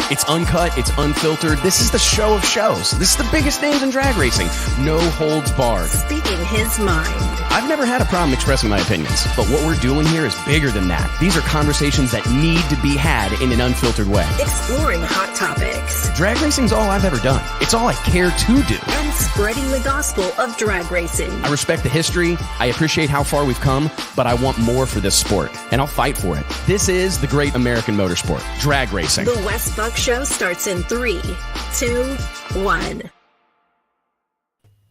It's uncut, it's unfiltered. This is the show of shows. This is the biggest names in drag racing. No holds barred. Speaking his mind. I've never had a problem expressing my opinions, but what we're doing here is bigger than that. These are conversations that need to be had in an unfiltered way. Exploring hot topics. Drag racing's all I've ever done. It's all I care to do. And spreading the gospel of drag racing. I respect the history. I appreciate how far we've come, but I want more for this sport, and I'll fight for it. This is the great American motorsport, drag racing. The Wes Buck Show starts in 3, 2, 1.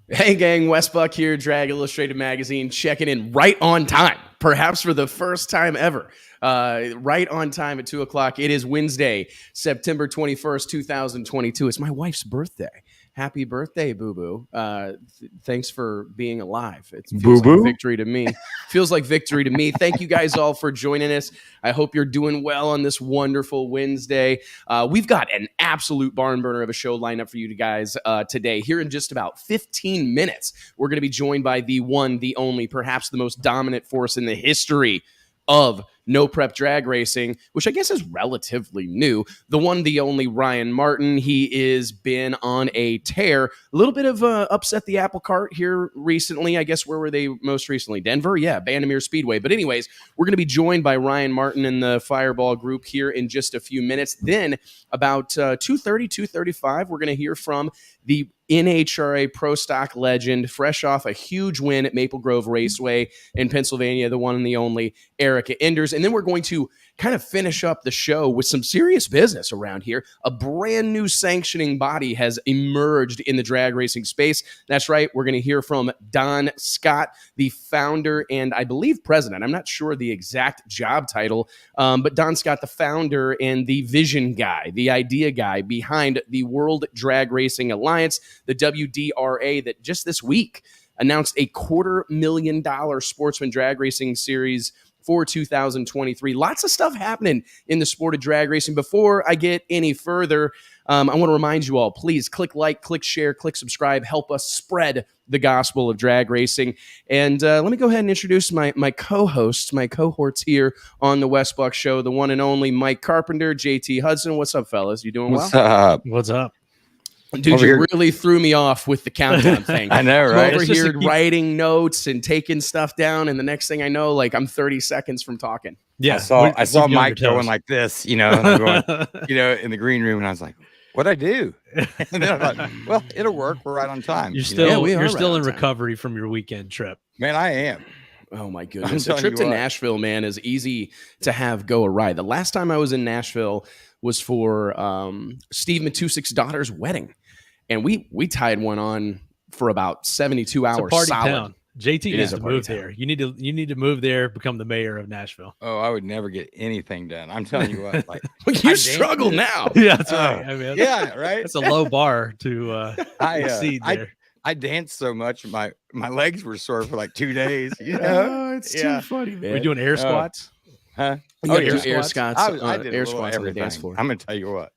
Hey gang, Wes Buck here, Drag Illustrated Magazine, checking in right on time, perhaps for the first time ever. Right on time at 2 o'clock. It is Wednesday, September 21st, 2022. It's my wife's birthday. Happy birthday, boo-boo. Thanks for being alive. It feels like victory to me. Feels like victory to me. Thank you guys all for joining us. I hope you're doing well on this wonderful Wednesday. We've got an absolute barn burner of a show lined up for you guys today. Here in just about 15 minutes, we're going to be joined by the one, the only, perhaps the most dominant force in the history of no prep drag racing, which I guess is relatively new. The one, the only Ryan Martin. He is been on a tear. A little bit of upset the apple cart here recently. I guess where were they most recently? Denver? Yeah, Bandimere Speedway. But anyways, we're going to be joined by Ryan Martin and the Fireball group here in just a few minutes. Then about 2:30, 2:35, we're going to hear from the NHRA Pro Stock legend, fresh off a huge win at Maple Grove Raceway in Pennsylvania, the one and the only Erica Enders. And then we're going to kind of finish up the show with some serious business around here. A brand new sanctioning body has emerged in the drag racing space. That's right. We're going to hear from Don Scott, the founder and I believe president. I'm not sure the exact job title, but Don Scott, the founder and the vision guy, the idea guy behind the World Drag Racing Alliance, the WDRA, that just this week announced a $250,000 sportsman drag racing series for 2023. Lots of stuff happening in the sport of drag racing. Before I get any further, I want to remind you all, please click like, click share, click subscribe, help us spread the gospel of drag racing. And let me go ahead and introduce my co-hosts, my cohorts here on the Wes Buck Show, the one and only Mike Carpenter, JT Hudson. What's up, fellas? You doing well? What's up? What's up? Dude, over you really threw me off with the countdown thing. I know, right? I'm over here writing notes and taking stuff down, and the next thing I know, like I'm 30 seconds from talking. Yeah, I saw Mike going like this, going, in the green room, and I was like, "What'd I do?" And then I thought, "Well, it'll work. We're right on time." You're still in recovery from your weekend trip, man. I am. Oh my goodness! A trip to Nashville, man, is easy to have go awry. The last time I was in Nashville was for Steve Matusik's daughter's wedding, and we tied one on for about 72 hours. It's a party solid. town. JT needs to move there. You need to move there, become the mayor of Nashville. Oh, I would never get anything done. I'm telling you what. Like, you struggle now. Yeah, that's right. I mean, right. That's a low bar to exceed there. I danced so much, my legs were sore for like 2 days. It's too funny, man. We're doing air squats. Huh? Air squats. I did air squats on the dance floor. I'm gonna tell you what.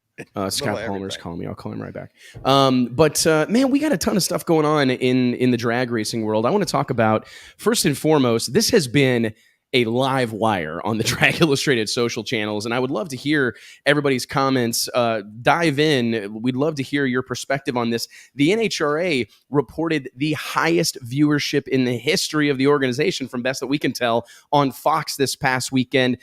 Scott Palmer's calling me. I'll call him right back. But man, we got a ton of stuff going on in the drag racing world. I want to talk about, first and foremost, this has been a live wire on the Drag Illustrated social channels, and I would love to hear everybody's comments. Dive in. We'd love to hear your perspective on this. The NHRA reported the highest viewership in the history of the organization, from best that we can tell, on Fox this past weekend.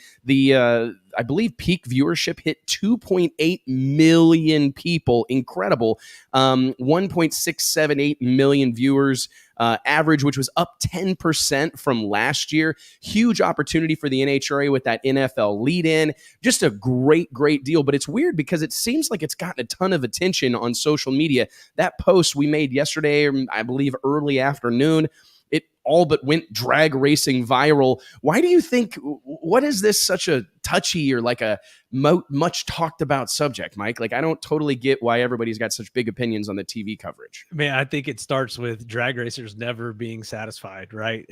I believe peak viewership hit 2.8 million people. Incredible. 1.678 million viewers average, which was up 10% from last year. Huge opportunity for the NHRA with that NFL lead-in. Just a great, great deal. But it's weird because it seems like it's gotten a ton of attention on social media. That post we made yesterday, I believe early afternoon, it all but went drag racing viral. Why do you think, what is this such a touchy or like a much talked about subject, Mike? Like, I don't totally get why everybody's got such big opinions on the TV coverage. Man, I think it starts with drag racers never being satisfied, right?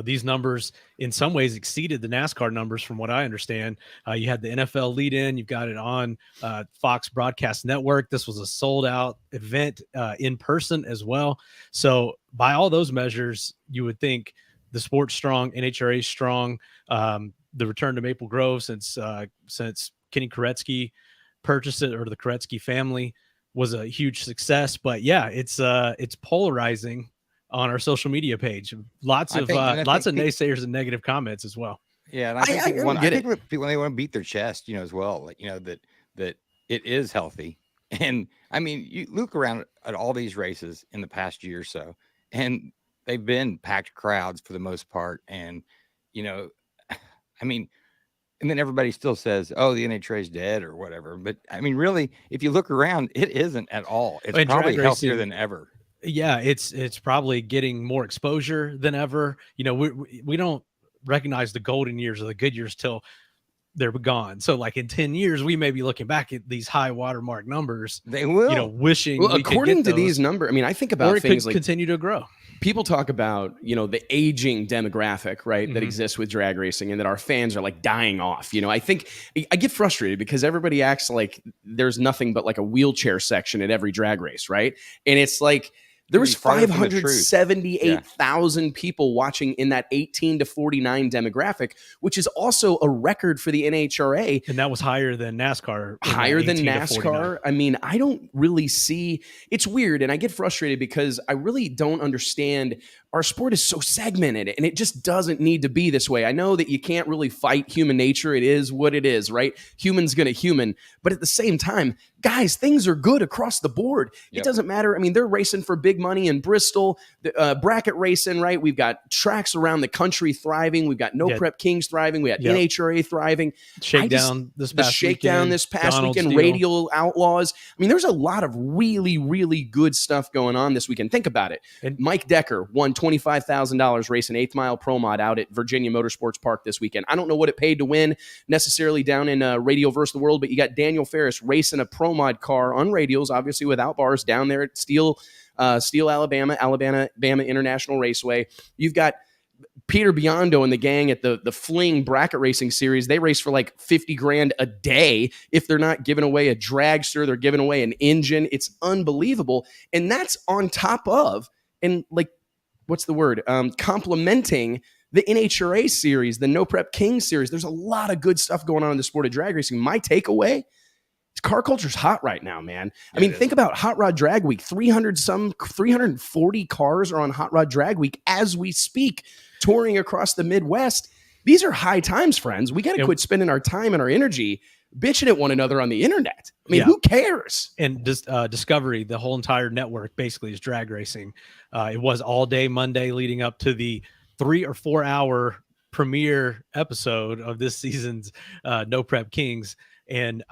These numbers in some ways exceeded the NASCAR numbers from what I understand. You had the NFL lead in, you've got it on Fox Broadcast Network. This was a sold out event in person as well. So by all those measures, you would think the sport's strong, NHRA strong. The return to Maple Grove since Kenny Koretsky purchased it, or the Koretsky family, was a huge success. But yeah, it's polarizing on our social media page. Lots of naysayers and negative comments as well. Yeah, and I think people want to beat their chest, as well, like, that it is healthy. And I mean, you look around at all these races in the past year or so, and they've been packed crowds for the most part. And, I mean, and then everybody still says, oh, the NHRA is dead or whatever. But I mean, really, if you look around, it isn't at all. It's probably healthier than ever. Yeah, it's probably getting more exposure than ever. We don't recognize the golden years or the good years till they're gone. So like in 10 years, we may be looking back at these high watermark numbers. They will, wishing. Well, according to these numbers, I mean, I think about things like continue to grow. People talk about, the aging demographic, right, that exists with drag racing, and that our fans are like dying off. I think I get frustrated because everybody acts like there's nothing but like a wheelchair section at every drag race, right? And it's like, there was 578,000 people watching in that 18 to 49 demographic, which is also a record for the NHRA. And that was higher than NASCAR. Higher than NASCAR. I mean, I don't really see, it's weird. And I get frustrated because I really don't understand. Our sport is so segmented, and it just doesn't need to be this way. I know that you can't really fight human nature. It is what it is, right? Human's going to human. But at the same time, guys, things are good across the board. Yep. It doesn't matter. I mean, they're racing for big money in Bristol, bracket racing, right? We've got tracks around the country thriving. We've got Prep Kings thriving. We got NHRA thriving. Shakedown this past weekend. Radial Outlaws. I mean, there's a lot of really, really good stuff going on this weekend. Think about it. And Mike Decker won $25,000 racing 8th Mile Pro Mod out at Virginia Motorsports Park this weekend. I don't know what it paid to win necessarily down in Radial versus the World, but you got Daniel Ferris racing a Pro Mod car on radials, obviously without bars, down there at Steele, Alabama International Raceway. You've got Peter Biondo and the gang at the Fling Bracket Racing Series. They race for like $50,000 a day. If they're not giving away a dragster, they're giving away an engine. It's unbelievable. And that's on top of, and like, what's the word? Complementing the NHRA series, the No Prep King series. There's a lot of good stuff going on in the sport of drag racing. My takeaway, car culture's hot right now, man. I mean, think about Hot Rod Drag Week. 340 cars are on Hot Rod Drag Week as we speak, touring across the Midwest. These are high times, friends. We got to quit spending our time and our energy bitching at one another on the internet. I mean, who cares? And Discovery, the whole entire network basically is drag racing. It was all day Monday leading up to the 3 or 4 hour premiere episode of this season's No Prep Kings. And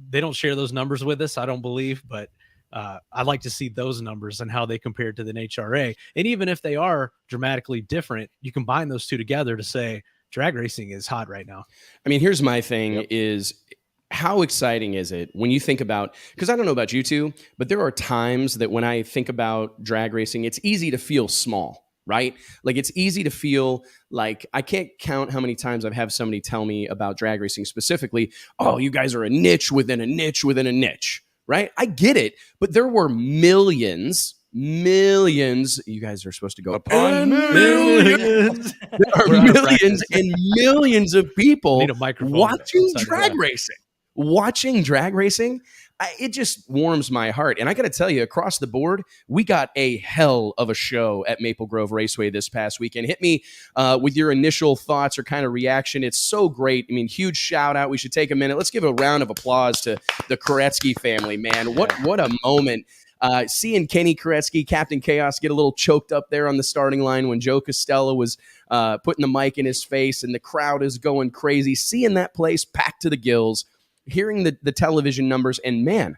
they don't share those numbers with us, I don't believe, but I'd like to see those numbers and how they compare to the NHRA. And even if they are dramatically different, you combine those two together to say drag racing is hot right now. I mean, here's my thing is, how exciting is it when you think about, because I don't know about you two, but there are times that when I think about drag racing, it's easy to feel small, right? Like it's easy to feel like, I can't count how many times I've had somebody tell me about drag racing specifically, oh, you guys are a niche within a niche within a niche, right? I get it, but there were millions, you guys are supposed to go upon millions. There are millions and millions of people watching drag racing. It just warms my heart. And I got to tell you, across the board, we got a hell of a show at Maple Grove Raceway this past weekend. Hit me with your initial thoughts or kind of reaction. It's so great. I mean, huge shout out. We should take a minute. Let's give a round of applause to the Koretsky family, man. What a moment. Seeing Kenny Koretsky, Captain Chaos, get a little choked up there on the starting line when Joe Costello was putting the mic in his face and the crowd is going crazy. Seeing that place packed to the gills, hearing the television numbers, and man,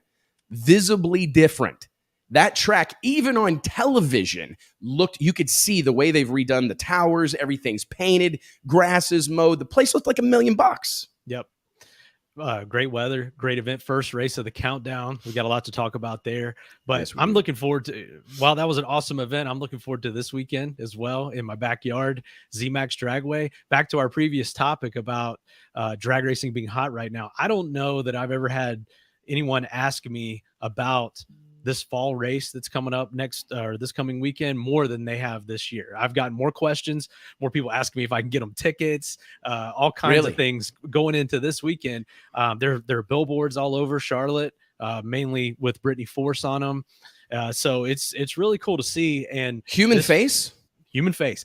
visibly different. That track, even on television, you could see the way they've redone the towers. Everything's painted, grass is mowed. The place looked like $1 million. Yep. Great weather, great event. First race of the countdown. We got a lot to talk about there, but yes, I'm looking forward to, while that was an awesome event, I'm looking forward to this weekend as well in my backyard, ZMAX Dragway. Back to our previous topic about drag racing being hot right now. I don't know that I've ever had anyone ask me about this fall race that's coming up this coming weekend more than they have this year. I've gotten more questions, more people asking me if I can get them tickets, all kinds of things going into this weekend. There are billboards all over Charlotte, mainly with Brittany Force on them. So it's really cool to see. And human face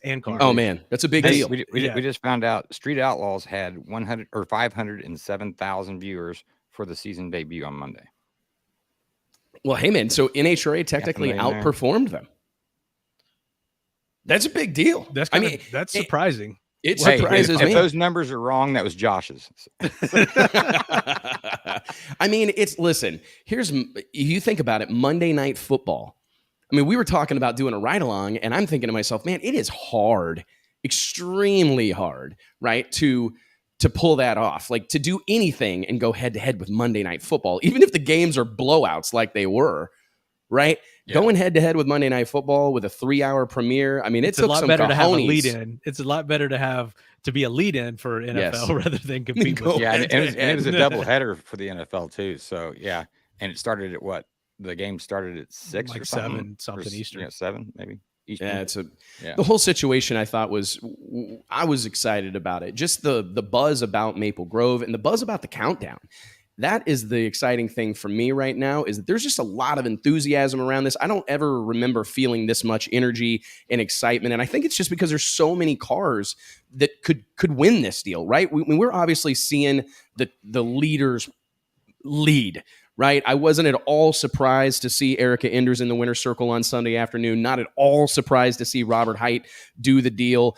and car. Oh man, that's a big deal. We just found out Street Outlaws had 507,000 viewers for the season debut on Monday. Well, hey man, so NHRA technically outperformed them. That's a big deal. That's surprising. It surprises me. If those numbers are wrong, that was Josh's. I mean, you think about it, Monday Night Football. I mean, we were talking about doing a ride along, and I'm thinking to myself, man, it is hard, extremely hard, right? To pull that off, like to do anything and go head to head with Monday Night Football, even if the games are blowouts like they were, right? Yeah. Going head to head with Monday Night Football with a 3-hour premiere. I mean, it's a lot better to have a lead in. It's a lot better to be a lead in for NFL rather than compete with. Yeah, and it was a double header for the NFL too. So yeah, and it started at what? The game started at 6 or something? 7 Eastern. Yeah, 7 maybe. Yeah, the whole situation I thought I was excited about it. Just the buzz about Maple Grove and the buzz about the countdown. That is the exciting thing for me right now, is that there's just a lot of enthusiasm around this. I don't ever remember feeling this much energy and excitement. And I think it's just because there's so many cars that could win this deal, right? We're obviously seeing the leaders lead, right? I wasn't at all surprised to see Erica Enders in the winner's circle on Sunday afternoon. Not at all surprised to see Robert Height do the deal.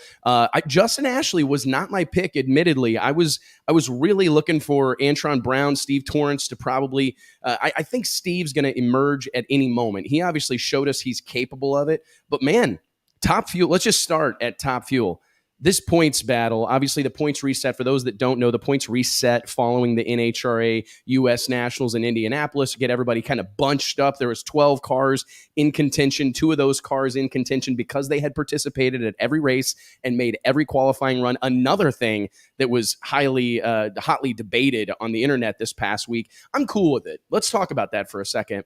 Justin Ashley was not my pick, admittedly. I was really looking for Antron Brown, Steve Torrance to probably, I think Steve's going to emerge at any moment. He obviously showed us he's capable of it. But man, Top Fuel, let's just start at Top Fuel. This points battle, obviously the points reset, for those that don't know, the points reset following the NHRA US Nationals in Indianapolis to get everybody kind of bunched up. There was 12 cars in contention, 2 of those cars in contention because they had participated at every race and made every qualifying run. Another thing that was hotly debated on the internet this past week. I'm cool with it. Let's talk about that for a second.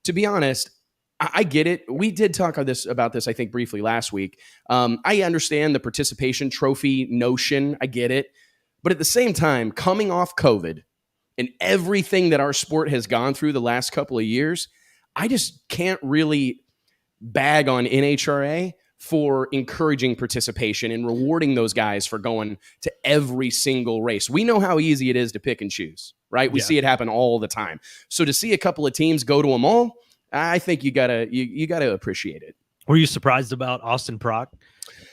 To be honest, I get it. We did talk about this, I think, briefly last week. I understand the participation trophy notion. I get it. But at the same time, coming off COVID and everything that our sport has gone through the last couple of years, I just can't really bag on NHRA for encouraging participation and rewarding those guys for going to every single race. We know how easy it is to pick and choose, right? We see it happen all the time. So to see a couple of teams go to them all, I think you gotta appreciate it. Were you surprised about Austin Prock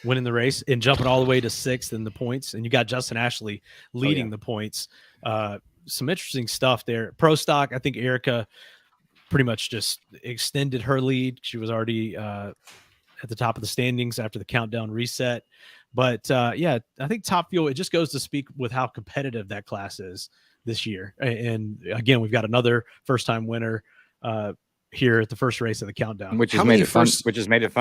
winning the race and jumping all the way to 6th in the points? And you got Justin Ashley leading the points. Some interesting stuff there. Pro Stock, I think Erica pretty much just extended her lead. She was already at the top of the standings after the countdown reset. But I think Top Fuel, it just goes to speak with how competitive that class is this year. And again, we've got another first-time winner here at the first race of the countdown, which has made it fun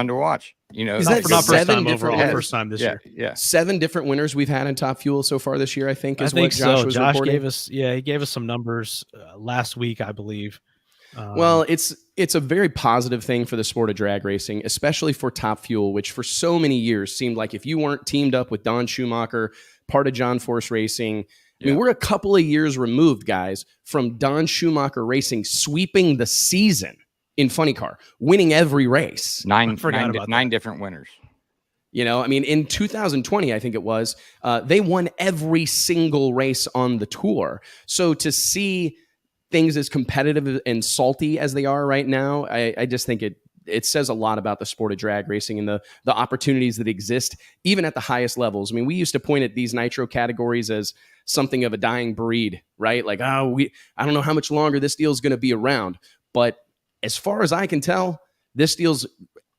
to watch. You know, is that not first time overall, first time this year. Yeah, 7 different winners we've had in Top Fuel so far this year, I think, is what Josh so. was Josh reporting. he gave us some numbers last week, I believe. Well, it's a very positive thing for the sport of drag racing, especially for Top Fuel, which for so many years seemed like if you weren't teamed up with Don Schumacher, part of John Force Racing. I mean, we're a couple of years removed, guys, from Don Schumacher Racing sweeping the season in Funny Car, winning every race. Nine different winners. You know, I mean, in 2020, I think it was, they won every single race on the tour. So to see things as competitive and salty as they are right now, I just think it says a lot about the sport of drag racing and the opportunities that exist even at the highest levels. I mean, we used to point at these nitro categories as something of a dying breed, right? Like, I don't know how much longer this deal is going to be around. But as far as I can tell, this deal's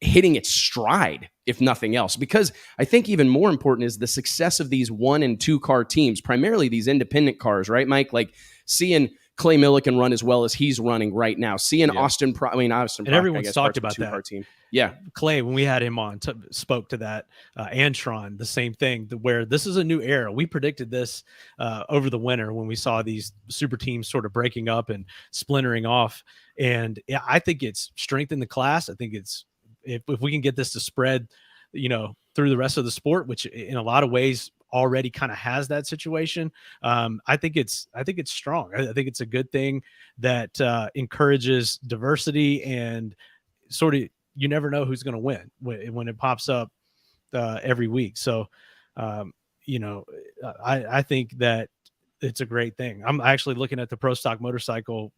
hitting its stride, if nothing else, because I think even more important is the success of these 1- and 2-car teams, primarily these independent cars, right, Mike? Like seeing Clay Miller can run as well as he's running right now. Seeing Austin and everyone's talked about that. Team. Yeah. Clay, when we had him on, spoke to that. Antron, the same thing, where this is a new era. We predicted this over the winter when we saw these super teams sort of breaking up and splintering off. And yeah, I think it's strengthened the class. I think it's, if we can get this to spread, through the rest of the sport, which in a lot of ways already kind of has that situation. I think it's strong. I think it's a good thing that encourages diversity, and sort of, you never know who's going to win when it pops up every week. So, I think that it's a great thing. I'm actually looking at the Pro Stock motorcycle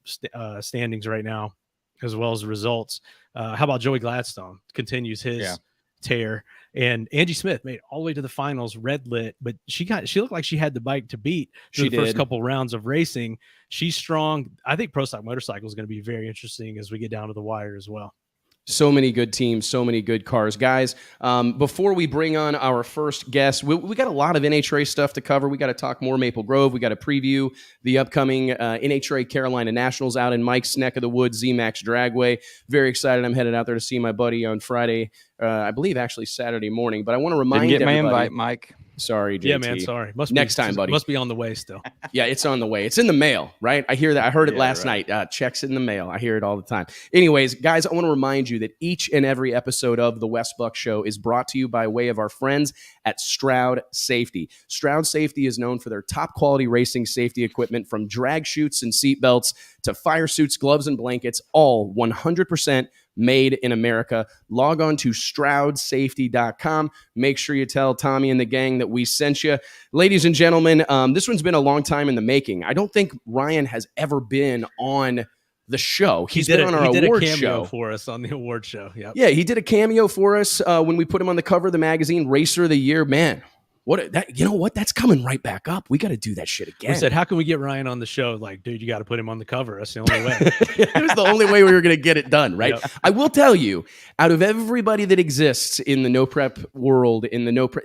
standings right now, as well as the results. How about Joey Gladstone continues his tear, and Angie Smith made it all the way to the finals, red lit, but she looked like she had the bike to beat through the first couple rounds of racing. She's strong. I think Pro Stock motorcycle is going to be very interesting as we get down to the wire as well. So many good teams, so many good cars. Guys, before we bring on our first guest, we got a lot of NHRA stuff to cover. We got to talk more Maple Grove. We got to preview the upcoming NHRA Carolina Nationals out in Mike's neck of the woods, Z-Max Dragway. Very excited. I'm headed out there to see my buddy on Friday, I believe actually Saturday morning. But I want to remind Didn't get everybody. my invite, Mike. Sorry, JT. Yeah, man, sorry. Next time, buddy. Must be on the way still. Yeah, it's on the way. It's in the mail, right? I hear that. I heard it last night. Checks in the mail. I hear it all the time. Anyways, guys, I want to remind you that each and every episode of The Wes Buck Show is brought to you by way of our friends at Stroud Safety. Stroud Safety is known for their top quality racing safety equipment, from drag chutes and seat belts to fire suits, gloves, and blankets, all 100% made in America. Log on to StroudSafety.com. Make sure you tell Tommy and the gang that we sent you. Ladies and gentlemen, this one's been a long time in the making. I don't think Ryan has ever been on the show. He's been on our award show for us on the award show. Yep. Yeah, he did a cameo for us when we put him on the cover of the magazine, Racer of the Year. Man, you know what? That's coming right back up. We got to do that shit again. We said, how can we get Ryan on the show? Like, dude, you got to put him on the cover. That's the only way. It was the only way we were going to get it done, right? Yep. I will tell you, out of everybody that exists in the no prep world,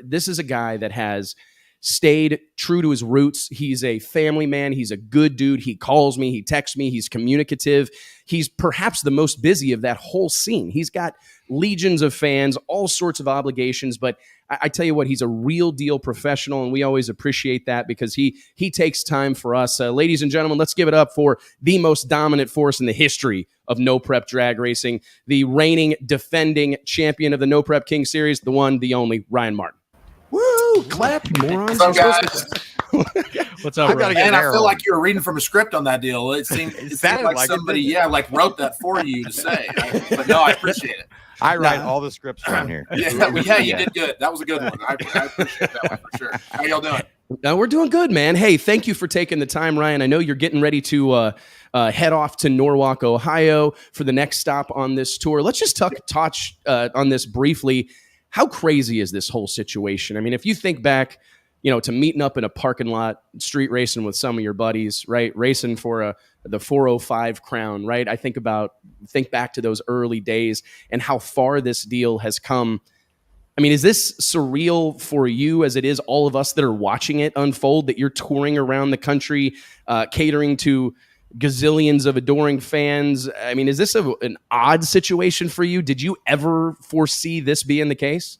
this is a guy that has stayed true to his roots. He's a family man. He's a good dude. He calls me. He texts me. He's communicative. He's perhaps the most busy of that whole scene. He's got legions of fans, all sorts of obligations, but I tell you what, he's a real deal professional, and we always appreciate that because he takes time for us. Ladies and gentlemen, let's give it up for the most dominant force in the history of no prep drag racing, the reigning, defending champion of the No Prep King Series, the one, the only, Ryan Martin. Woo! Clap, you morons. What's up, Ryan? And I feel like you were reading from a script on that deal. It seemed like somebody, wrote that for you to say. But no, I appreciate it. I write all the scripts around here. Yeah, you did good. That was a good one. I appreciate that one for sure. How y'all doing? We're doing good, man. Hey, thank you for taking the time, Ryan. I know you're getting ready to head off to Norwalk, Ohio for the next stop on this tour. Let's just touch on this briefly. How crazy is this whole situation? I mean, if you think back, to meeting up in a parking lot, street racing with some of your buddies, right? Racing for the 405 crown, right? I think back to those early days and how far this deal has come. I mean, is this surreal for you as it is all of us that are watching it unfold, that you're touring around the country, catering to gazillions of adoring fans? I mean, is this an odd situation for you? Did you ever foresee this being the case?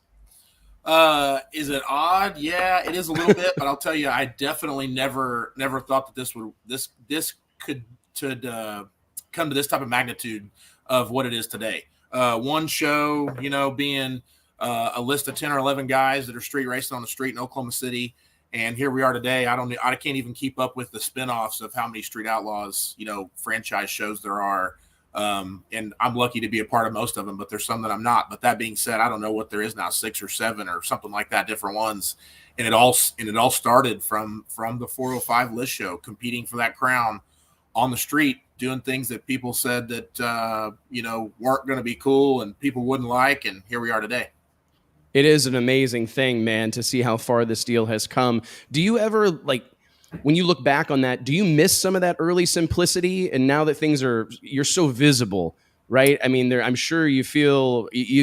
Is it odd? Yeah, it is a little bit, but I'll tell you, I definitely never thought that this could come to this type of magnitude of what it is today. One show, being a list of 10 or 11 guys that are street racing on the street in Oklahoma City. And here we are today. I can't even keep up with the spinoffs of how many Street Outlaws, franchise shows there are. And I'm lucky to be a part of most of them, but there's some that I'm not. But that being said, I don't know what there is now, 6 or 7 or something like that, different ones. And it all started from the 405 list show, competing for that crown on the street, doing things that people said that, weren't going to be cool and people wouldn't like. And here we are today. It is an amazing thing, man, to see how far this deal has come. Do you ever, when you look back on that, do you miss some of that early simplicity? And now that you're so visible, right? I mean, I'm sure you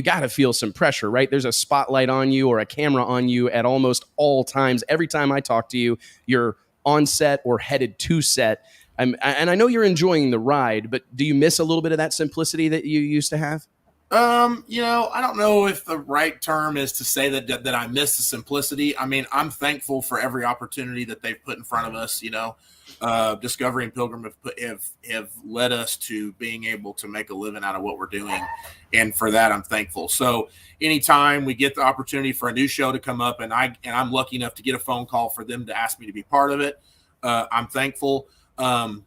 got to feel some pressure, right? There's a spotlight on you or a camera on you at almost all times. Every time I talk to you, you're on set or headed to set. And I know you're enjoying the ride, but do you miss a little bit of that simplicity that you used to have? I don't know if the right term is to say that I miss the simplicity. I mean, I'm thankful for every opportunity that they've put in front of us. Discovery and Pilgrim have led us to being able to make a living out of what we're doing, and for that I'm thankful. So anytime we get the opportunity for a new show to come up, and I'm lucky enough to get a phone call for them to ask me to be part of it, I'm thankful.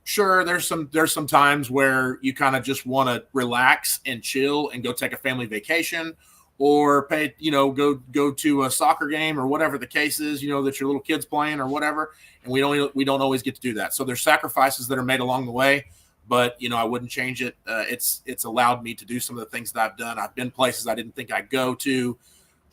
Sure, there's some times where you kind of just want to relax and chill and go take a family vacation, or go to a soccer game or whatever the case is, that your little kid's playing or whatever. And we don't always get to do that. So there's sacrifices that are made along the way, but I wouldn't change it. It's allowed me to do some of the things that I've done. I've been places I didn't think I'd go to.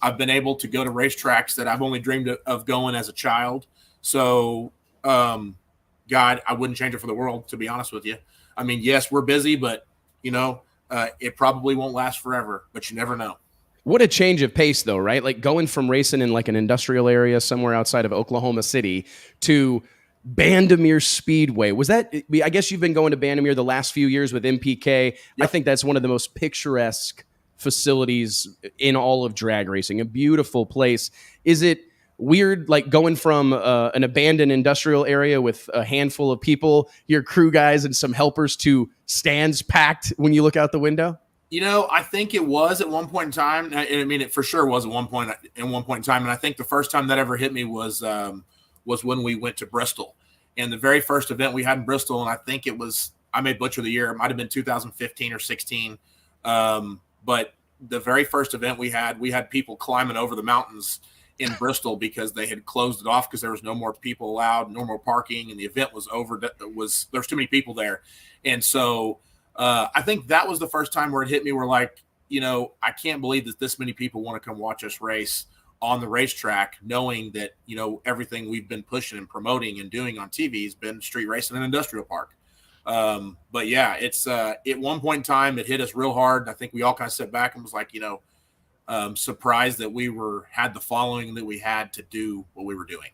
I've been able to go to racetracks that I've only dreamed of going as a child. So, God, I wouldn't change it for the world, to be honest with you. I mean, yes, we're busy, but it probably won't last forever, but you never know. What a change of pace, though, right? Like going from racing in like an industrial area somewhere outside of Oklahoma City to Bandimere Speedway. Was that, I guess you've been going to Bandimere the last few years with MPK. Yep. I think that's one of the most picturesque facilities in all of drag racing. A beautiful place. Is it weird, like going from an abandoned industrial area with a handful of people, your crew guys and some helpers, to stands packed when you look out the window? I think it was at one point in time. I mean, it for sure was at one point in time. And I think the first time that ever hit me was when we went to Bristol. And the very first event we had in Bristol, and I think it was, I may butcher the year, it might have been 2015 or 16. But the very first event we had people climbing over the mountains in Bristol because they had closed it off because there was no more people allowed, no more parking, and the event was over. There's too many people there. And so I think that was the first time where it hit me. We're like, I can't believe that this many people want to come watch us race on the racetrack, knowing that, everything we've been pushing and promoting and doing on TV has been street racing and industrial park. But yeah, it's at one point in time, it hit us real hard. And I think we all kind of sat back and was like, surprised that we had the following that we had to do what we were doing.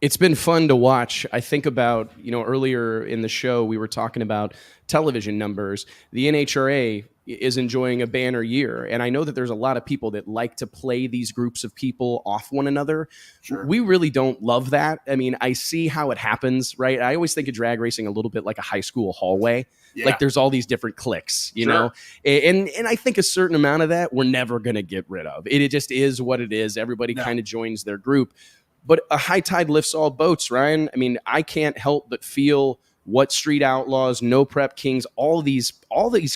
It's been fun to watch. I think about, earlier in the show, we were talking about television numbers. The NHRA is enjoying a banner year. And I know that there's a lot of people that like to play these groups of people off one another. Sure. We really don't love that. I mean, I see how it happens, right? I always think of drag racing a little bit like a high school hallway. Yeah. Like there's all these different cliques, you know? And I think a certain amount of that we're never going to get rid of. It just is what it is. Everybody kind of joins their group. But a high tide lifts all boats, Ryan. I mean, I can't help but feel what Street Outlaws, No Prep Kings, all these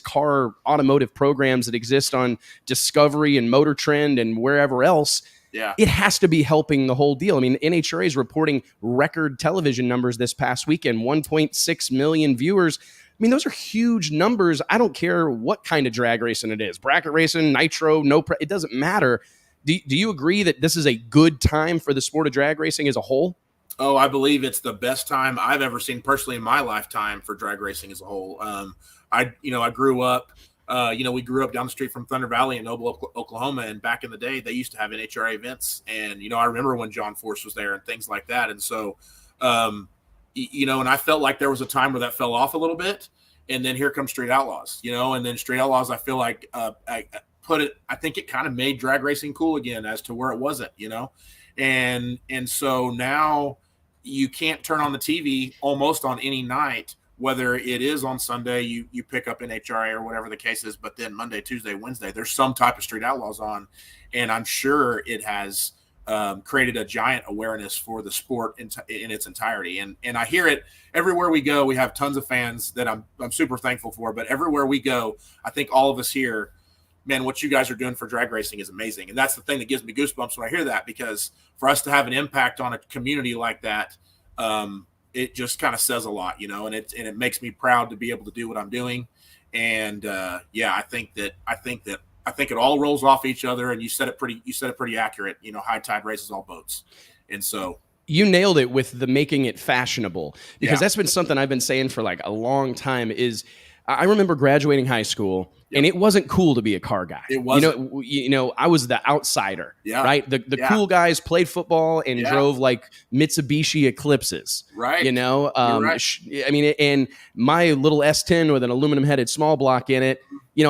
car automotive programs that exist on Discovery and Motor Trend and wherever else, it has to be helping the whole deal. I mean, NHRA is reporting record television numbers this past weekend, 1.6 million viewers. I mean, those are huge numbers. I don't care what kind of drag racing it is, bracket racing, nitro, no prep, it doesn't matter. Do you agree that this is a good time for the sport of drag racing as a whole? Oh, I believe it's the best time I've ever seen personally in my lifetime for drag racing as a whole. I grew up, we grew up down the street from Thunder Valley in Noble, Oklahoma. And back in the day, they used to have NHRA events. And, I remember when John Force was there and things like that. And so, and I felt like there was a time where that fell off a little bit. And then here comes Street Outlaws, and then Street Outlaws, I feel like, I think it kind of made drag racing cool again as to where it wasn't, and so now you can't turn on the TV almost on any night, whether it is on Sunday, you pick up NHRA or whatever the case is, but then Monday, Tuesday, Wednesday, there's some type of Street Outlaws on, and I'm sure it has created a giant awareness for the sport in its entirety. And I hear it everywhere we go. We have tons of fans that I'm super thankful for, but everywhere we go, I think all of us here, man, what you guys are doing for drag racing is amazing. And that's the thing that gives me goosebumps when I hear that, because for us to have an impact on a community like that, it just kind of says a lot, and it makes me proud to be able to do what I'm doing. And I think it all rolls off each other. And you said it pretty accurate, high tide raises all boats. And so you nailed it with the making it fashionable, because that's been something I've been saying for like a long time is, I remember graduating high school, and it wasn't cool to be a car guy. It wasn't. I was the outsider, right? The cool guys played football and drove like Mitsubishi Eclipses, right? Right. I mean, and my little S10 with an aluminum headed small block in it.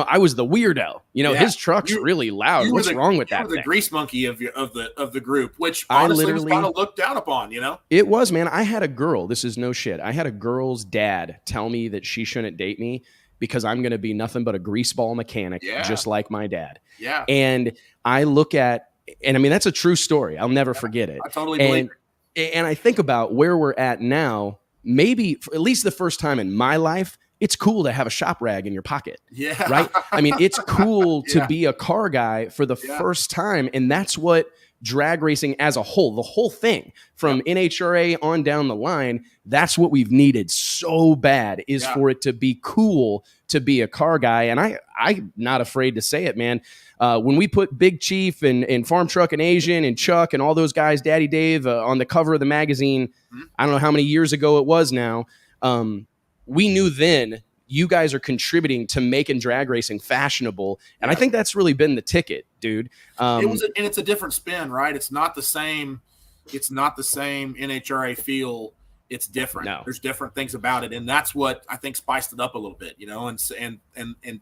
I was the weirdo. His truck's really loud. What's wrong with that? You were the grease monkey of the group, which I honestly was kind of looked down upon. It was, man. I had a girl. This is no shit. I had a girl's dad tell me that she shouldn't date me because I'm going to be nothing but a greaseball mechanic, just like my dad. Yeah. And I look at, and I mean, that's a true story. I'll never forget it. I totally believe it. And I think about where we're at now, maybe for at least the first time in my life, it's cool to have a shop rag in your pocket. Yeah. Right. I mean, it's cool to be a car guy for the first time. And that's what drag racing as a whole, the whole thing from NHRA on down the line, that's what we've needed so bad is for it to be cool to be a car guy. And I'm not afraid to say it, man. When we put Big Chief and Farm Truck and Asian and Chuck and all those guys, Daddy Dave, on the cover of the magazine, I don't know how many years ago it was now. We knew then you guys are contributing to making drag racing fashionable. And I think that's really been the ticket, dude. And it's a different spin, right? It's not the same NHRA feel. It's different. No. There's different things about it. And that's what I think spiced it up a little bit, and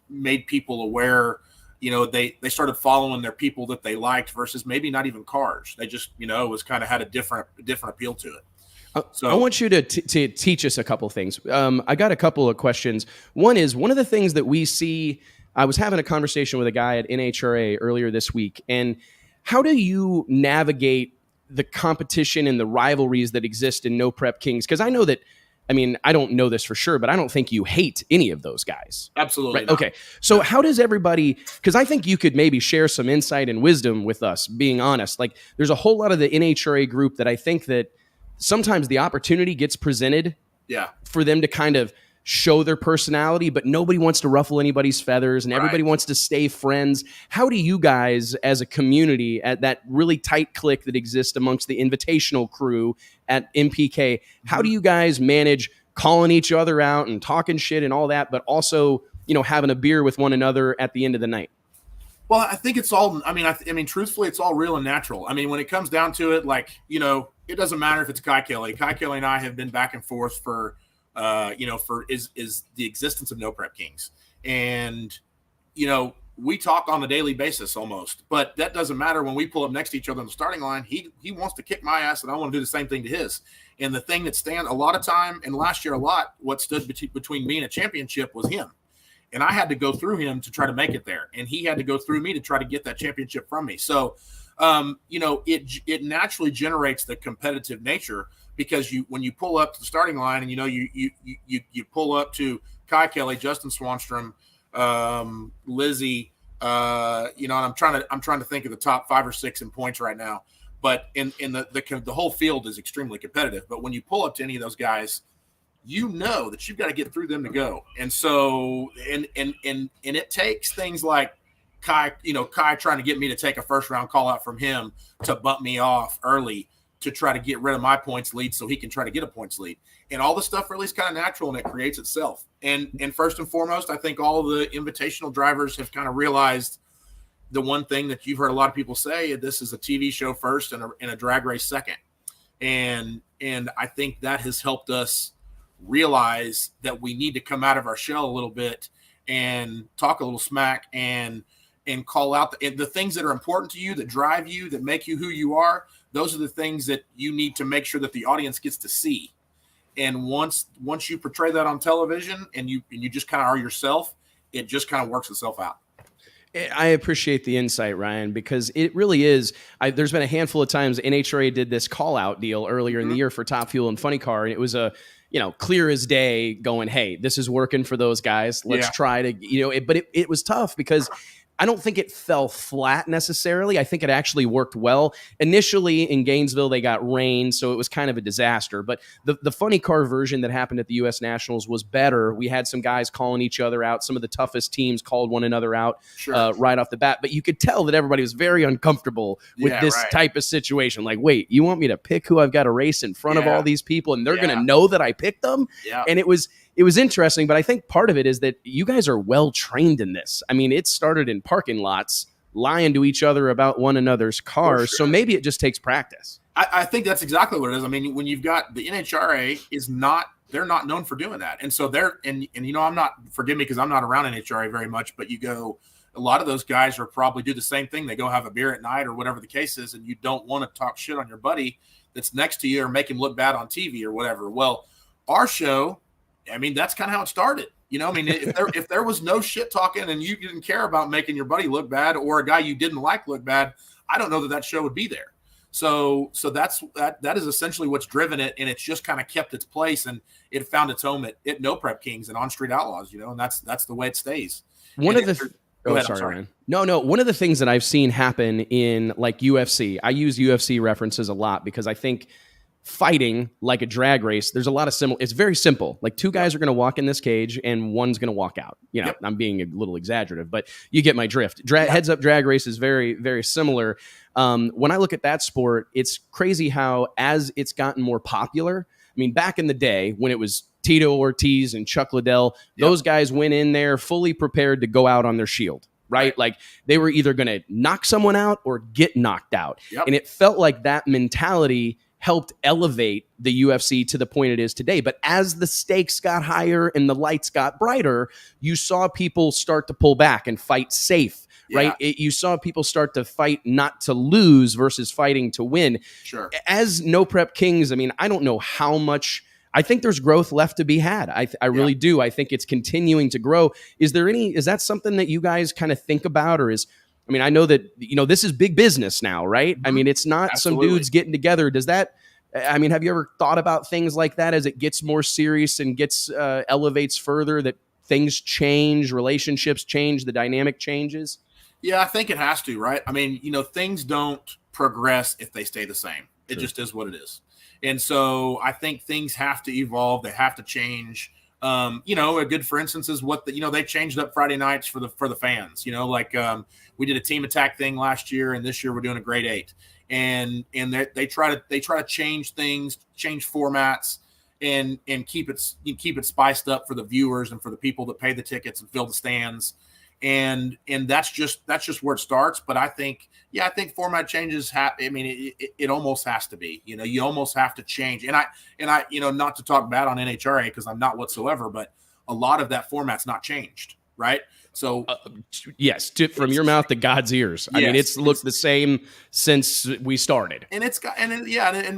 made people aware, they started following their people that they liked versus maybe not even cars. They just, it was kind of had a different appeal to it. So I want you to teach us a couple things. I got a couple of questions. One is, one of the things that we see, I was having a conversation with a guy at NHRA earlier this week, and how do you navigate the competition and the rivalries that exist in No Prep Kings? Because I know that, I mean, I don't know this for sure, but I don't think you hate any of those guys. Absolutely. Right? Okay. So how does everybody, because I think you could maybe share some insight and wisdom with us, being honest. Like, there's a whole lot of the NHRA group that I think that sometimes the opportunity gets presented for them to kind of show their personality, but nobody wants to ruffle anybody's feathers and everybody wants to stay friends. How do you guys as a community, at that really tight clique that exists amongst the invitational crew at MPK, how do you guys manage calling each other out and talking shit and all that, but also, having a beer with one another at the end of the night? Well, I think it's all, I mean, truthfully, it's all real and natural. I mean, when it comes down to it, like, it doesn't matter if it's Kai Kelly. Kai Kelly and I have been back and forth for is the existence of No Prep Kings. And, we talk on a daily basis almost, but that doesn't matter when we pull up next to each other on the starting line. He wants to kick my ass and I want to do the same thing to his. And the thing that stands a lot of time, and last year what stood between me and a championship was him. And I had to go through him to try to make it there. And he had to go through me to try to get that championship from me. So, it naturally generates the competitive nature, because when you pull up to the starting line and, you pull up to Kai Kelly, Justin Swanstrom, Lizzie, and I'm trying to think of the top 5 or 6 in points right now, but in the whole field is extremely competitive. But when you pull up to any of those guys, that you've got to get through them to go. And so, and it takes things like Kai trying to get me to take a first round call out from him to bump me off early to try to get rid of my points lead so he can try to get a points lead. And all the stuff really is kind of natural and it creates itself. And first and foremost, I think all of the invitational drivers have kind of realized the one thing that you've heard a lot of people say: this is a TV show first and a drag race second. And I think that has helped us realize that we need to come out of our shell a little bit and talk a little smack and call out the things that are important to you, that drive you, that make you who you are. Those are the things that you need to make sure that the audience gets to see. And once you portray that on television and you just kind of are yourself, it just kind of works itself out. I appreciate the insight, Ryan, because it really is. There's been a handful of times NHRA did this call out deal earlier in the year for Top Fuel and Funny Car. And it was clear as day going, hey, this is working for those guys. Let's try to, but it was tough because I don't think it fell flat necessarily. I think it actually worked well. Initially in Gainesville, they got rain, so it was kind of a disaster. But the Funny Car version that happened at the U.S. Nationals was better. We had some guys calling each other out. Some of the toughest teams called one another out right off the bat. But you could tell that everybody was very uncomfortable with this type of situation. Like, wait, you want me to pick who I've got to race in front of all these people, and they're going to know that I picked them? Yeah. And it was it was interesting, but I think part of it is that you guys are well trained in this. I mean, it started in parking lots, lying to each other about one another's cars. Sure. So maybe it just takes practice. I think that's exactly what it is. I mean, when you've got the NHRA they're not known for doing that. And so I'm not, forgive me, because I'm not around NHRA very much, but a lot of those guys are probably do the same thing. They go have a beer at night or whatever the case is, and you don't want to talk shit on your buddy that's next to you or make him look bad on TV or whatever. Well, our show, I mean, that's kind of how it started. I mean, if there was no shit talking and you didn't care about making your buddy look bad or a guy you didn't like look bad, I don't know that show would be there. So that is essentially what's driven it, and it's just kind of kept its place, and it found its home at No Prep Kings and on Street Outlaws, and that's the way it stays. One of the things that I've seen happen in like UFC, I use UFC references a lot because I think fighting like a drag race, there's a lot of it's very simple. Like two guys are going to walk in this cage and one's going to walk out. I'm being a little exaggerative, but you get my drift. Heads up drag race is very, very similar. When I look at that sport, it's crazy how as it's gotten more popular, I mean, back in the day when it was Tito Ortiz and Chuck Liddell, those guys went in there fully prepared to go out on their shield. Right? Like they were either going to knock someone out or get knocked out. And it felt like that mentality helped elevate the UFC to the point it is today. But as the stakes got higher and the lights got brighter, you saw people start to pull back and fight safe, right? You saw people start to fight not to lose versus fighting to win. Sure. As No Prep Kings, I mean, I don't know how much. I think there's growth left to be had. I really do. I think it's continuing to grow. Is that something that you guys kind of think about, or I know that, this is big business now, right? Mm-hmm. I mean, it's not Absolutely. Some dudes getting together. Have you ever thought about things like that as it gets more serious and gets elevates further, that things change, relationships change, the dynamic changes? Yeah, I think it has to, right? I mean, things don't progress if they stay the same. It just is what it is. And so I think things have to evolve. They have to change. A good, for instance, is what they changed up Friday nights for the fans, we did a team attack thing last year, and this year we're doing a grade 8, and they try to change things, change formats, and keep it spiced up for the viewers and for the people that pay the tickets and fill the stands. And that's just where it starts. But I think format changes it almost has to be, you almost have to change. And I, not to talk bad on NHRA, because I'm not whatsoever, but a lot of that format's not changed. Right. So yes, from your mouth to God's ears. I mean, it's looked the same since we started, and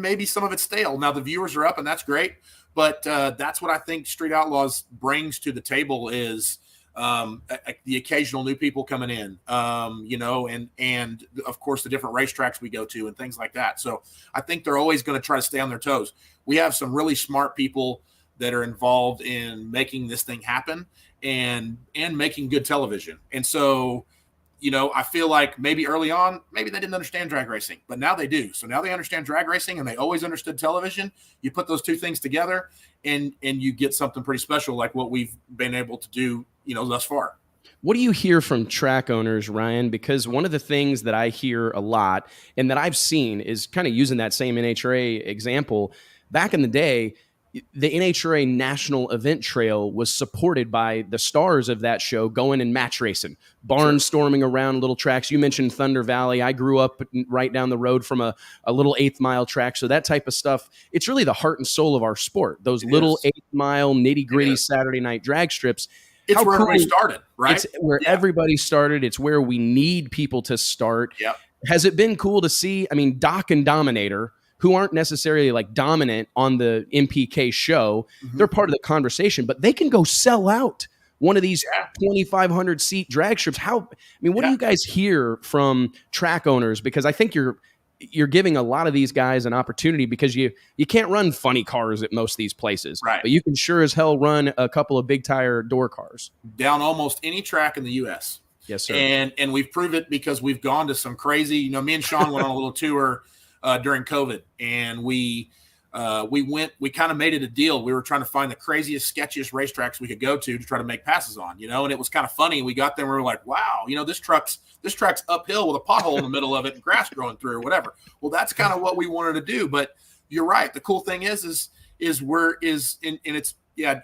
maybe some of it's stale. Now the viewers are up, and that's great. But that's what I think Street Outlaws brings to the table is, the occasional new people coming in, and of course the different racetracks we go to and things like that. So I think they're always going to try to stay on their toes. We have some really smart people that are involved in making this thing happen and making good television. And so, I feel like maybe early on, maybe they didn't understand drag racing, but now they do. So now they understand drag racing, and they always understood television. You put those two things together and you get something pretty special, like what we've been able to do, thus far. What do you hear from track owners, Ryan? Because one of the things that I hear a lot and that I've seen is kind of using that same NHRA example. Back in the day, the NHRA National Event Trail was supported by the stars of that show going and match racing, barnstorming around little tracks. You mentioned Thunder Valley. I grew up right down the road from a little 8th mile track. So that type of stuff, it's really the heart and soul of our sport. Those little 8th mile nitty gritty Saturday night drag strips. It's where everybody started, right? It's where everybody started. It's where we need people to start. Yep. Has it been cool to see? I mean, Doc and Dominator, who aren't necessarily like dominant on the MPK show, they're part of the conversation, but they can go sell out one of these 2,500 seat drag strips. What do you guys hear from track owners? Because I think you're giving a lot of these guys an opportunity, because you can't run funny cars at most of these places, right? But you can sure as hell run a couple of big tire door cars down almost any track in the U.S. Yes, sir. And we've proved it because we've gone to some crazy. Me and Sean went on a little tour during COVID, and we kind of made it a deal. We were trying to find the craziest, sketchiest racetracks we could go to try to make passes on, and it was kind of funny. We got there and we were like, wow, this track's uphill with a pothole in the middle of it and grass growing through or whatever. Well, that's kind of what we wanted to do. But you're right. The cool thing is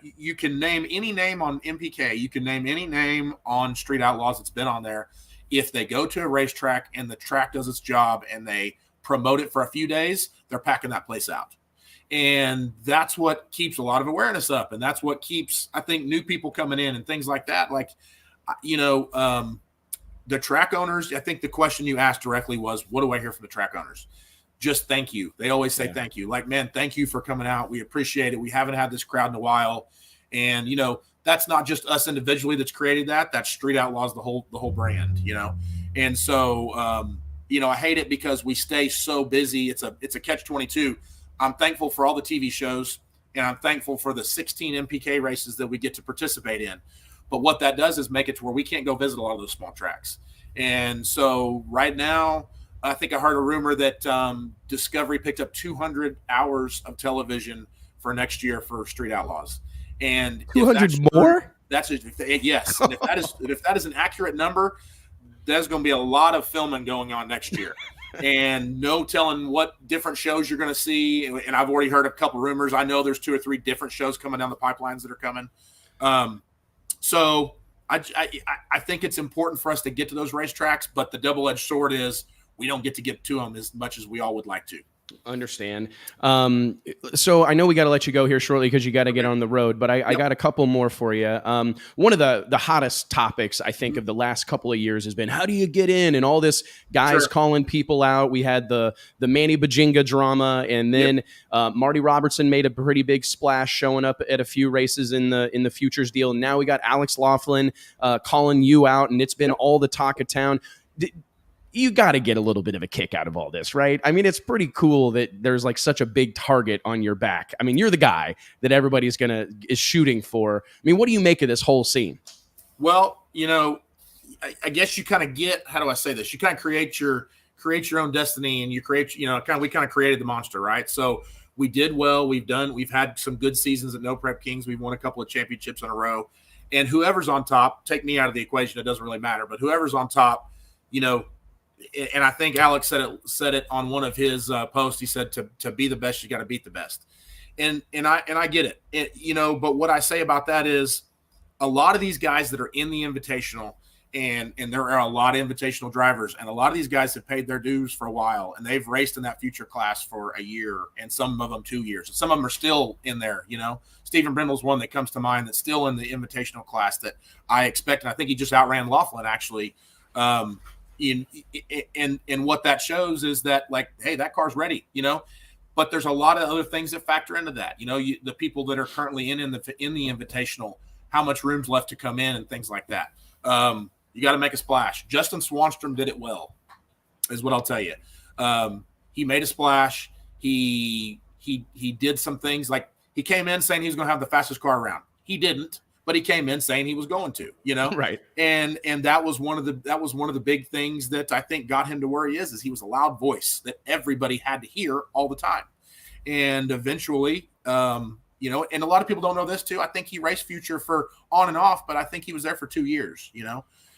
you can name any name on MPK. You can name any name on Street Outlaws that's been on there. If they go to a racetrack and the track does its job and they promote it for a few days, they're packing that place out. And that's what keeps a lot of awareness up. And that's what keeps, I think, new people coming in and things like that. Like, the track owners, I think the question you asked directly was, what do I hear from the track owners? Just thank you. They always say thank you. Like, man, thank you for coming out. We appreciate it. We haven't had this crowd in a while. And, that's not just us individually that's created that. That's Street Outlaws, the whole brand, And so, I hate it because we stay so busy. It's a catch-22. I'm thankful for all the TV shows, and I'm thankful for the 16 MPK races that we get to participate in. But what that does is make it to where we can't go visit a lot of those small tracks. And so right now, I think I heard a rumor that Discovery picked up 200 hours of television for next year for Street Outlaws. And 200 more? Yes. And if that is an accurate number, there's going to be a lot of filming going on next year. And no telling what different shows you're going to see. And I've already heard a couple rumors. I know there's 2 or 3 different shows coming down the pipelines that are coming. So I think it's important for us to get to those racetracks, but the double-edged sword is we don't get to them as much as we all would like to. Understand. So I know we got to let you go here shortly because you got to get on the road, but I got a couple more for you. One of the hottest topics, I think, of the last couple of years has been how do you get in and all this guys calling people out. We had the Manny Bajinga drama, and then Marty Robertson made a pretty big splash showing up at a few races in the futures deal. And now we got Alex Laughlin calling you out, and it's been all the talk of town. You got to get a little bit of a kick out of all this, right? I mean, it's pretty cool that there's like such a big target on your back. I mean, you're the guy that everybody's is shooting for. I mean, what do you make of this whole scene? Well, I guess you kind of get, how do I say this? You kind of create your own destiny, and you create, we kind of created the monster, right? So we did well. We've had some good seasons at No Prep Kings. We've won a couple of championships in a row, and whoever's on top, take me out of the equation. It doesn't really matter, but whoever's on top, and I think Alex said it on one of his posts. He said to be the best, you got to beat the best. And I get it. But what I say about that is a lot of these guys that are in the invitational, and there are a lot of invitational drivers, and a lot of these guys have paid their dues for a while, and they've raced in that future class for a year, and some of them 2 years, and some of them are still in there. Stephen Brindle's one that comes to mind that's still in the invitational class that I expect, and I think he just outran Laughlin actually. And what that shows is that, like, hey, that car's ready, but there's a lot of other things that factor into that. The people that are currently in the invitational, how much room's left to come in and things like that. You got to make a splash. Justin Swanstrom did it well, is what I'll tell you. He made a splash. He did some things, like he came in saying he was going to have the fastest car around. He didn't. But he came in saying he was going to, right. And that was one of the big things that I think got him to where he is he was a loud voice that everybody had to hear all the time. And eventually, and a lot of people don't know this too. I think he raced future for on and off, but I think he was there for 2 years,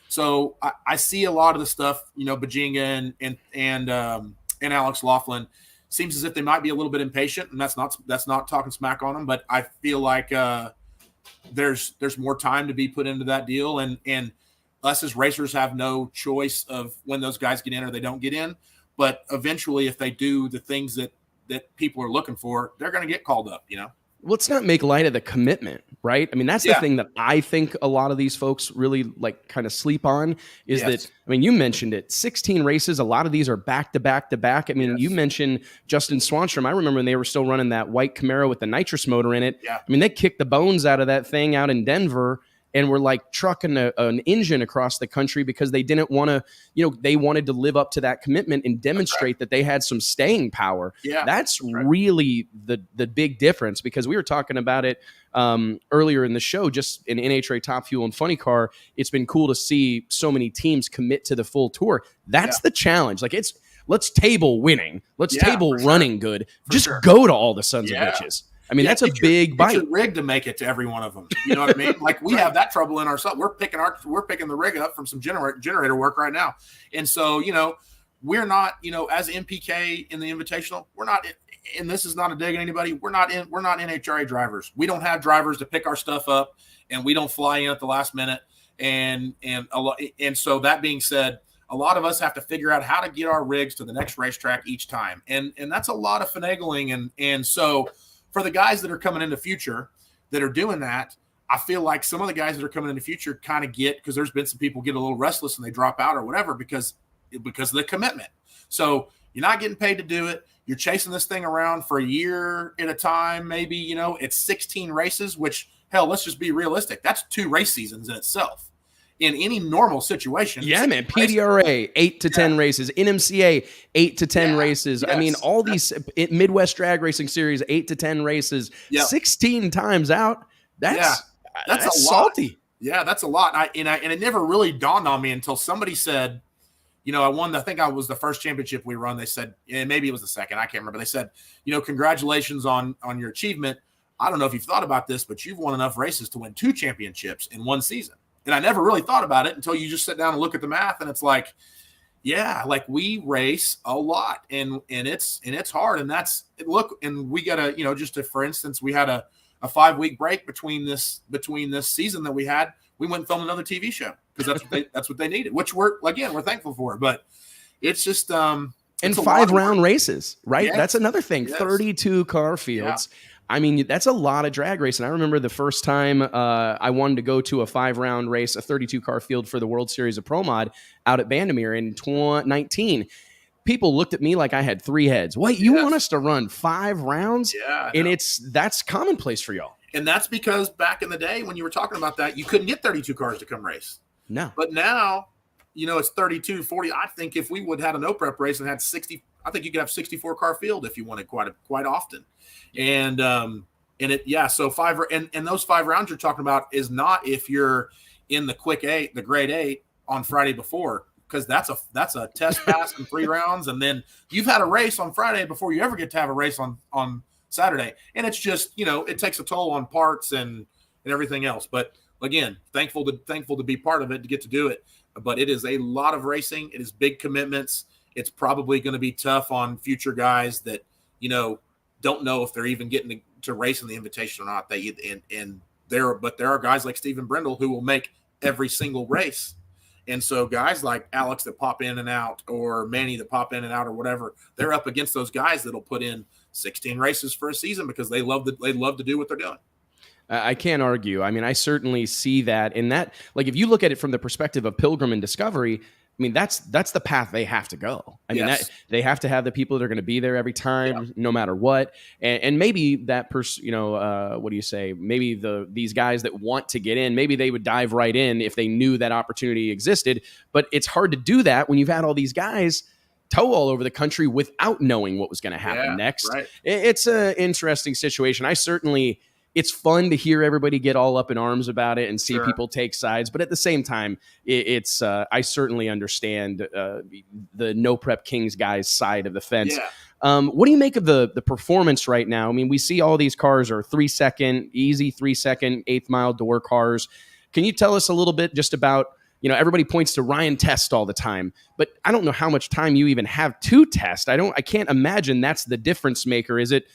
So I see a lot of the stuff, Bajinga and Alex Laughlin seems as if they might be a little bit impatient, and that's not talking smack on them, but I feel like, there's more time to be put into that deal, and us as racers have no choice of when those guys get in or they don't get in. But eventually, if they do the things that people are looking for, they're going to get called up, Let's not make light of the commitment, right? I mean, that's the thing that I think a lot of these folks really like kind of sleep on is that, I mean, you mentioned it, 16 races. A lot of these are back to back to back. I mean, you mentioned Justin Swanstrom. I remember when they were still running that white Camaro with the nitrous motor in it. Yeah. I mean, they kicked the bones out of that thing out in Denver and were like trucking an engine across the country because they didn't want to, they wanted to live up to that commitment and demonstrate that they had some staying power. Yeah, that's really the big difference, because we were talking about it earlier in the show, just in NHRA Top Fuel and Funny Car. It's been cool to see so many teams commit to the full tour. That's the challenge. Like, let's table winning. Let's table running good. Just go to all the sons of bitches. I mean, that's a big bite. It's a rig to make it to every one of them. You know what I mean? Like, we have that trouble in ourselves. We're picking the rig up from some generator work right now. And so, we're not, as MPK in the Invitational, we're not, and this is not a dig at anybody. We're not NHRA drivers. We don't have drivers to pick our stuff up, and we don't fly in at the last minute. And so that being said, a lot of us have to figure out how to get our rigs to the next racetrack each time. And that's a lot of finagling. And so for the guys that are coming in the future that are doing that, I feel like some of the guys that are coming in the future kind of because there's been some people get a little restless and they drop out or whatever because of the commitment. So you're not getting paid to do it. You're chasing this thing around for a year at a time. Maybe, it's 16 races, which, hell, let's just be realistic. That's 2 race seasons in itself. In any normal situation. Yeah, man. PDRA, 8 to 10 races. NMCA, 8 to 10 races. Yes. I mean, all these Midwest Drag Racing Series, 8 to 10 races, 16 times out. That's salty. Yeah, that's a lot. And it never really dawned on me until somebody said, I won. I think I was the first championship we run. They said, and maybe it was the second. I can't remember. They said, congratulations on your achievement. I don't know if you've thought about this, but you've won enough races to win 2 championships in one season. And I never really thought about it until you just sit down and look at the math, and it's like, yeah, like we race a lot, and it's hard, and and we got for instance, we had a 5-week break between this season that we had. We went and filmed another TV show because that's what they needed, which we're thankful for. But it's just and 5-round races, right? Yes. That's another thing. Yes. 32 car fields. Yeah. I mean, that's a lot of drag racing. I remember the first time I wanted to go to a 5-round race, a 32-car field for the World Series of Pro Mod out at Bandimere in 2019. People looked at me like I had 3 heads. Wait, you want us to run 5 rounds? Yeah. And that's commonplace for y'all. And that's because back in the day when you were talking about that, you couldn't get 32 cars to come race. No. But now, it's 32, 40. I think if we would have had a no prep race and had 60, I think you could have 64-car field if you wanted quite often. And so 5 and those 5 rounds you're talking about is not if you're in the quick 8, the grade 8 on Friday before, because that's a test pass and 3 rounds, and then you've had a race on Friday before you ever get to have a race on Saturday, and it's just it takes a toll on parts and everything else. But again, thankful to be part of it, to get to do it. But it is a lot of racing. It is big commitments. It's probably going to be tough on future guys that don't know if they're even getting to race in the Invitation or not. But there are guys like Stephen Brindle who will make every single race. And so guys like Alex that pop in and out, or Manny that pop in and out, or whatever, they're up against those guys that'll put in 16 races for a season because they love to do what they're doing. I can't argue. I mean, I certainly see that in that. Like, if you look at it from the perspective of Pilgrim and Discovery, I mean, that's the path they have to go. I mean, that they have to have the people that are going to be there every time, no matter what. And maybe that person, what do you say? Maybe these guys that want to get in, maybe they would dive right in if they knew that opportunity existed. But it's hard to do that when you've had all these guys tow all over the country without knowing what was going to happen next. Right. It's an interesting situation. It's fun to hear everybody get all up in arms about it and see people take sides. But at the same time, I certainly understand the No Prep Kings guys' side of the fence. Yeah. What do you make of the performance right now? I mean, we see all these cars are 3-second, easy 3-second, 8th mile door cars. Can you tell us a little bit just about, everybody points to Ryan Test all the time, but I don't know how much time you even have to test. I can't imagine that's the difference maker. Is it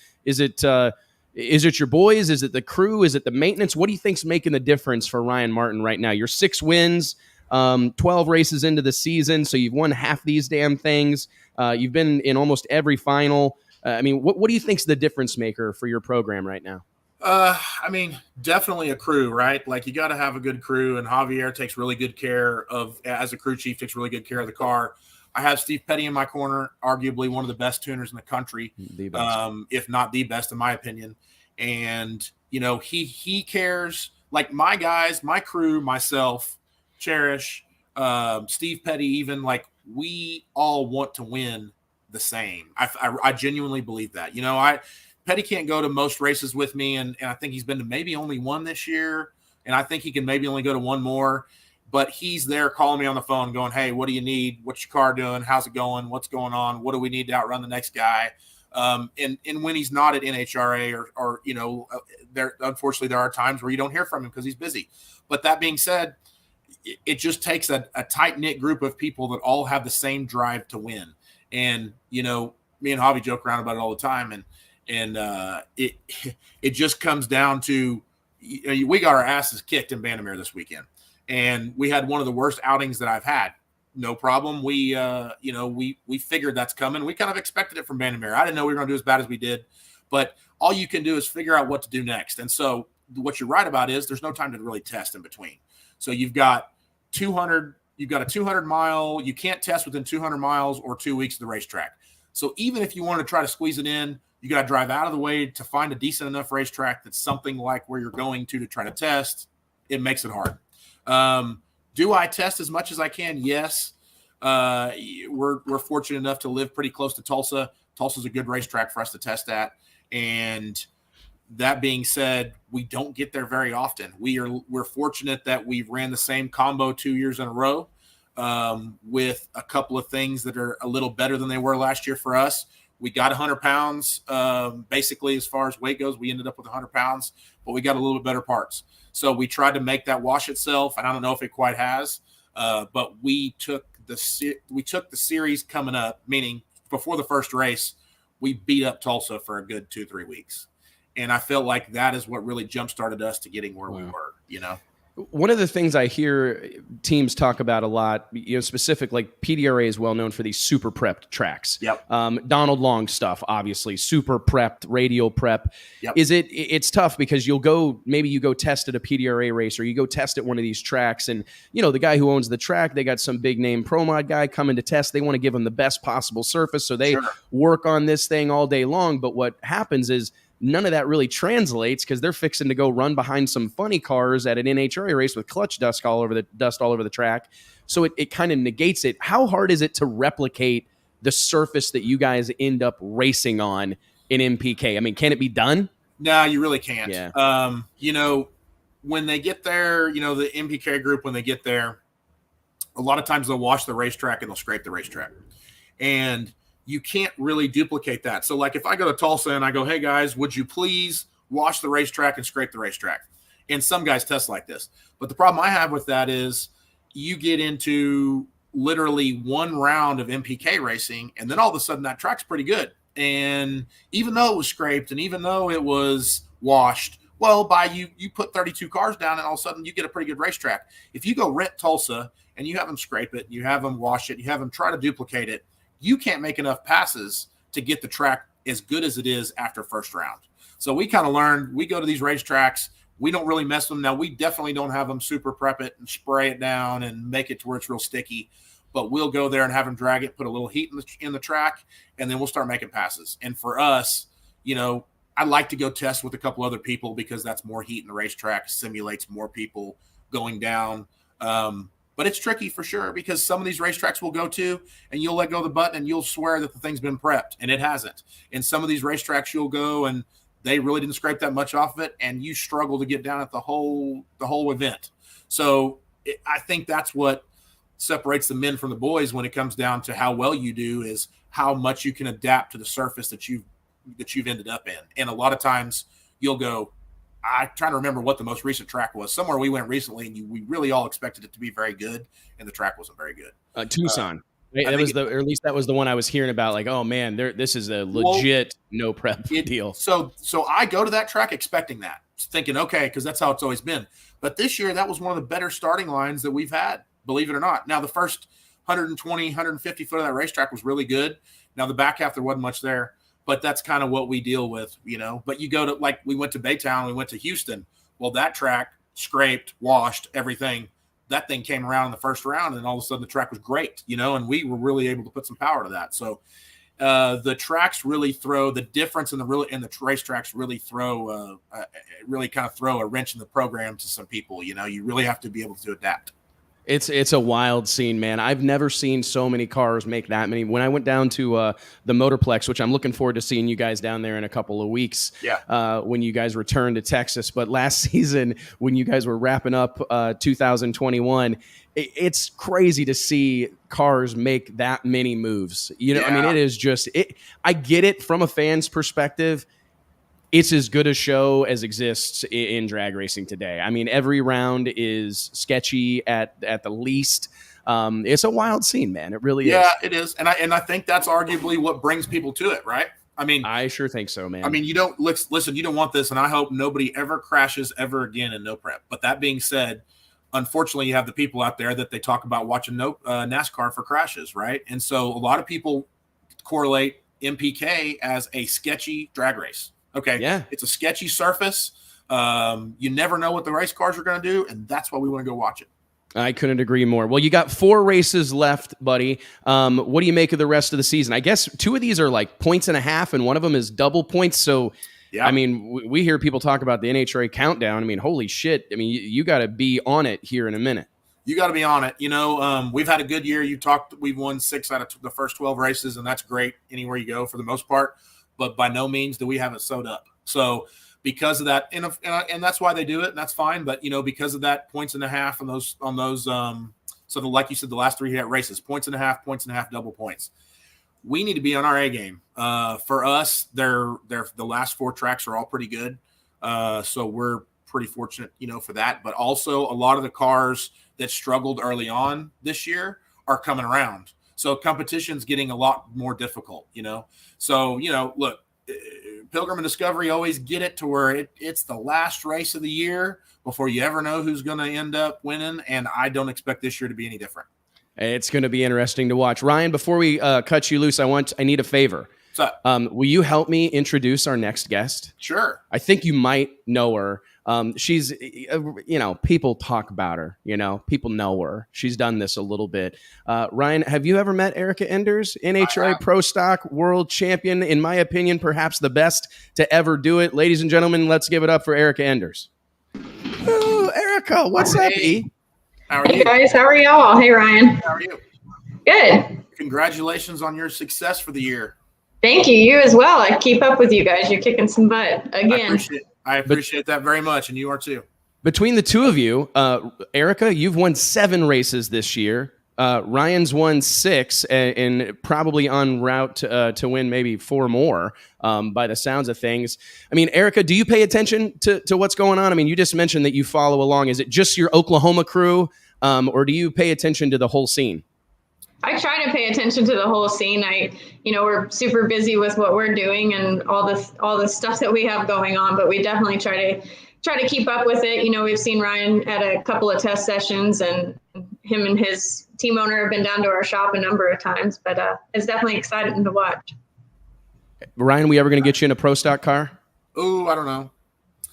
your boys? Is it the crew? Is it the maintenance? What do you think's making the difference for Ryan Martin right now? You're 6 wins, 12 races into the season, so you've won half these damn things. You've been in almost every final. I mean, what do you think's the difference maker for your program right now? I mean, definitely a crew, right? Like, you got to have a good crew, and Javier takes really good care of, as a crew chief, takes really good care of the car. I have Steve Petty in my corner, arguably one of the best tuners in the country, if not the best, in my opinion. And, he cares. Like, my guys, my crew, myself, Cherish, Steve Petty, even, like, we all want to win the same. I genuinely believe that. Petty can't go to most races with me, and I think he's been to maybe only one this year, and I think he can maybe only go to one more. But he's there calling me on the phone going, hey, what do you need? What's your car doing? How's it going? What's going on? What do we need to outrun the next guy? And when he's not at NHRA or unfortunately there are times where you don't hear from him because he's busy. But that being said, it just takes a tight knit group of people that all have the same drive to win. And, you know, me and Hobby joke around about it all the time. And it just comes down to, you know, we got our asses kicked in Bandamere this weekend, and we had one of the worst outings that I've had. No problem. We figured that's coming. We kind of expected it from Bandamere. I didn't know we were going to do as bad as we did, but all you can do is figure out what to do next. And so what you're right about is there's no time to really test in between. So you've got a 200 mile, you can't test within 200 miles or 2 weeks of the racetrack. So even if you want to try to squeeze it in, you got to drive out of the way to find a decent enough racetrack that's something like where you're going to try to test. It makes it hard. Do I test as much as I can? Yes. We're fortunate enough to live pretty close to Tulsa. Tulsa's a good racetrack for us to test at. And that being said, we don't get there very often. We're fortunate that we've ran the same combo 2 years in a row, with a couple of things that are a little better than they were last year for us. We got 100 pounds. Basically, as far as weight goes, we ended up with 100 pounds, but we got a little bit better parts. So we tried to make that wash itself, and I don't know if it quite has. But we took the series coming up, meaning before the first race, we beat up Tulsa for a good 2-3 weeks. And I felt like that is what really jump-started us to getting where we were, you know? One of the things I hear teams talk about a lot, you know, specific, like PDRA is well known for these super prepped tracks. Yep. Donald Long stuff, obviously, super prepped, radial prep. Yep. It's tough because you go test at a PDRA race, or you go test at one of these tracks, and, you know, the guy who owns the track, they got some big name pro mod guy coming to test. They want to give him the best possible surface, so they work on this thing all day long. But what happens is, none of that really translates because they're fixing to go run behind some funny cars at an NHRA race with clutch dust all over the track. So it kind of negates it. How hard is it to replicate the surface that you guys end up racing on in MPK? I mean, can it be done? No, you really can't. Yeah. You know, when they get there, you know, the MPK group, when they get there, a lot of times they'll wash the racetrack and they'll scrape the racetrack. And you can't really duplicate that. So like if I go to Tulsa and I go, hey guys, would you please wash the racetrack and scrape the racetrack? And some guys test like this. But the problem I have with that is you get into literally one round of MPK racing, and then all of a sudden that track's pretty good. And even though it was scraped and even though it was washed, well, you put 32 cars down and all of a sudden you get a pretty good racetrack. If you go rent Tulsa and you have them scrape it, you have them wash it, you have them try to duplicate it, you can't make enough passes to get the track as good as it is after first round. So we kind of learned, we go to these racetracks, we don't really mess with them. Now, we definitely don't have them super prep it and spray it down and make it to where it's real sticky, but we'll go there and have them drag it, put a little heat in the track, and then we'll start making passes. And for us, you know, I like to go test with a couple other people because that's more heat in the racetrack, simulates more people going down. But it's tricky for sure because some of these racetracks we'll go to and you'll let go of the button and you'll swear that the thing's been prepped, and it hasn't. And some of these racetracks you'll go and they really didn't scrape that much off of it, and you struggle to get down at the whole event. So I think that's what separates the men from the boys when it comes down to how well you do, is how much you can adapt to the surface that you've ended up in. And a lot of times you'll go, I'm trying to remember what the most recent track was. Somewhere we went recently, and we really all expected it to be very good, and the track wasn't very good. Tucson. That was or at least that was the one I was hearing about. Like, oh man, this is a legit no prep deal. So I go to that track expecting that, thinking, okay, because that's how it's always been. But this year, that was one of the better starting lines that we've had, believe it or not. Now, the first 120, 150 foot of that racetrack was really good. Now, the back half, there wasn't much there. But that's kind of what we deal with, you know. But you go to, like, we went to Baytown, we went to Houston. Well, that track scraped, washed, everything. That thing came around in the first round, and all of a sudden the track was great, you know, and we were really able to put some power to that. So the tracks really throw the difference in the racetracks really kind of throw a wrench in the program to some people. You know, you really have to be able to adapt. It's a wild scene, man. I've never seen so many cars make that many. When I went down to the Motorplex, which I'm looking forward to seeing you guys down there in a couple of weeks, when you guys return to Texas. But last season, when you guys were wrapping up 2021, it's crazy to see cars make that many moves. You know, I mean, it is just – I get it from a fan's perspective. it's as good a show as exists in drag racing today. I mean, every round is sketchy at the least. It's a wild scene, man. It really is. Yeah, it is. And I think that's arguably what brings people to it, right? I mean, I sure think so, man. I mean, you don't listen, you don't want this, and I hope nobody ever crashes ever again in no prep. But that being said, unfortunately, you have the people out there that they talk about watching NASCAR for crashes, right? And so a lot of people correlate MPK as a sketchy drag race. Okay, yeah, it's a sketchy surface. You never know what the race cars are going to do, and that's why we want to go watch it. I couldn't agree more. Well, you got 4 races left, buddy. What do you make of the rest of the season? I guess 2 of these are like 1.5 points, and one of them is double points. So, yeah. I mean, we hear people talk about the NHRA countdown. I mean, holy shit. I mean, you got to be on it here in a minute. You got to be on it. You know, we've had a good year. We've won 6 out of the first 12 races, and that's great anywhere you go for the most part. But by no means do we have it sewed up. So, because of that, and that's why they do it, and that's fine. But because of that 1.5 on those, like you said, the last 3 races, 1.5, double points. We need to be on our A game. For us, the last 4 tracks are all pretty good, so we're pretty fortunate, for that. But also, a lot of the cars that struggled early on this year are coming around, so competition's getting a lot more difficult. So look. Pilgrim and Discovery always get it to where it's the last race of the year before you ever know who's going to end up winning, and I don't expect this year to be any different. It's going to be interesting to watch. Ryan, before we cut you loose, I need a favor. What's up? Will you help me introduce our next guest? Sure. I think you might know her. She's, people talk about her, people know her. She's done this a little bit. Ryan, have you ever met Erica Enders, NHRA Pro Stock world champion? In my opinion, perhaps the best to ever do it. Ladies and gentlemen, let's give it up for Erica Enders. Oh, Erica, what's up, E? How are you? Hey guys, how are y'all? Hey Ryan. How are you? Good. Congratulations on your success for the year. Thank you. You as well. I keep up with you guys. You're kicking some butt again. I appreciate that very much, and you are too. Between the two of you, Erica, you've won 7 races this year. Ryan's won 6 and probably en route to win maybe 4 more by the sounds of things. I mean, Erica, do you pay attention to what's going on? I mean, you just mentioned that you follow along. Is it just your Oklahoma crew, or do you pay attention to the whole scene? I try to pay attention to the whole scene. We're super busy with what we're doing and all the stuff that we have going on, but we definitely try to keep up with it. We've seen Ryan at a couple of test sessions, and him and his team owner have been down to our shop a number of times, but it's definitely exciting to watch. Ryan, we ever going to get you in a Pro Stock car? Oh, I don't know.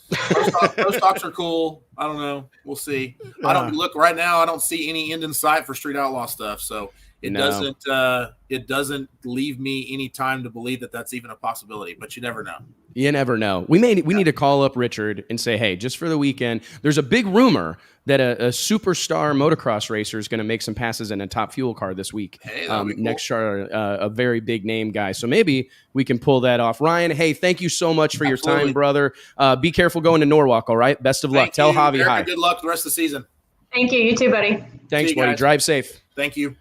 Pro Stocks are cool. I don't know. We'll see. Look right now. I don't see any end in sight for Street Outlaw stuff. So it doesn't leave me any time to believe that that's even a possibility, but you never know. You never know. We need to call up Richard and say, hey, just for the weekend, there's a big rumor that a superstar motocross racer is going to make some passes in a top fuel car this week. Hey, that'd be cool. NHRA, a very big name guy. So maybe we can pull that off. Ryan, hey, thank you so much for your time, brother. Be careful going to Norwalk, all right? Best of luck. Tell Javi hi. Good luck the rest of the season. Thank you. You too, buddy. Thanks, buddy. Drive safe. Thank you.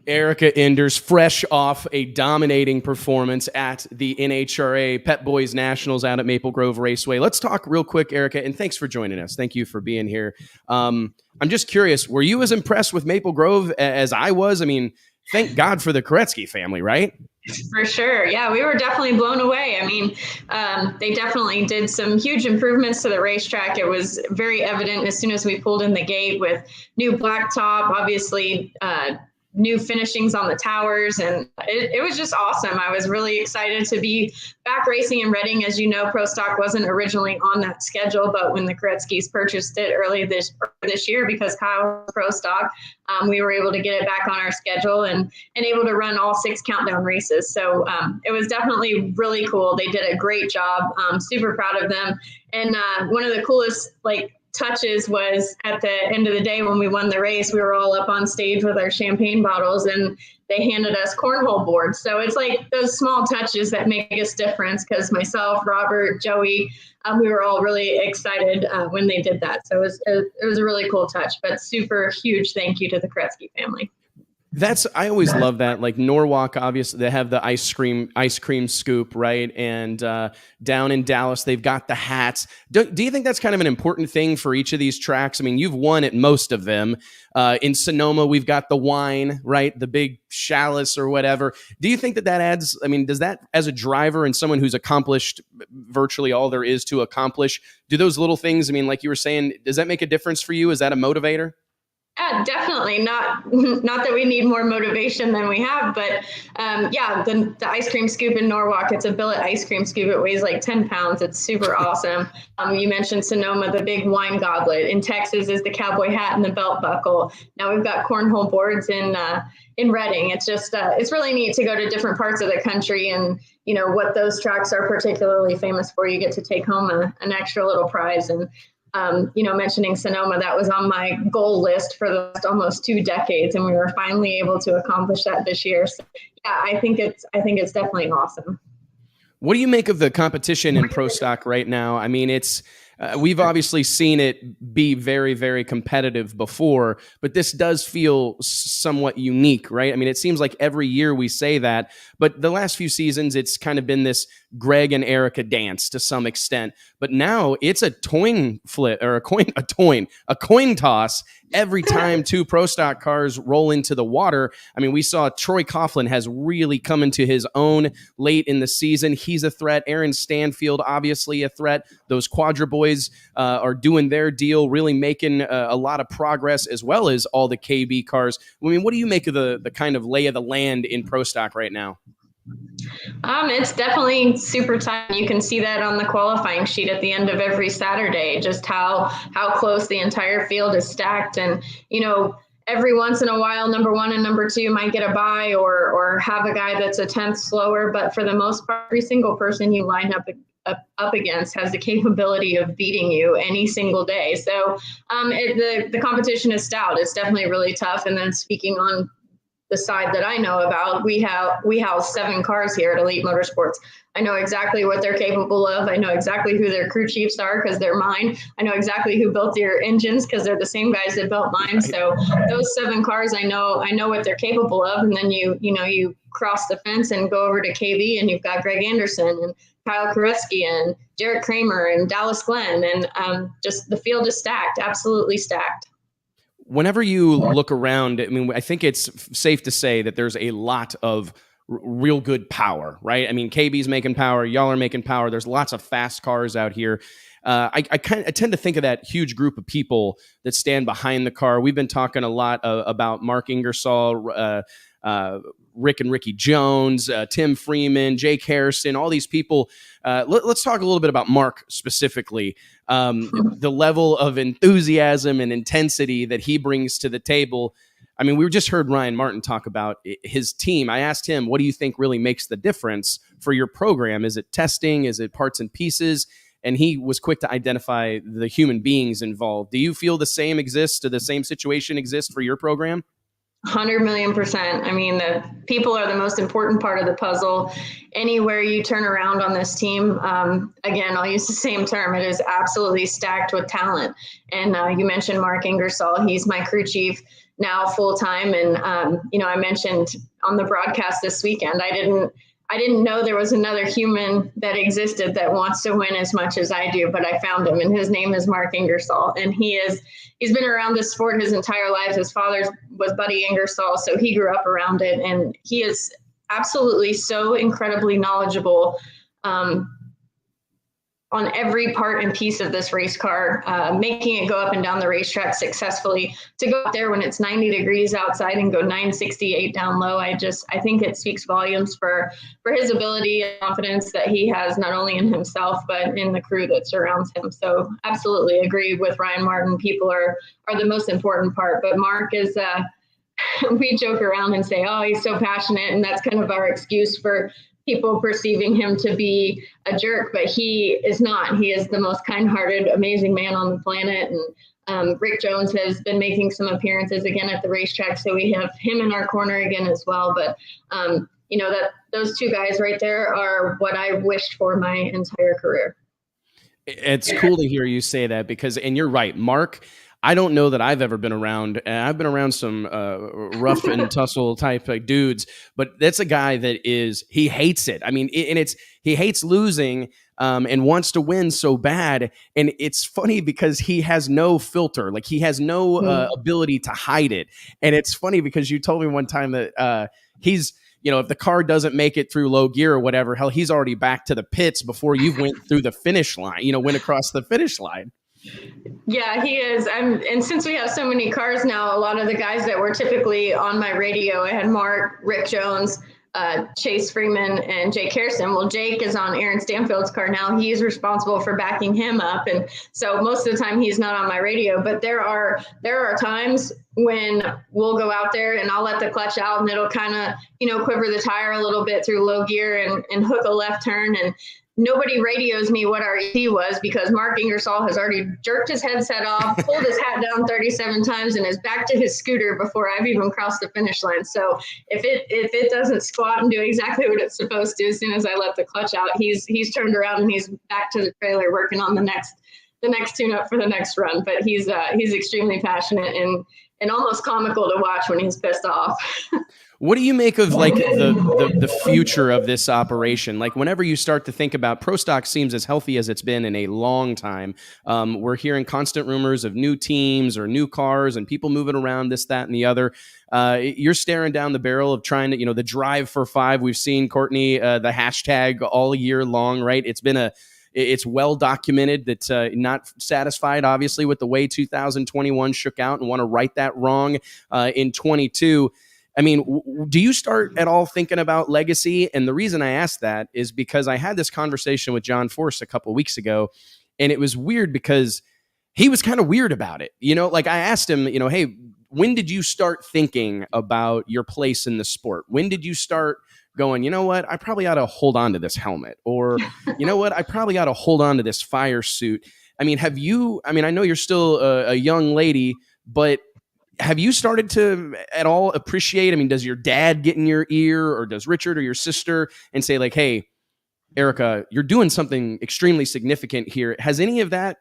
Erica Enders, fresh off a dominating performance at the NHRA Pep Boys Nationals out at Maple Grove Raceway. Let's talk real quick, Erica, and thanks for joining us. Thank you for being here. I'm just curious, were you as impressed with Maple Grove as I was? I mean, thank God for the Koretsky family, right? For sure. Yeah, we were definitely blown away. I mean, they definitely did some huge improvements to the racetrack. It was very evident as soon as we pulled in the gate with new blacktop, obviously, new finishings on the towers, and it was just awesome. I was really excited to be back racing in Reading. As you know, Pro Stock wasn't originally on that schedule, but when the Koretskys purchased it early this year, because Kyle was Pro Stock, we were able to get it back on our schedule and able to run all 6 countdown races. So it was definitely really cool. They did a great job. Super proud of them. And one of the coolest touches was at the end of the day when we won the race, we were all up on stage with our champagne bottles and they handed us cornhole boards. So it's like those small touches that make us difference, because myself, Robert, Joey, we were all really excited when they did that. So it was a really cool touch, but super huge thank you to the Koretsky family. I always love that. Like Norwalk, obviously they have the ice cream scoop, right? And down in Dallas, they've got the hats. Do you think that's kind of an important thing for each of these tracks? I mean, you've won at most of them. In Sonoma, we've got the wine, right? The big chalice or whatever. Do you think that adds, I mean, does that, as a driver and someone who's accomplished virtually all there is to accomplish, do those little things, I mean, like you were saying, does that make a difference for you? Is that a motivator? Yeah, definitely not that we need more motivation than we have, but the ice cream scoop in Norwalk, it's a billet ice cream scoop. It weighs like 10 pounds. It's super awesome. You mentioned Sonoma, the big wine goblet. In Texas is the cowboy hat and the belt buckle. Now we've got cornhole boards in Reading. It's just it's really neat to go to different parts of the country, and you know what those tracks are particularly famous for. You get to take home an extra little prize. And mentioning Sonoma, that was on my goal list for the last almost 2 decades, and we were finally able to accomplish that this year. So, yeah, I think it's definitely awesome. What do you make of the competition in Pro Stock right now? I mean, it's we've obviously seen it be very, very competitive before, but this does feel somewhat unique, right? I mean, it seems like every year we say that, but the last few seasons, it's kind of been this Greg and Erica dance to some extent. But now it's a coin flip or a coin toss every time 2 Pro Stock cars roll into the water. I mean, we saw Troy Coughlin has really come into his own late in the season. He's a threat. Aaron Stanfield, obviously a threat. Those Quadra boys are doing their deal, really making a lot of progress, as well as all the KB cars. I mean, what do you make of the kind of lay of the land in Pro Stock right now? It's definitely super tight. You can see that on the qualifying sheet at the end of every Saturday, just how close the entire field is stacked. And, every once in a while, number 1 and number 2 might get a bye or have a guy that's a tenth slower. But for the most part, every single person you line up against has the capability of beating you any single day. So the competition is stout. It's definitely really tough. And then speaking on the side that I know about, we house 7 cars here at Elite Motorsports. I know exactly what they're capable of. I know exactly who their crew chiefs are because they're mine. I know exactly who built their engines because they're the same guys that built mine. So those 7 cars, I know what they're capable of. And then you cross the fence and go over to KV, and you've got Greg Anderson and Kyle Koreski and Jarrett Kramer and Dallas Glenn, and just the field is stacked, absolutely stacked. Whenever you look around, I mean, I think it's safe to say that there's a lot of real good power, right? I mean, KB's making power, y'all are making power. There's lots of fast cars out here. I tend to think of that huge group of people that stand behind the car. We've been talking a lot about Mark Ingersoll, Rick and Ricky Jones, Tim Freeman, Jake Harrison, all these people. Let's talk a little bit about Mark specifically. The level of enthusiasm and intensity that he brings to the table. I mean, we just heard Ryan Martin talk about his team. I asked him, what do you think really makes the difference for your program? Is it testing? Is it parts and pieces? And he was quick to identify the human beings involved. Do you feel the same situation exists for your program? 100 million %. I mean, the people are the most important part of the puzzle. Anywhere you turn around on this team, again, I'll use the same term. It is absolutely stacked with talent. And you mentioned Mark Ingersoll. He's my crew chief now full time. And, I mentioned on the broadcast this weekend, I didn't know there was another human that existed that wants to win as much as I do, but I found him, and his name is Mark Ingersoll. And he's been around this sport his entire life. His father was Buddy Ingersoll, so he grew up around it, and he is absolutely so incredibly knowledgeable on every part and piece of this race car, making it go up and down the racetrack successfully. To go out there when it's 90 degrees outside and go 968 down low, I think it speaks volumes for his ability and confidence that he has not only in himself, but in the crew that surrounds him. So absolutely agree with Ryan Martin. People are the most important part, but Mark is, we joke around and say, oh, he's so passionate. And that's kind of our excuse for people perceiving him to be a jerk, but he is not. He is the most kind-hearted, amazing man on the planet. And Rick Jones has been making some appearances again at the racetrack, so we have him in our corner again as well. But that those 2 guys right there are what I wished for my entire career. It's cool to hear you say that because, and you're right, Mark. I don't know that I've ever been around. I've been around some rough and tussle type dudes, but that's a guy that he hates it. I mean, he hates losing and wants to win so bad. And it's funny because he has no filter, like he has no ability to hide it. And it's funny because you told me one time that he's, if the car doesn't make it through low gear or whatever, hell, he's already back to the pits before you went through the finish line, went across the finish line. Yeah, he is. And since we have so many cars now, a lot of the guys that were typically on my radio, I had Mark, Rick Jones, Chase Freeman, and Jake Harrison. Well, Jake is on Aaron Stanfield's car now. He's responsible for backing him up. And so most of the time he's not on my radio, but there are times when we'll go out there and I'll let the clutch out and it'll kind of, quiver the tire a little bit through low gear and hook a left turn. And nobody radios me what our EP was because Mark Ingersoll has already jerked his headset off, pulled his hat down 37 times, and is back to his scooter before I've even crossed the finish line. So if it doesn't squat and do exactly what it's supposed to, as soon as I let the clutch out, he's turned around and he's back to the trailer working on the next tune-up for the next run. But he's extremely passionate and almost comical to watch when he's pissed off. What do you make of like the future of this operation? Like whenever you start to think about Pro Stock seems as healthy as it's been in a long time. We're hearing constant rumors of new teams or new cars and people moving around this, that, and the other. You're staring down the barrel of trying to, the drive for 5. We've seen Courtney, the hashtag all year long, right? It's well documented that not satisfied, obviously, with the way 2021 shook out and want to right that wrong in 22. I mean, do you start at all thinking about legacy? And the reason I asked that is because I had this conversation with John Force a couple of weeks ago, and it was weird because he was kind of weird about it. Like I asked him, hey, when did you start thinking about your place in the sport? When did you start going, you know what, I probably ought to hold on to this helmet, or you know what, I probably ought to hold on to this fire suit. I mean, I know you're still a young lady, but have you started to at all appreciate, does your dad get in your ear, or does Richard or your sister and say like, hey, Erica, you're doing something extremely significant here. Has any of that,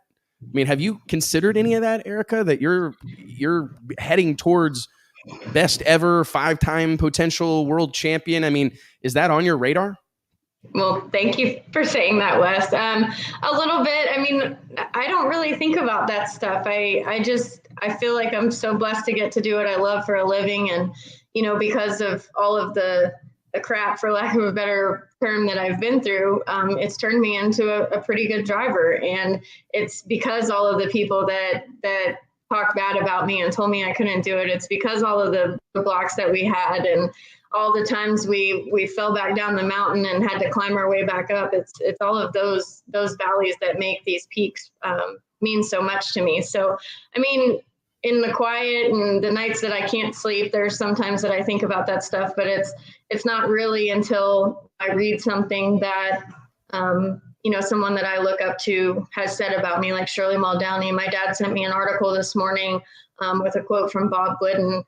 have you considered any of that, Erica, that you're heading towards best ever 5-time potential world champion? Is that on your radar? Well, thank you for saying that, Wes. A little bit. I don't really think about that stuff. I feel like I'm so blessed to get to do what I love for a living. And, because of all of the crap, for lack of a better term, that I've been through, it's turned me into a pretty good driver. And it's because all of the people that talked bad about me and told me I couldn't do it. It's because all of the blocks that we had and all the times we fell back down the mountain and had to climb our way back up. It's all of those valleys that make these peaks mean so much to me. So, in the quiet and the nights that I can't sleep, there's sometimes that I think about that stuff, but it's not really until I read something that, someone that I look up to has said about me, like Shirley Muldowney. My dad sent me an article this morning with a quote from Bob Glidden,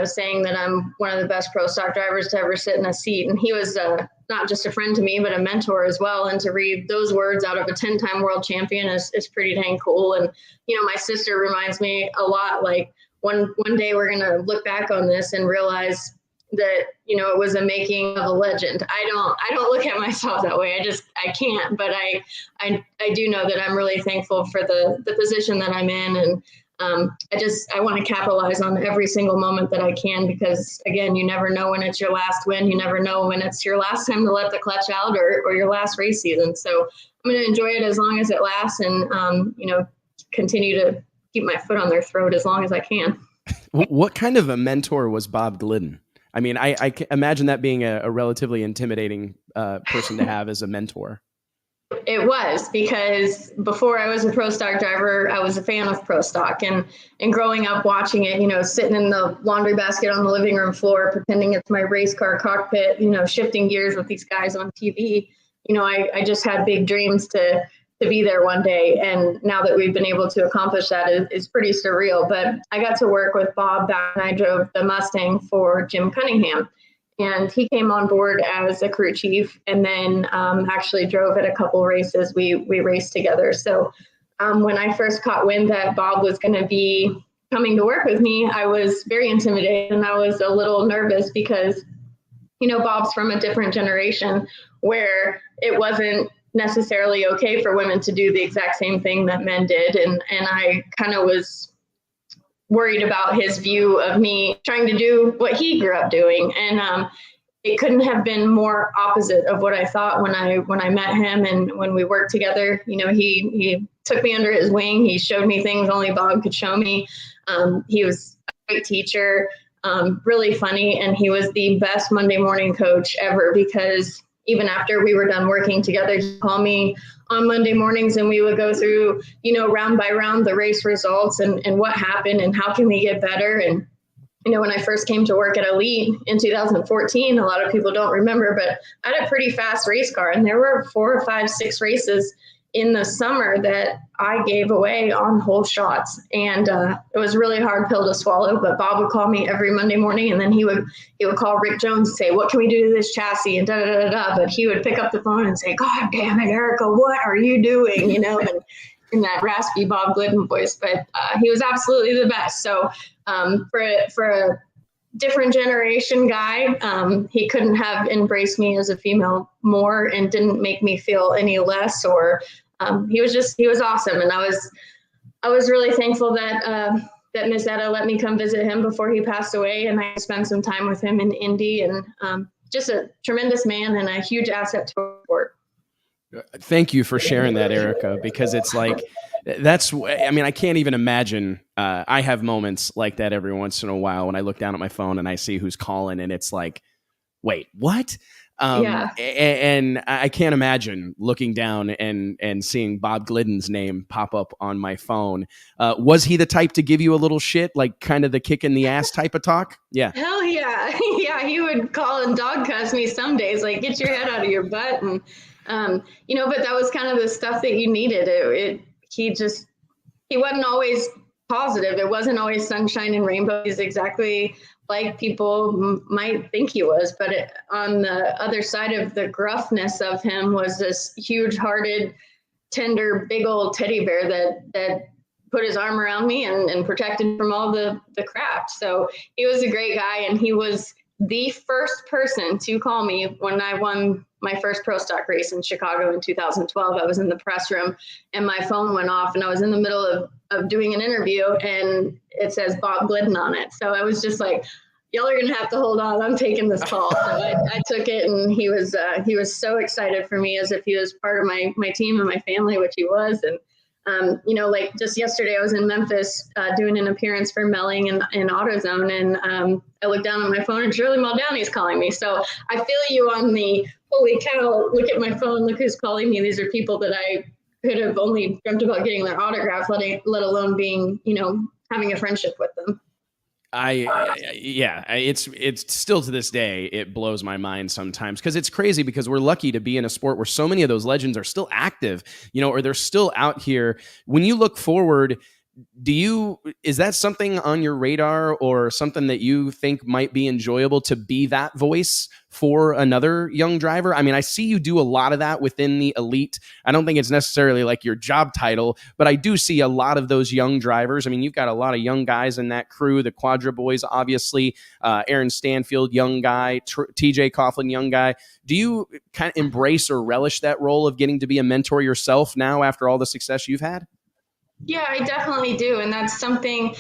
saying that I'm one of the best pro stock drivers to ever sit in a seat. And he was not just a friend to me, but a mentor as well. And to read those words out of a 10-time world champion is pretty dang cool. And, my sister reminds me a lot, like one day we're going to look back on this and realize that, it was a making of a legend. I don't look at myself that way. I can't, but I do know that I'm really thankful for the position that I'm in. And I want to capitalize on every single moment that I can, because again, you never know when it's your last win. You never know when it's your last time to let the clutch out or your last race season. So I'm going to enjoy it as long as it lasts and, continue to keep my foot on their throat as long as I can. What kind of a mentor was Bob Glidden? I can imagine that being a relatively intimidating person to have as a mentor. It was, because before I was a pro stock driver, I was a fan of pro stock, and growing up watching it, sitting in the laundry basket on the living room floor, pretending it's my race car cockpit, shifting gears with these guys on TV. I just had big dreams to be there one day. And now that we've been able to accomplish that is pretty surreal. But I got to work with Bob back when I drove the Mustang for Jim Cunningham. And he came on board as a crew chief, and then actually drove at a couple races. We raced together. So when I first caught wind that Bob was going to be coming to work with me, I was very intimidated and I was a little nervous because, Bob's from a different generation where it wasn't necessarily okay for women to do the exact same thing that men did. And I kind of was worried about his view of me trying to do what he grew up doing. And it couldn't have been more opposite of what I thought when I met him and when we worked together. He took me under his wing. He showed me things only Bob could show me. He was a great teacher, really funny, and he was the best Monday morning coach ever, because even after we were done working together, he'd call me on Monday mornings and we would go through, round by round the race results and what happened and how can we get better. And when I first came to work at Elite in 2014, a lot of people don't remember, but I had a pretty fast race car, and there were 4 or 5, 6 races in the summer that I gave away on whole shots. And it was a really hard pill to swallow, but Bob would call me every Monday morning, and then he would call Rick Jones and say, what can we do to this chassis? And but he would pick up the phone and say, God damn it, Erica, what are you doing? And in that raspy Bob Glidden voice, but he was absolutely the best. So for a different generation guy, he couldn't have embraced me as a female more and didn't make me feel any less, or he was awesome. And I was really thankful that Miss Etta let me come visit him before he passed away, and I spent some time with him in Indy, and just a tremendous man and a huge asset to our sport. Thank you for sharing that, Erica, because it's like, I can't even imagine. I have moments like that every once in a while when I look down at my phone and I see who's calling, and it's like, wait, what? And I can't imagine looking down and seeing Bob Glidden's name pop up on my phone. Was he the type to give you a little shit, like kind of the kick in the ass type of talk? Yeah. Hell yeah. Yeah. He would call and dog cuss me some days, like, get your head out of your butt. And, but that was kind of the stuff that you needed. He wasn't always positive. It wasn't always sunshine and rainbows, exactly like people might think he was. But on the other side of the gruffness of him was this huge-hearted, tender, big old teddy bear that put his arm around me and protected from all the crap. So he was a great guy, and he was the first person to call me when I won my first Pro Stock race in Chicago in 2012. I was in the press room and my phone went off, and I was in the middle of doing an interview, and it says Bob Glidden on it. So I was just like, y'all are going to have to hold on. I'm taking this call. So I took it, and he was so excited for me, as if he was part of my team and my family, which he was. And, like just yesterday, I was in Memphis doing an appearance for Melling in AutoZone, and I looked down at my phone, and Shirley Muldowney's calling me. So I feel you on the holy cow, look at my phone, look who's calling me. These are people that I could have only dreamt about getting their autograph, let alone being, having a friendship with them. It's still to this day, it blows my mind sometimes, because it's crazy, because we're lucky to be in a sport where so many of those legends are still active, or they're still out here. When you look forward, is that something on your radar, or something that you think might be enjoyable, to be that voice for another young driver? I mean, I see you do a lot of that within the Elite. I don't think it's necessarily like your job title, but I do see a lot of those young drivers. I mean, you've got a lot of young guys in that crew, the Quadra boys, obviously, Aaron Stanfield, young guy, TJ Coughlin, young guy. Do you kind of embrace or relish that role of getting to be a mentor yourself now, after all the success you've had? Yeah, I definitely do. And that's something,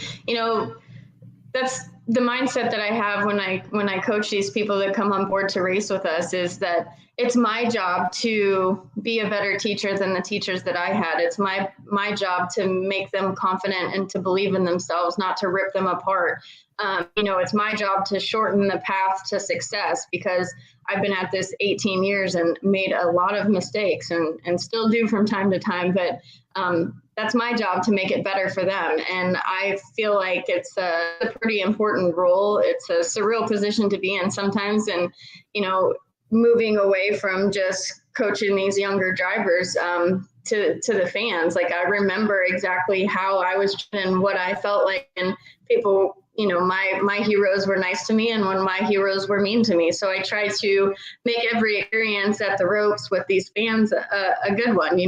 that's the mindset that I have when I coach these people that come on board to race with us, is that it's my job to be a better teacher than the teachers that I had. It's my job to make them confident and to believe in themselves, not to rip them apart. It's my job to shorten the path to success, because I've been at this 18 years and made a lot of mistakes and still do from time to time. But that's my job to make it better for them. And I feel like it's a pretty important role. It's a surreal position to be in sometimes. And, moving away from just coaching these younger drivers to the fans. Like, I remember exactly how I was and what I felt like, and people, my heroes were nice to me, and when my heroes were mean to me. So I try to make every experience at the ropes with these fans a good one.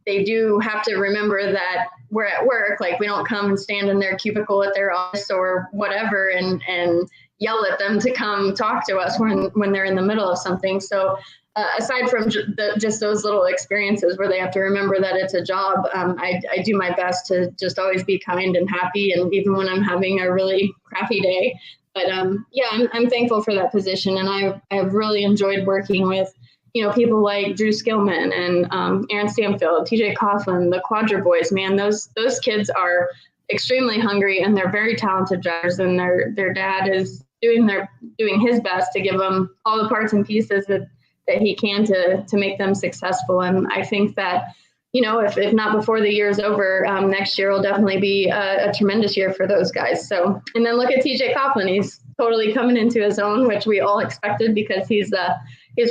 they do have to remember that we're at work. Like, we don't come and stand in their cubicle at their office or whatever and yell at them to come talk to us when they're in the middle of something. So aside from just those little experiences where they have to remember that it's a job, I do my best to just always be kind and happy, and even when I'm having a really crappy day. But I'm thankful for that position, and I've really enjoyed working with people like Drew Skillman and Aaron Stanfield, TJ Coughlin, the Quadra boys. Man, those kids are extremely hungry, and they're very talented drivers, and their dad is doing his best to give them all the parts and pieces that he can to make them successful. And I think that, if not before the year is over, next year will definitely be a tremendous year for those guys. So, and then look at TJ Coughlin. He's totally coming into his own, which we all expected, because he's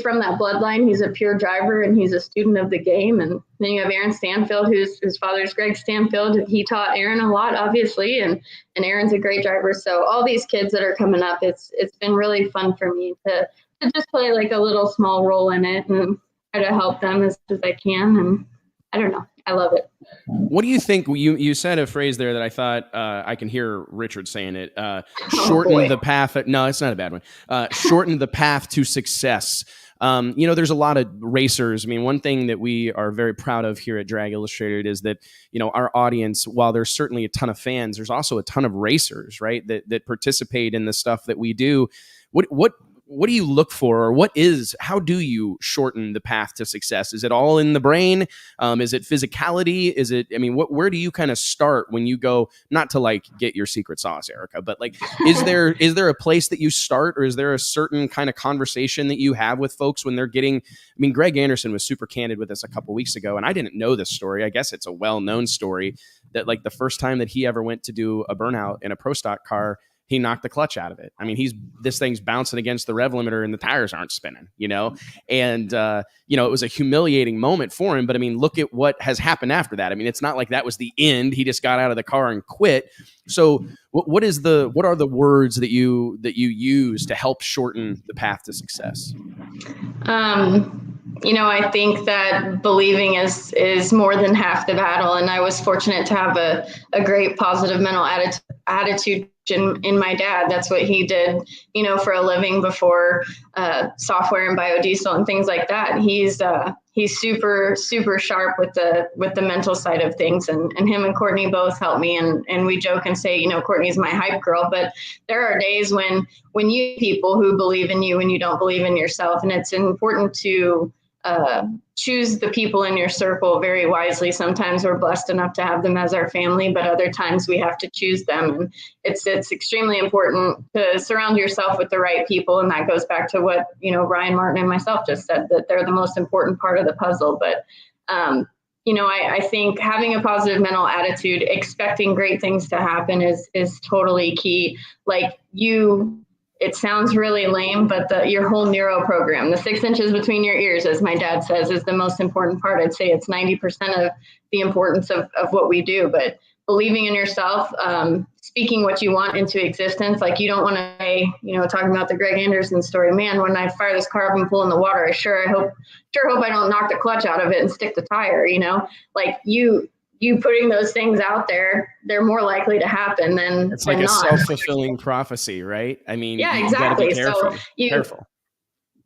from that bloodline. He's a pure driver, and he's a student of the game. And then you have Aaron Stanfield, his father's Greg Stanfield. He taught Aaron a lot, obviously, and Aaron's a great driver. So all these kids that are coming up, it's been really fun for me to just play like a little small role in it and try to help them as I can. And I don't know, I love it. What do you think? You said a phrase there that I thought I can hear Richard saying it. Shorten the path. No, it's not a bad one. Shorten the path to success. There's a lot of racers. I mean, one thing that we are very proud of here at Drag Illustrated is that, our audience, while there's certainly a ton of fans, there's also a ton of racers, right? That participate in the stuff that we do. What do you look for, or how do you shorten the path to success? Is it all in the brain? Is it physicality? Where do you kind of start when you go, not to like get your secret sauce, Erica, but like, is there a place that you start, or is there a certain kind of conversation that you have with folks when they're getting, Greg Anderson was super candid with us a couple weeks ago, and I didn't know this story. I guess it's a well-known story that like the first time that he ever went to do a burnout in a Pro Stock car, he knocked the clutch out of it. This thing's bouncing against the rev limiter and the tires aren't spinning, and, it was a humiliating moment for him, but look at what has happened after that. It's not like that was the end. He just got out of the car and quit. So what are the words that you use to help shorten the path to success? I think that believing is more than half the battle. And I was fortunate to have a great positive mental attitude in my dad. That's what he did, for a living before software and biodiesel and things like that. He's super, super sharp with the mental side of things. And him and Courtney both help me. And we joke and say, Courtney's my hype girl. But there are days when you people who believe in you and you don't believe in yourself. And it's important to choose the people in your circle very wisely. Sometimes we're blessed enough to have them as our family, but other times we have to choose them. And it's extremely important to surround yourself with the right people. And that goes back to what, Ryan Martin and myself just said, that they're the most important part of the puzzle. But, I think having a positive mental attitude, expecting great things to happen is totally key. Like it sounds really lame, but your whole neuro program, the 6 inches between your ears, as my dad says, is the most important part. I'd say it's 90% of the importance of what we do. But believing in yourself, speaking what you want into existence. Like, you don't want to say, talking about the Greg Anderson story, man, when I fire this car up and pull in the water, I hope I don't knock the clutch out of it and stick the tire, like you putting those things out there, they're more likely to happen than it's like a self-fulfilling prophecy, right? Yeah, exactly. You gotta be careful.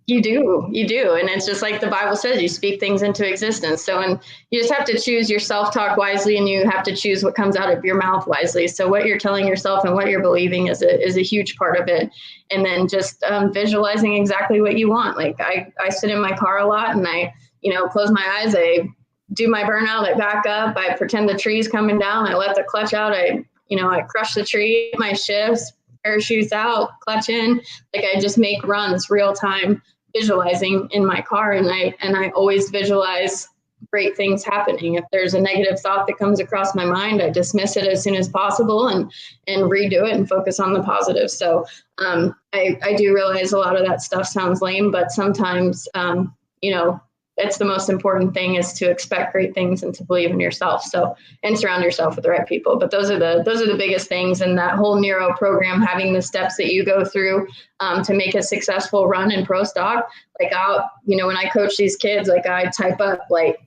You do. And it's just like the Bible says, you speak things into existence. So, and you just have to choose your self-talk wisely, and you have to choose what comes out of your mouth wisely. So what you're telling yourself and what you're believing is a huge part of it. And then just visualizing exactly what you want. Like I sit in my car a lot, and I, close my eyes, I do my burnout, I back up, I pretend the tree's coming down, I let the clutch out, I crush the tree, my shifts, parachutes out, clutch in, like I just make runs real time, visualizing in my car. And I always visualize great things happening. If there's a negative thought that comes across my mind, I dismiss it as soon as possible and redo it and focus on the positive. So I do realize a lot of that stuff sounds lame, but sometimes, it's the most important thing is to expect great things and to believe in yourself. So, and surround yourself with the right people. But those are the biggest things. And that whole neuro program, having the steps that you go through to make a successful run in Pro Stock. Like when I coach these kids, like I type up like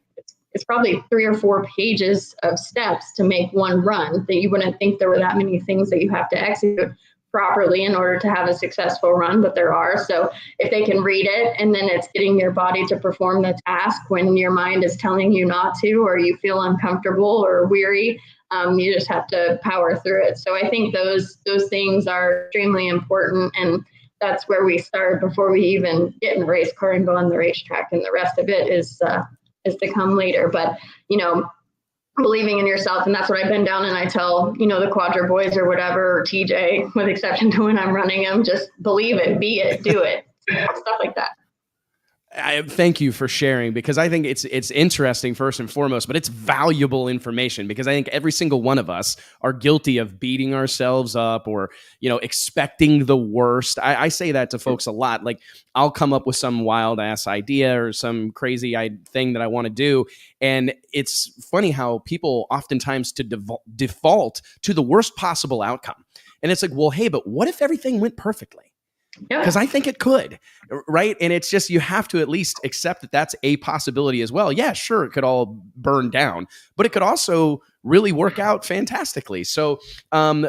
it's probably 3 or 4 pages of steps to make one run that you wouldn't think there were that many things that you have to execute properly in order to have a successful run, but there are. So if they can read it, and then it's getting your body to perform the task when your mind is telling you not to, or you feel uncomfortable or weary, you just have to power through it. So I think those things are extremely important, and that's where we start before we even get in the race car and go on the racetrack, and the rest of it is to come later. But believing in yourself, and that's what I've been down, and I tell the Quadra boys or whatever, or TJ, with exception to when I'm running them, just believe it, be it, do it, stuff like that. I thank you for sharing, because I think it's interesting first and foremost, but it's valuable information, because I think every single one of us are guilty of beating ourselves up or, expecting the worst. I say that to folks a lot. Like, I'll come up with some wild ass idea or some crazy thing that I want to do. And it's funny how people oftentimes default to the worst possible outcome. And it's like, well, hey, but what if everything went perfectly? Because I think it could, right? And it's just, you have to at least accept that that's a possibility as well. Yeah, sure, it could all burn down, but it could also really work out fantastically. So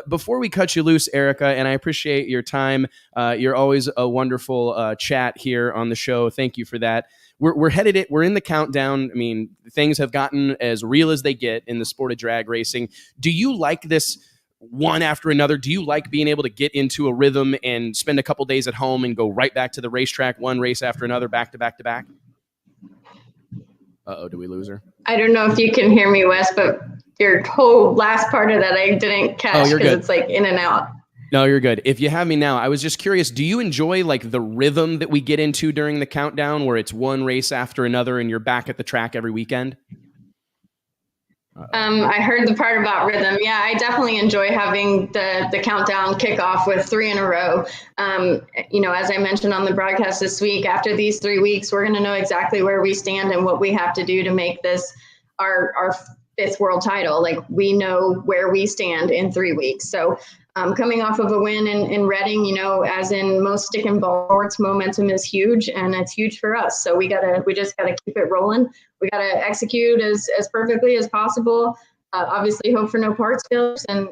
before we cut you loose, Erica, and I appreciate your time. You're always a wonderful chat here on the show. Thank you for that. We're in the countdown. I mean, things have gotten as real as they get in the sport of drag racing. Do you like this one after another? Do you like being able to get into a rhythm and spend a couple days at home and go right back to the racetrack, one race after another, back to back to back? Uh-oh, did we lose her? I don't know if you can hear me, Wes, but your whole last part of that I didn't catch because it's like in and out. No, you're good. If you have me now, I was just curious, do you enjoy like the rhythm that we get into during the countdown, where it's one race after another and you're back at the track every weekend? I heard the part about rhythm. Yeah, I definitely enjoy having the countdown kickoff with 3 in a row. As I mentioned on the broadcast this week, after these 3 weeks, we're going to know exactly where we stand and what we have to do to make this our 5th world title. Like, we know where we stand in 3 weeks. So coming off of a win in Reading, as in most stick and ball sports, momentum is huge, and it's huge for us. So we just gotta keep it rolling. We gotta execute as perfectly as possible. Obviously, hope for no parts failures, and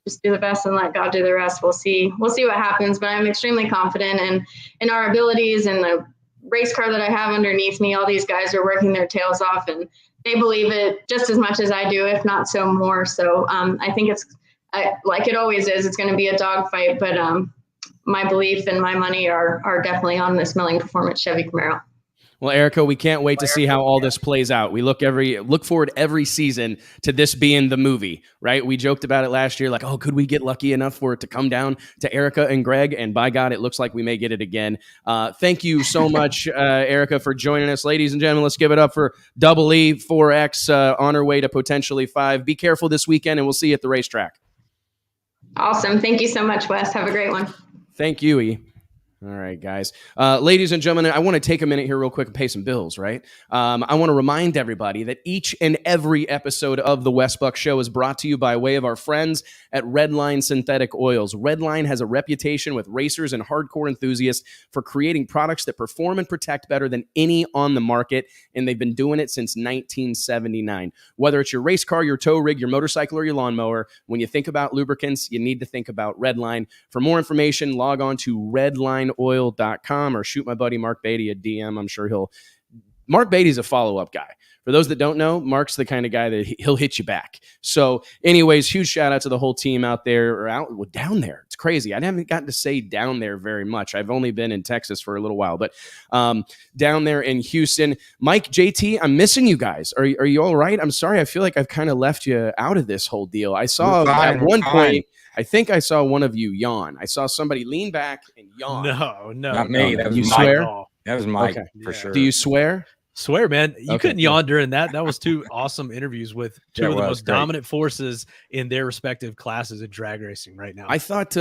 just do the best and let God do the rest. We'll see what happens, but I'm extremely confident in our abilities and the race car that I have underneath me. All these guys are working their tails off, and they believe it just as much as I do, if not so more. So I think like it always is, it's going to be a dogfight, but my belief and my money are definitely on this Milling Performance Chevy Camaro. Well, Erica, we can't wait to see how all this plays out. We look forward every season to this being the movie, right? We joked about it last year, like, oh, could we get lucky enough for it to come down to Erica and Greg? And by God, it looks like we may get it again. Thank you so much, Erica, for joining us. Ladies and gentlemen, let's give it up for Double E 4X on her way to potentially 5. Be careful this weekend, and we'll see you at the racetrack. Awesome. Thank you so much, Wes. Have a great one. Thank you, E. All right, guys. Ladies and gentlemen, I want to take a minute here real quick and pay some bills, right? I want to remind everybody that each and every episode of the Wes Buck Show is brought to you by way of our friends at Redline Synthetic Oils. Redline has a reputation with racers and hardcore enthusiasts for creating products that perform and protect better than any on the market, and they've been doing it since 1979. Whether it's your race car, your tow rig, your motorcycle, or your lawnmower, when you think about lubricants, you need to think about Redline. For more information, log on to redlineoil.com or shoot my buddy Mark Beatty a DM. I'm sure Mark Beatty's a follow-up guy. For those that don't know, Mark's the kind of guy that he'll hit you back. So anyways, huge shout out to the whole team out there, or down there. It's crazy. I haven't gotten to say down there very much. I've only been in Texas for a little while, but down there in Houston. Mike, JT, I'm missing you guys. Are you all right? I'm sorry. I feel like I've kind of left you out of this whole deal. I saw at one point, I think I saw one of you yawn. I saw somebody lean back and yawn. No. Not me. That was you Mike. Swear? That was Mike, for sure. Do you swear? Swear, man, you couldn't yawn during that. That was 2 awesome interviews with 2 of the most dominant forces in their respective classes of drag racing right now. I thought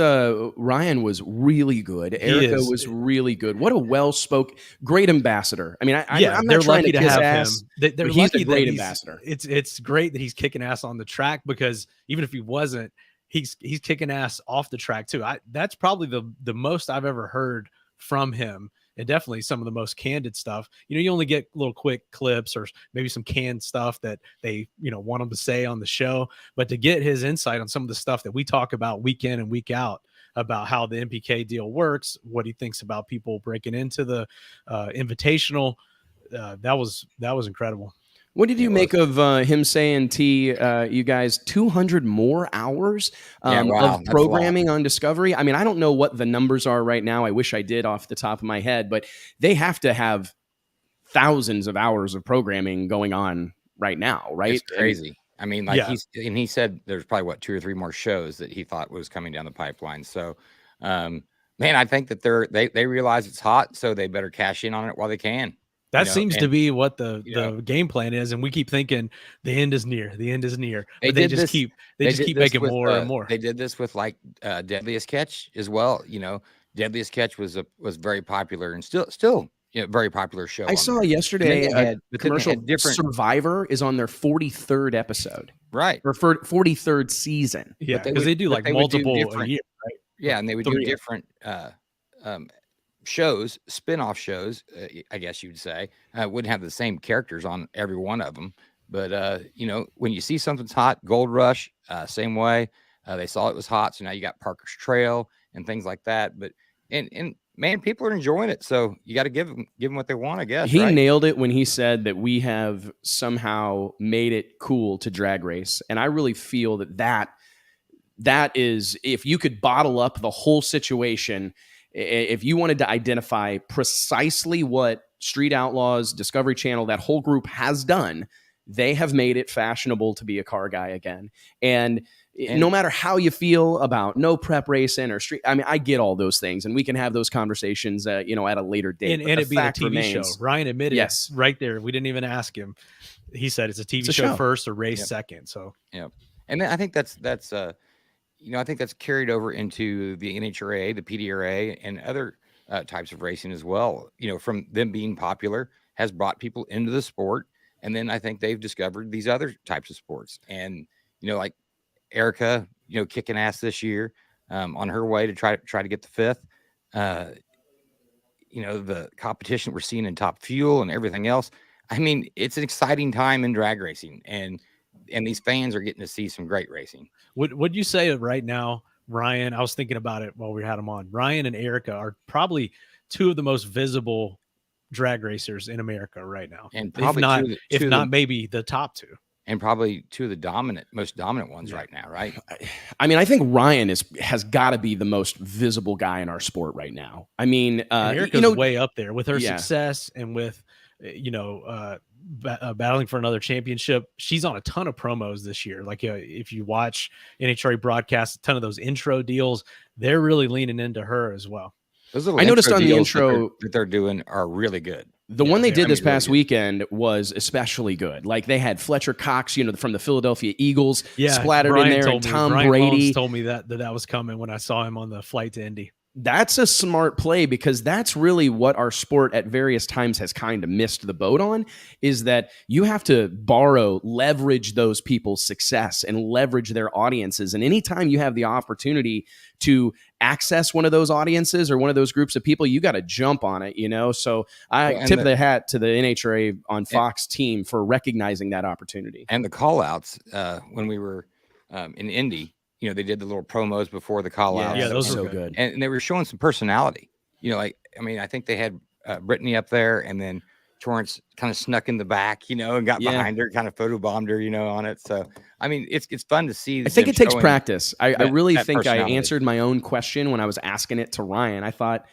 Ryan was really good. Erica was really good. What a well-spoken, great ambassador. I mean, I'm they're not trying lucky to to kiss have ass, him. They're he's lucky a great that ambassador. It's great that he's kicking ass on the track, because even if he wasn't, he's kicking ass off the track too. That's probably the most I've ever heard from him and definitely some of the most candid stuff. You only get little quick clips or maybe some canned stuff that they, want him to say on the show, but to get his insight on some of the stuff that we talk about week in and week out about how the NPK deal works, what he thinks about people breaking into the invitational, that was incredible. What did you make of him saying, you guys, 200 more hours of programming on Discovery? I mean, I don't know what the numbers are right now. I wish I did off the top of my head, but they have to have thousands of hours of programming going on right now, right? It's crazy. I mean, he said there's probably 2 or 3 more shows that he thought was coming down the pipeline. So, man, I think that they realize it's hot, so they better cash in on it while they can. That seems to be what the game plan is, and we keep thinking the end is near. The end is near. But they just keep making more and more. They did this with Deadliest Catch as well. Deadliest Catch was very popular and still very popular show. I saw yesterday a commercial. Survivor is on their 43rd episode, right, or 43rd season. Yeah, because they do multiple a year, right? Yeah, and they would do different shows, spin-off shows, I guess you would say. Wouldn't have the same characters on every one of them, but when you see something's hot, Gold Rush, same way. They saw it was hot, so now you got Parker's Trail and things like that. But and man, people are enjoying it, so you got to give them what they want, I guess. He nailed it when he said that we have somehow made it cool to drag race, and I really feel that is, if you could bottle up the whole situation. If you wanted to identify precisely what Street Outlaws, Discovery Channel, that whole group has done, they have made it fashionable to be a car guy again. And no matter how you feel about no prep racing or street, I mean, I get all those things, and we can have those conversations, at a later date. And it being a TV show. Ryan admitted right there. We didn't even ask him. He said it's a TV show first, or race second. So, and I think that's I think that's carried over into the NHRA, the PDRA, and other types of racing as well. From them being popular has brought people into the sport. And then I think they've discovered these other types of sports. And, like Erica, kicking ass this year on her way to try to get the 5th. The competition we're seeing in Top Fuel and everything else. I mean, it's an exciting time in drag racing. And these fans are getting to see some great racing. Would you say right now, Ryan? I was thinking about it while we had them on. Ryan and Erica are probably 2 of the most visible drag racers in America right now, and probably if not maybe the top 2, and probably 2 of the most dominant ones right now. Right? I mean, I think Ryan has got to be the most visible guy in our sport right now. I mean, Erica's way up there with her success and with battling for another championship. She's on a ton of promos this year. If you watch NHRA broadcast, a ton of those intro deals, they're really leaning into her as well. I noticed on the intro that they're doing are really good. The one they did this past weekend was especially good. Like, they had Fletcher Cox, from the Philadelphia Eagles, splattered in there, and Tom Brady told me that was coming when I saw him on the flight to Indy. That's a smart play, because that's really what our sport at various times has kind of missed the boat on, is that you have to leverage those people's success and leverage their audiences. And anytime you have the opportunity to access one of those audiences or one of those groups of people, you got to jump on it, So I tip the hat to the NHRA on Fox team for recognizing that opportunity. And the call outs when we were in Indy. They did the little promos before the call outs. Yeah, those are so good. And they were showing some personality. I think they had Brittany up there, and then Torrance kind of snuck in the back, and got behind her, kind of photobombed her, on it. So, I mean, it's fun to see. I think it takes practice. I really think I answered my own question when I was asking it to Ryan. I thought,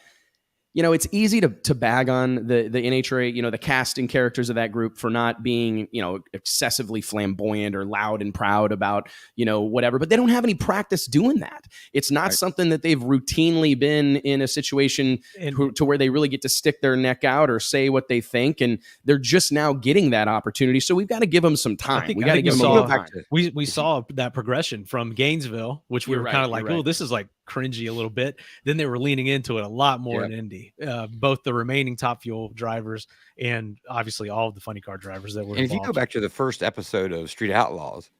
it's easy to bag on the NHRA, the casting characters of that group for not being, excessively flamboyant or loud and proud about, whatever, but they don't have any practice doing that. It's not something that they've routinely been in a situation to where they really get to stick their neck out or say what they think. And they're just now getting that opportunity. So we've got to give them some time. We got to give them a little time. We saw that progression from Gainesville, which we were kind of like, oh, this is like cringy a little bit. Then they were leaning into it a lot more in Indy. Both the remaining Top Fuel drivers and obviously all of the funny car drivers that were involved. If you go back to the first episode of Street Outlaws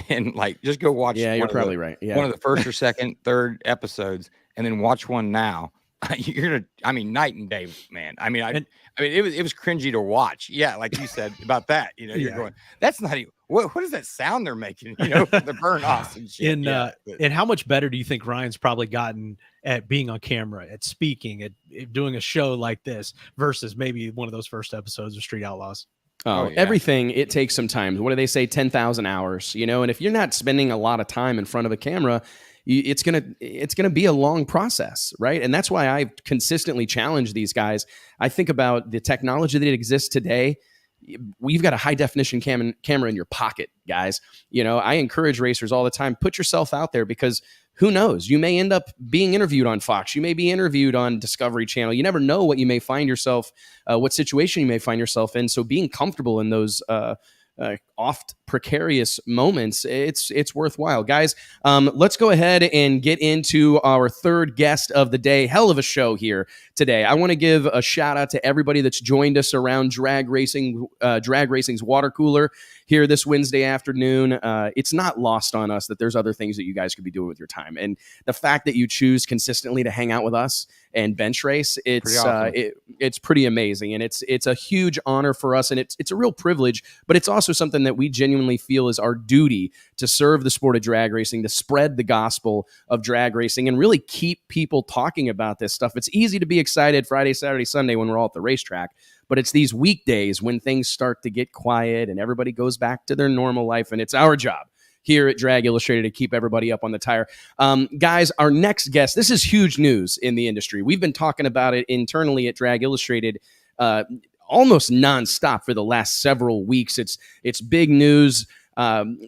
and just go watch you're probably right. Yeah. One of the first or second, third episodes, and then watch one now. I mean, night and day, man. I mean, it was cringy to watch. Yeah, like you said about that. You know, you're going, that's not even what is that sound they're making? You know, the burn offs and shit. And how much better do you think Ryan's probably gotten at being on camera, at speaking, at doing a show like this versus maybe one of those first episodes of Street Outlaws? Oh, yeah. Everything, it takes some time. What do they say? 10,000 hours, you know? And if you're not spending a lot of time in front of a camera, it's gonna be a long process, right? And that's why I consistently challenge these guys. I think about the technology that exists today. We've got a high definition camera in your pocket, guys. You know, I encourage racers all the time, put yourself out there, because who knows? You may end up being interviewed on Fox. You may be interviewed on Discovery Channel. You never know what you may find yourself, what situation you may find yourself in. So being comfortable in those oft precarious moments, it's worthwhile, guys. Let's go ahead and get into our third guest of the day. Hell of a show here today. I want to give a shout out to everybody that's joined us around drag racing's water cooler here this Wednesday afternoon. It's not lost on us that there's other things that you guys could be doing with your time, and the fact that you choose consistently to hang out with us and bench race, it's pretty amazing, and it's a huge honor for us, and it's a real privilege, but it's also something that we genuinely feel is our duty to serve the sport of drag racing, to spread the gospel of drag racing, and really keep people talking about this stuff. It's easy to be excited Friday, Saturday, Sunday when we're all at the racetrack, but it's these weekdays when things start to get quiet and everybody goes back to their normal life, and it's our job here at Drag Illustrated to keep everybody up on the tire. Guys, our next guest, this is huge news in the industry. We've been talking about it internally at Drag Illustrated almost nonstop for the last several weeks. It's big news.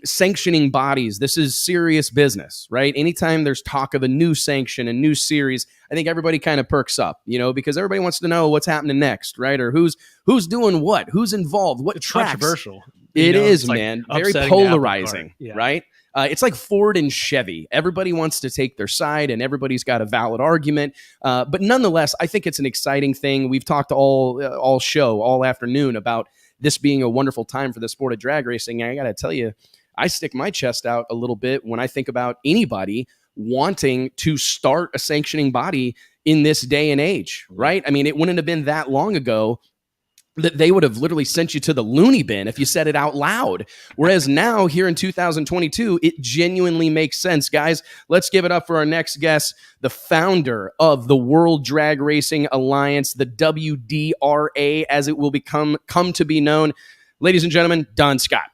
Sanctioning bodies, this is serious business, right? Anytime there's talk of a new sanction, a new series, I think everybody kind of perks up, you know, because everybody wants to know what's happening next, right? Or who's doing what, who's involved, what tracks. Controversial. It is, man. Very polarizing, right? It's like Ford and Chevy. Everybody wants to take their side, and everybody's got a valid argument. But nonetheless, I think it's an exciting thing. We've talked all afternoon about this being a wonderful time for the sport of drag racing. And I got to tell you, I stick my chest out a little bit when I think about anybody wanting to start a sanctioning body in this day and age, right? I mean, it wouldn't have been that long ago that they would have literally sent you to the loony bin if you said it out loud. Whereas now, here in 2022, it genuinely makes sense. Guys, let's give it up for our next guest, the founder of the World Drag Racing Alliance, the WDRA, as it will come to be known. Ladies and gentlemen, Don Scott.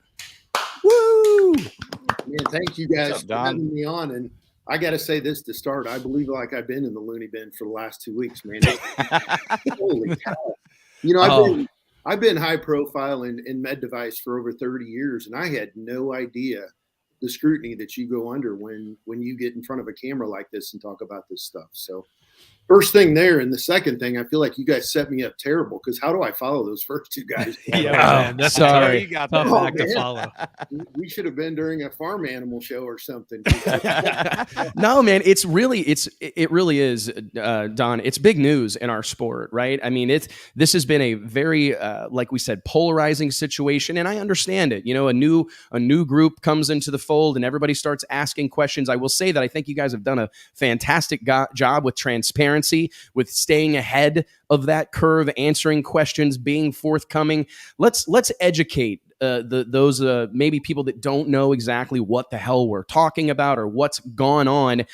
Woo! Man, thank you guys for having me on. And I got to say this to start. I believe like I've been in the loony bin for the last 2 weeks, man. Holy cow. You know, I've been high profile in med device for over 30 years, and I had no idea the scrutiny that you go under when you get in front of a camera like this and talk about this stuff. So first thing there. And the second thing, I feel like you guys set me up terrible, because how do I follow those first two guys? Man, that's sorry. You got that back to follow. We should have been during a farm animal show or something. No, man, it really is, Don. It's big news in our sport, right? I mean, this has been a very, like we said, polarizing situation, and I understand it. You know, a new group comes into the fold, and everybody starts asking questions. I will say that I think you guys have done a fantastic job with transparency, with staying ahead of that curve, answering questions, being forthcoming. Let's educate those maybe people that don't know exactly what the hell we're talking about or what's gone on.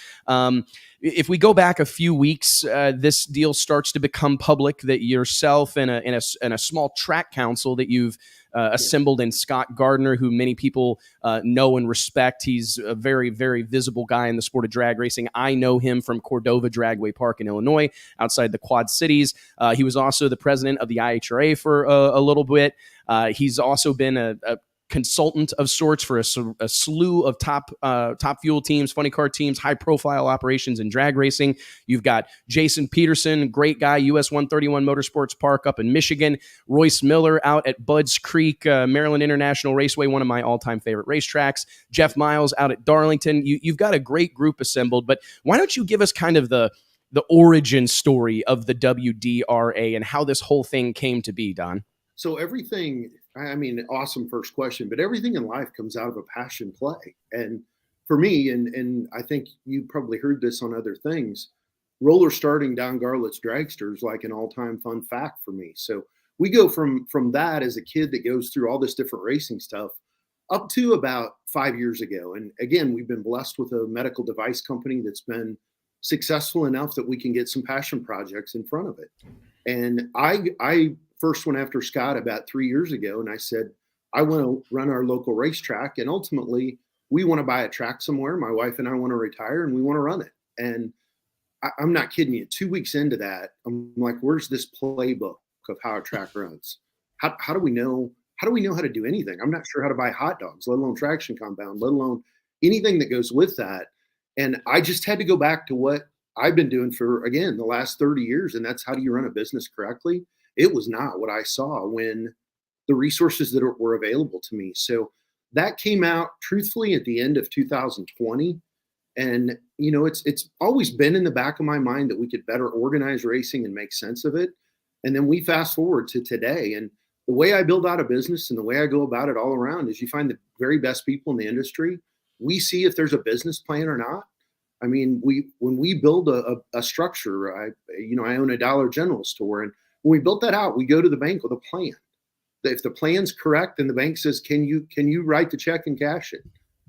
If we go back a few weeks, this deal starts to become public that yourself and a small track council that you've assembled in Scott Gardner, who many people know and respect. He's a very, very visible guy in the sport of drag racing. I know him from Cordova Dragway Park in Illinois, outside the Quad Cities. He was also the president of the NHRA for a little bit. He's also been a consultant of sorts for a slew of top fuel teams, funny car teams, high profile operations in drag racing. You've got Jason Peterson, great guy, US 131 Motorsports Park up in Michigan. Royce Miller out at Budds Creek, Maryland International Raceway, one of my all-time favorite racetracks. Jeff Miles out at Darlington. You've got a great group assembled, but why don't you give us kind of the origin story of the WDRA and how this whole thing came to be, Don? So everything, I mean, awesome first question, but everything in life comes out of a passion play. And for me, and I think you probably heard this on other things, roller starting down Garlett's Dragster is like an all-time fun fact for me. So we go from that as a kid that goes through all this different racing stuff up to about 5 years ago. And again, we've been blessed with a medical device company that's been successful enough that we can get some passion projects in front of it. And I first went after Scott about 3 years ago, and I said, I want to run our local racetrack, and ultimately we want to buy a track somewhere. My wife and I want to retire, and we want to run it. And I'm not kidding you. 2 weeks into that, I'm like, where's this playbook of how a track runs? How do we know? How do we know how to do anything? I'm not sure how to buy hot dogs, let alone traction compound, let alone anything that goes with that. And I just had to go back to what I've been doing for, again, the last 30 years. And that's, how do you run a business correctly? It was not what I saw when the resources that were available to me. So that came out truthfully at the end of 2020. And, you know, it's always been in the back of my mind that we could better organize racing and make sense of it. And then we fast forward to today. And the way I build out a business and the way I go about it all around is you find the very best people in the industry. We see if there's a business plan or not. I mean, when we build a structure, I own a Dollar General store, and when we built that out, we go to the bank with a plan. If the plan's correct, then the bank says, can you write the check and cash it?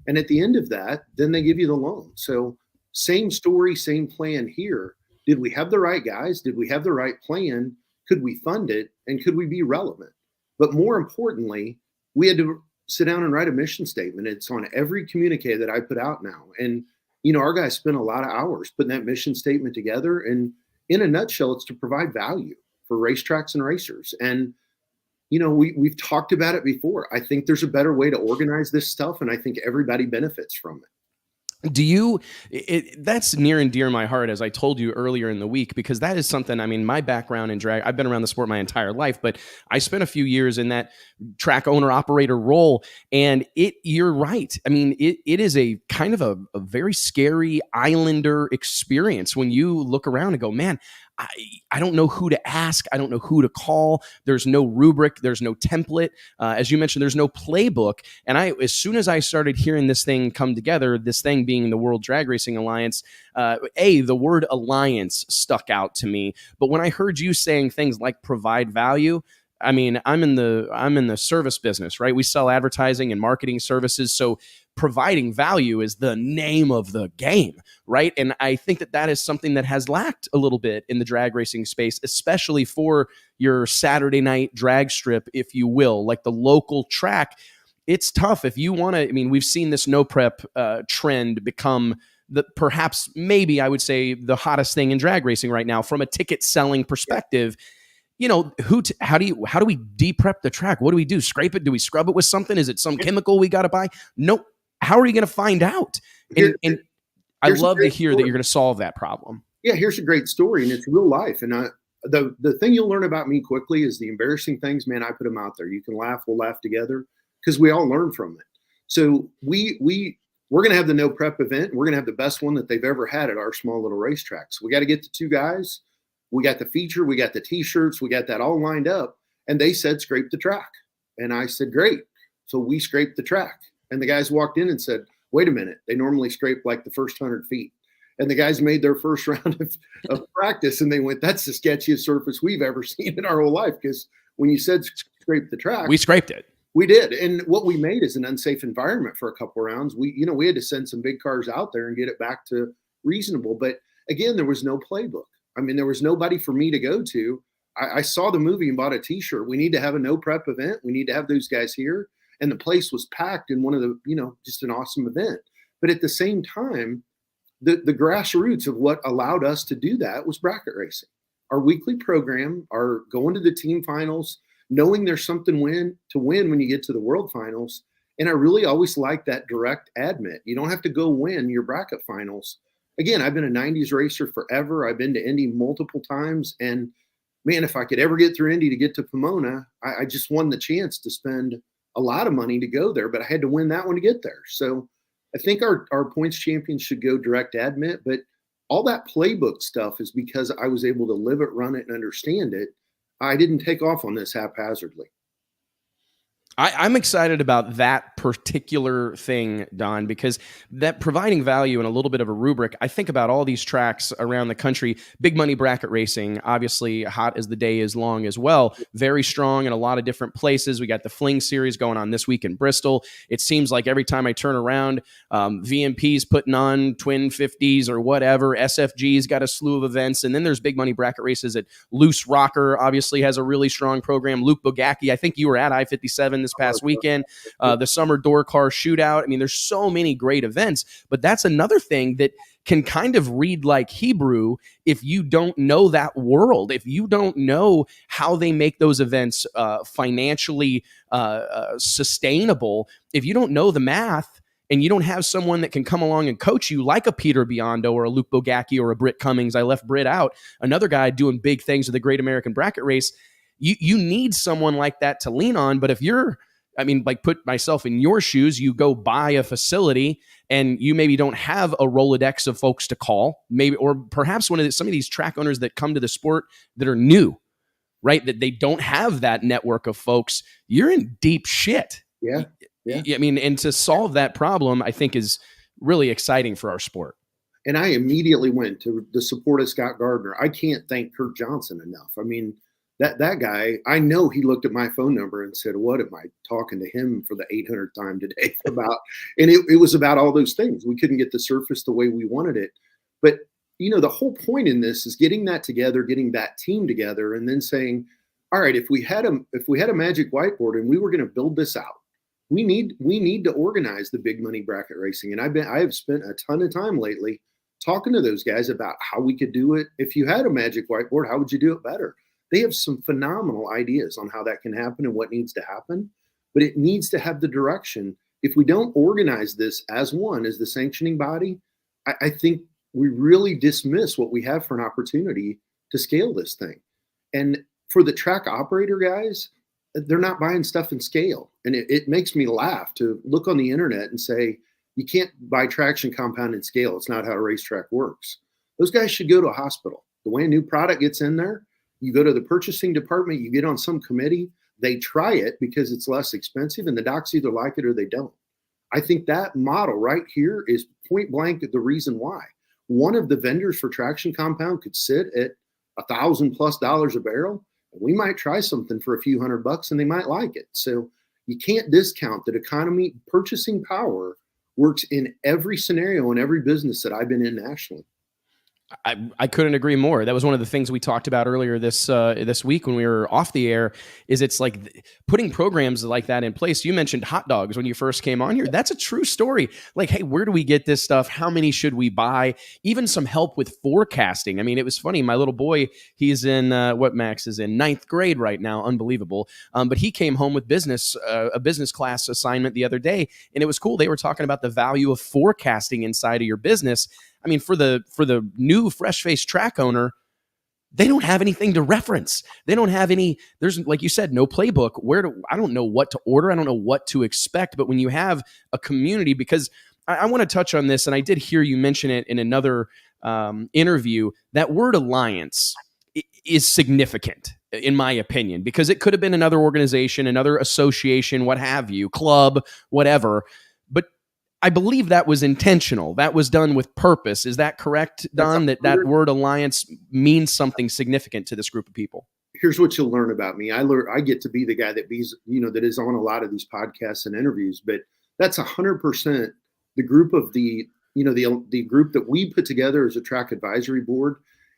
And at the end of that, then they give you the loan. So same story, same plan here. Did we have the right guys? Did we have the right plan? Could we fund it? And could we be relevant? But more importantly, we had to sit down and write a mission statement. It's on every communique that I put out now. And, you know, our guys spend a lot of hours putting that mission statement together. And in a nutshell, it's to provide value for racetracks and racers. And, you know, we've talked about it before. I think there's a better way to organize this stuff, and I think everybody benefits from it. That's near and dear to my heart, as I told you earlier in the week, because that is something, I mean, my background in drag, I've been around the sport my entire life, but I spent a few years in that track owner operator role. And you're right. I mean, it is a kind of a very scary islander experience when you look around and go, man, I don't know who to ask. I don't know who to call. There's no rubric. There's no template. As you mentioned, there's no playbook. And as soon as I started hearing this thing come together, this thing being the World Drag Racing Alliance, the word alliance stuck out to me. But when I heard you saying things like provide value, I mean, I'm in the service business, right? We sell advertising and marketing services. So providing value is the name of the game, right? And I think that is something that has lacked a little bit in the drag racing space, especially for your Saturday night drag strip, if you will, like the local track. It's tough if you want to. I mean, we've seen this no prep trend become perhaps maybe I would say the hottest thing in drag racing right now from a ticket selling perspective. You know, how do we de-prep the track? What do we do? Scrape it? Do we scrub it with something? Is it some chemical we got to buy? Nope. How are you going to find out? And I love to hear that you're going to solve that problem. Yeah, here's a great story, and it's real life. And the thing you'll learn about me quickly is the embarrassing things, man, I put them out there. You can laugh, we'll laugh together, because we all learn from it. So we're going to have the no prep event. We're going to have the best one that they've ever had at our small little racetrack. So we got to get the two guys. We got the feature, we got the t-shirts, we got that all lined up. And they said, scrape the track. And I said, great. So we scraped the track. And the guys walked in and said, wait a minute. They normally scrape like the first 100 feet. And the guys made their first round of practice. And they went, that's the sketchiest surface we've ever seen in our whole life. Because when you said scrape the track, we scraped it. We did. And what we made is an unsafe environment for a couple of rounds. We had to send some big cars out there and get it back to reasonable. But again, there was no playbook. I mean, there was nobody for me to go to. I saw the movie and bought a t-shirt. We need to have a no prep event. We need to have those guys here. And the place was packed in one of the, just an awesome event. But at the same time, the grassroots of what allowed us to do that was bracket racing. Our weekly program, our going to the team finals, knowing there's something to win when you get to the world finals. And I really always like that direct admit. You don't have to go win your bracket finals. Again, I've been a 90s racer forever. I've been to Indy multiple times. And man, if I could ever get through Indy to get to Pomona, I just won the chance to spend a lot of money to go there, but I had to win that one to get there. So I think our points champions should go direct admit, but all that playbook stuff is because I was able to live it, run it, and understand it. I didn't take off on this haphazardly. I'm excited about that particular thing, Don, because that providing value and a little bit of a rubric. I think about all these tracks around the country. Big money bracket racing, obviously hot as the day is long as well. Very strong in a lot of different places. We got the Fling Series going on this week in Bristol. It seems like every time I turn around, VMP's putting on Twin 50s or whatever. SFG's got a slew of events. And then there's big money bracket races at Loose Rocker, obviously has a really strong program. Luke Bogacki, I think you were at I-57 this past weekend, the summer door car shootout. I mean, there's so many great events, but that's another thing that can kind of read like Hebrew if you don't know that world, if you don't know how they make those events financially sustainable, if you don't know the math and you don't have someone that can come along and coach you like a Peter Biondo or a Luke Bogacki or a Britt Cummings. I left Britt out, another guy doing big things with the Great American Bracket Race. You need someone like that to lean on. But if put myself in your shoes, you go buy a facility and you maybe don't have a Rolodex of folks to call, maybe, or perhaps some of these track owners that come to the sport that are new, right? That they don't have that network of folks. You're in deep shit. Yeah. I mean, and to solve that problem, I think is really exciting for our sport. And I immediately went to the support of Scott Gardner. I can't thank Kurt Johnson enough. I mean, that guy, I know he looked at my phone number and said, what am I talking to him for the 800th time today about? And it was about all those things. We couldn't get the surface the way we wanted it. But, the whole point in this is getting that together, getting that team together, and then saying, all right, if we had a magic whiteboard and we were going to build this out, we need to organize the big money bracket racing. And I have spent a ton of time lately talking to those guys about how we could do it. If you had a magic whiteboard, how would you do it better? They have some phenomenal ideas on how that can happen and what needs to happen, but it needs to have the direction. If we don't organize this as the sanctioning body, I think we really dismiss what we have for an opportunity to scale this thing. And for the track operator guys, they're not buying stuff in scale. And it makes me laugh to look on the internet and say, you can't buy traction compound in scale. It's not how a racetrack works. Those guys should go to a hospital. The way a new product gets in there, you go to the purchasing department, you get on some committee, they try it because it's less expensive, and the docs either like it or they don't. I think that model right here is point blank the reason why. One of the vendors for traction compound could sit at $1,000+ a barrel, and we might try something for a few $100 and they might like it. So you can't discount that economy purchasing power works in every scenario in every business that I've been in nationally. I couldn't agree more. That was one of the things we talked about earlier this week when we were off the air. Is it's like putting programs like that in place. You mentioned hot dogs when you first came on here. That's a true story. Like, hey, where do we get this stuff? How many should we buy? Even some help with forecasting. I mean, it was funny. My little boy, he's in what Max is in 9th grade right now. Unbelievable. But he came home with a business class assignment the other day, and it was cool. They were talking about the value of forecasting inside of your business. I mean, for the new fresh-faced track owner, they don't have anything to reference. They don't have any, there's, like you said, no playbook. I don't know what to order. I don't know what to expect. But when you have a community, because I want to touch on this, and I did hear you mention it in another interview, that word alliance is significant, in my opinion, because it could have been another organization, another association, what have you, club, whatever. But I believe that was intentional. That was done with purpose. Is that correct, Don, that word alliance means something significant to this group of people? Here's what you'll learn about me. I get to be the guy that that is on a lot of these podcasts and interviews, but that's 100% the group of the group that we put together as a track advisory board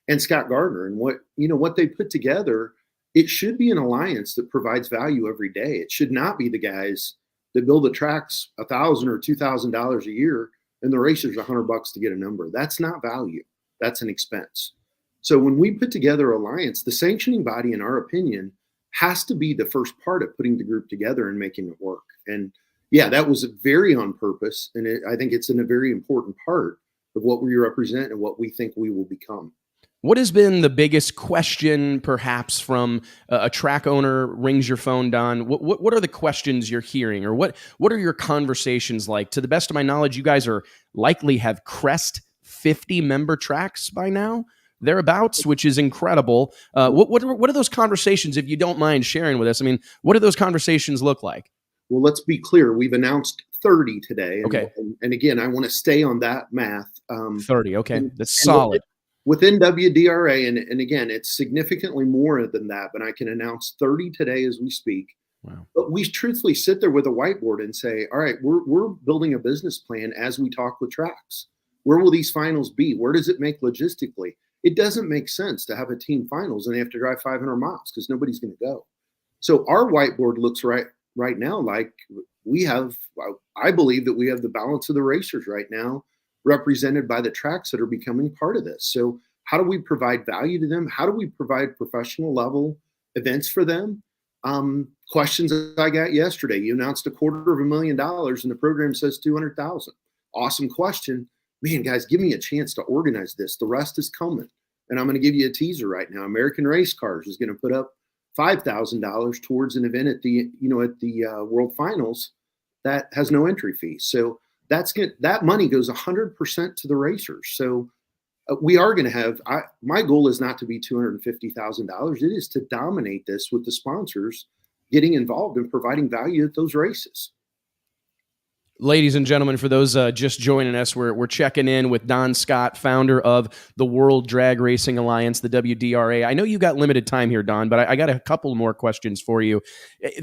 and Scott Gardner, and what they put together. It should be an alliance that provides value every day. It should not be the guys that build the tracks $1,000 or $2,000 a year, and the racers $100 to get a number. That's not value. That's an expense. So when we put together alliance, the sanctioning body, in our opinion, has to be the first part of putting the group together and making it work. And yeah, that was very on purpose, and I think it's a very important part of what we represent and what we think we will become. What has been the biggest question, perhaps, from a track owner rings your phone, Don? What are the questions you're hearing, or what are your conversations like? To the best of my knowledge, you guys likely have crest 50 member tracks by now, thereabouts, which is incredible. What are those conversations, if you don't mind sharing with us? I mean, what do those conversations look like? Well, let's be clear. We've announced 30 today. Okay. And again, I want to stay on that math. 30. Okay. That's solid. Within WDRA, and again, it's significantly more than that, but I can announce 30 today as we speak. Wow. But we truthfully sit there with a whiteboard and say, all right, we're building a business plan as we talk with tracks. Where will these finals be? Where does it make logistically? It doesn't make sense to have a team finals and they have to drive 500 miles because nobody's going to go. So our whiteboard looks right now like we have, I believe that we have the balance of the racers right now represented by the tracks that are becoming part of this. So how do we provide value to them? How do we provide professional level events for them? Questions I got yesterday. You announced $250,000 and the program says 200,000. Awesome question. Man, guys, give me a chance to organize this. The rest is coming. And I'm going to give you a teaser right now. American Race Cars is going to put up $5,000 towards an event at the World Finals that has no entry fee. So that's good. That money goes 100% to the racers. So we are going to have, my goal is not to be $250,000. It is to dominate this with the sponsors getting involved and providing value at those races. Ladies and gentlemen, for those just joining us, we're checking in with Don Scott, founder of the World Drag Racing Alliance, the WDRA. I know you got limited time here, Don, but I got a couple more questions for you.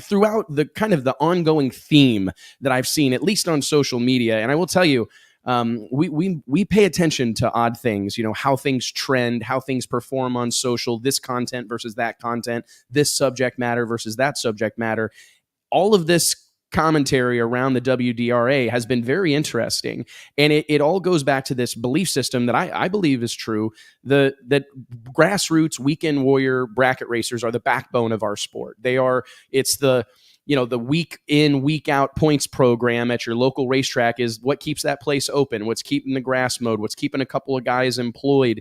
Throughout the kind of the ongoing theme that I've seen, at least on social media, and I will tell you, we pay attention to odd things, how things trend, how things perform on social, this content versus that content, this subject matter versus that subject matter. All of this commentary around the WDRA has been very interesting. And it all goes back to this belief system that I believe is true, that grassroots weekend warrior bracket racers are the backbone of our sport. It's the week in, week out points program at your local racetrack is what keeps that place open, what's keeping the grass mowed, what's keeping a couple of guys employed.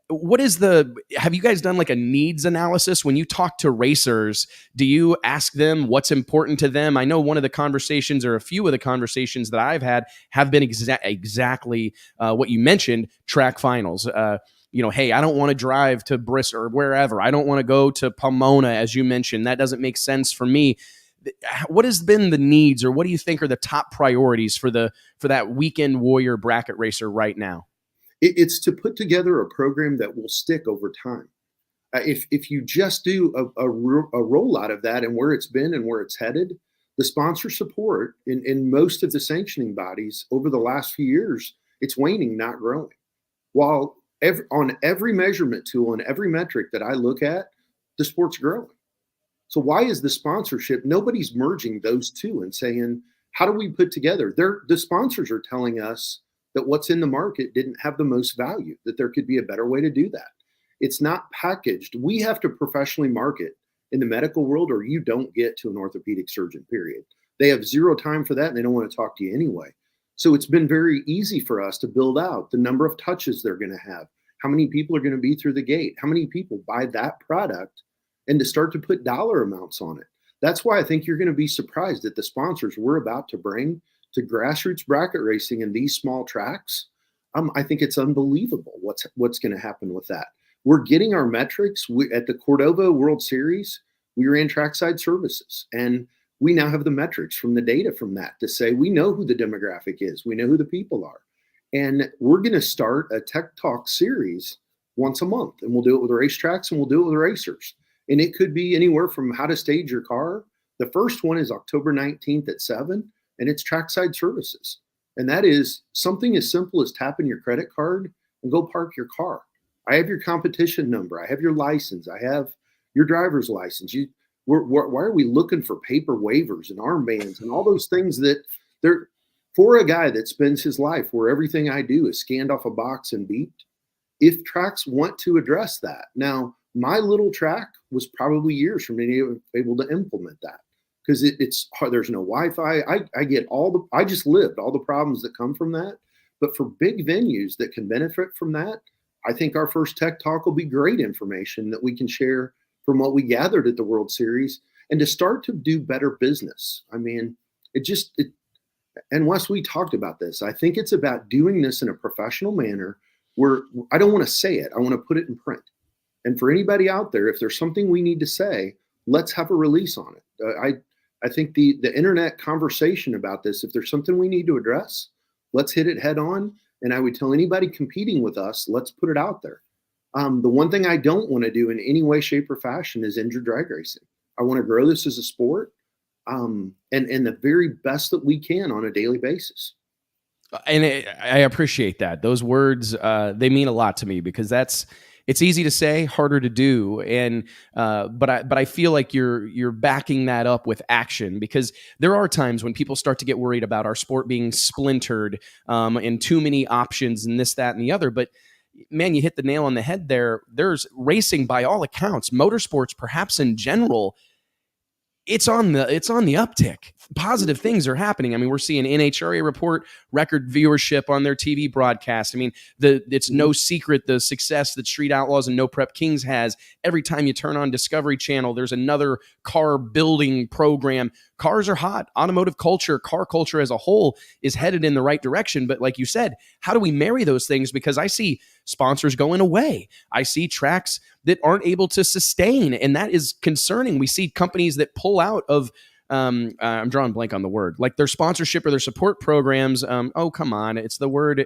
Have you guys done like a needs analysis? When you talk to racers, do you ask them what's important to them? I know one of the conversations or a few of the conversations that I've had have been exactly what you mentioned, track finals. Hey, I don't want to drive to Bristol or wherever. I don't want to go to Pomona, as you mentioned. That doesn't make sense for me. What has been the needs, or what do you think are the top priorities for that weekend warrior bracket racer right now? It's to put together a program that will stick over time. If you just do a rollout of that and where it's been and where it's headed, the sponsor support in most of the sanctioning bodies over the last few years, it's waning, not growing. While on every measurement tool and every metric that I look at, the sport's growing. So why is the sponsorship? Nobody's merging those two and saying, how do we put together? The sponsors are telling us that what's in the market didn't have the most value, that there could be a better way to do that. It's not packaged. We have to professionally market in the medical world, or you don't get to an orthopedic surgeon, period. They have zero time for that, and they don't want to talk to you anyway. So it's been very easy for us to build out the number of touches they're going to have, how many people are going to be through the gate, how many people buy that product, and to start to put dollar amounts on it. That's why I think you're going to be surprised at the sponsors we're about to bring to grassroots bracket racing in these small tracks. I think it's unbelievable what's going to happen with that. We're getting our metrics. At the Cordova World Series, we ran trackside services, and we now have the metrics from the data from that to say we know who the demographic is, we know who the people are, and we're going to start a Tech Talk series once a month, and we'll do it with the racetracks and we'll do it with the racers. And it could be anywhere from how to stage your car. The first one is October 19th at 7. And it's trackside services. And that is something as simple as tapping your credit card and go park your car. I have your competition number. I have your license. I have your driver's license. Why are we looking for paper waivers and armbands and all those things that they're for a guy that spends his life where everything I do is scanned off a box and beeped? If tracks want to address that. Now, my little track was probably years from being able to implement that. Because it's hard. There's no Wi-Fi. I get I just lived all the problems that come from that. But for big venues that can benefit from that, I think our first Tech Talk will be great information that we can share from what we gathered at the World Series and to start to do better business. I mean, and Wes, we talked about this. I think it's about doing this in a professional manner where I don't want to say it. I want to put it in print. And for anybody out there, if there's something we need to say, let's have a release on it. I think the internet conversation about this, if there's something we need to address, let's hit it head on. And I would tell anybody competing with us, let's put it out there. The one thing I don't want to do in any way, shape, or fashion is injure drag racing. I want to grow this as a sport, and the very best that we can on a daily basis. And I appreciate that. Those words, they mean a lot to me, because it's easy to say, harder to do. And but I feel like you're backing that up with action, because there are times when people start to get worried about our sport being splintered, and too many options and this, that, and the other. But man, you hit the nail on the head there. There's racing, by all accounts, motorsports, perhaps in general, it's on the uptick. Positive things are happening. I mean, we're seeing NHRA report record viewership on their TV broadcast. I mean, it's no secret the success that Street Outlaws and No Prep Kings has. Every time you turn on Discovery Channel, there's another car building program. Cars are hot. Automotive culture, car culture as a whole is headed in the right direction. But like you said, how do we marry those things? Because I see sponsors going away. I see tracks that aren't able to sustain, and that is concerning. We see companies that pull out of I'm drawing blank on the word, like their sponsorship or their support programs. Oh, come on. It's the word,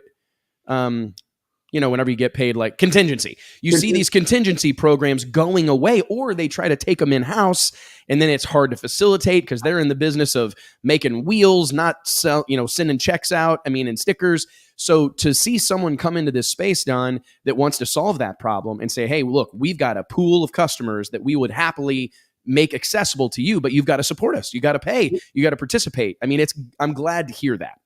whenever you get paid, like contingency. You see these contingency programs going away, or they try to take them in-house, and then it's hard to facilitate because they're in the business of making wheels, not sending checks out, and stickers. So to see someone come into this space, Don, that wants to solve that problem and say, hey, look, we've got a pool of customers that we would happily make accessible to you, but you've got to support us. You got to pay. You got to participate. I'm glad to hear that.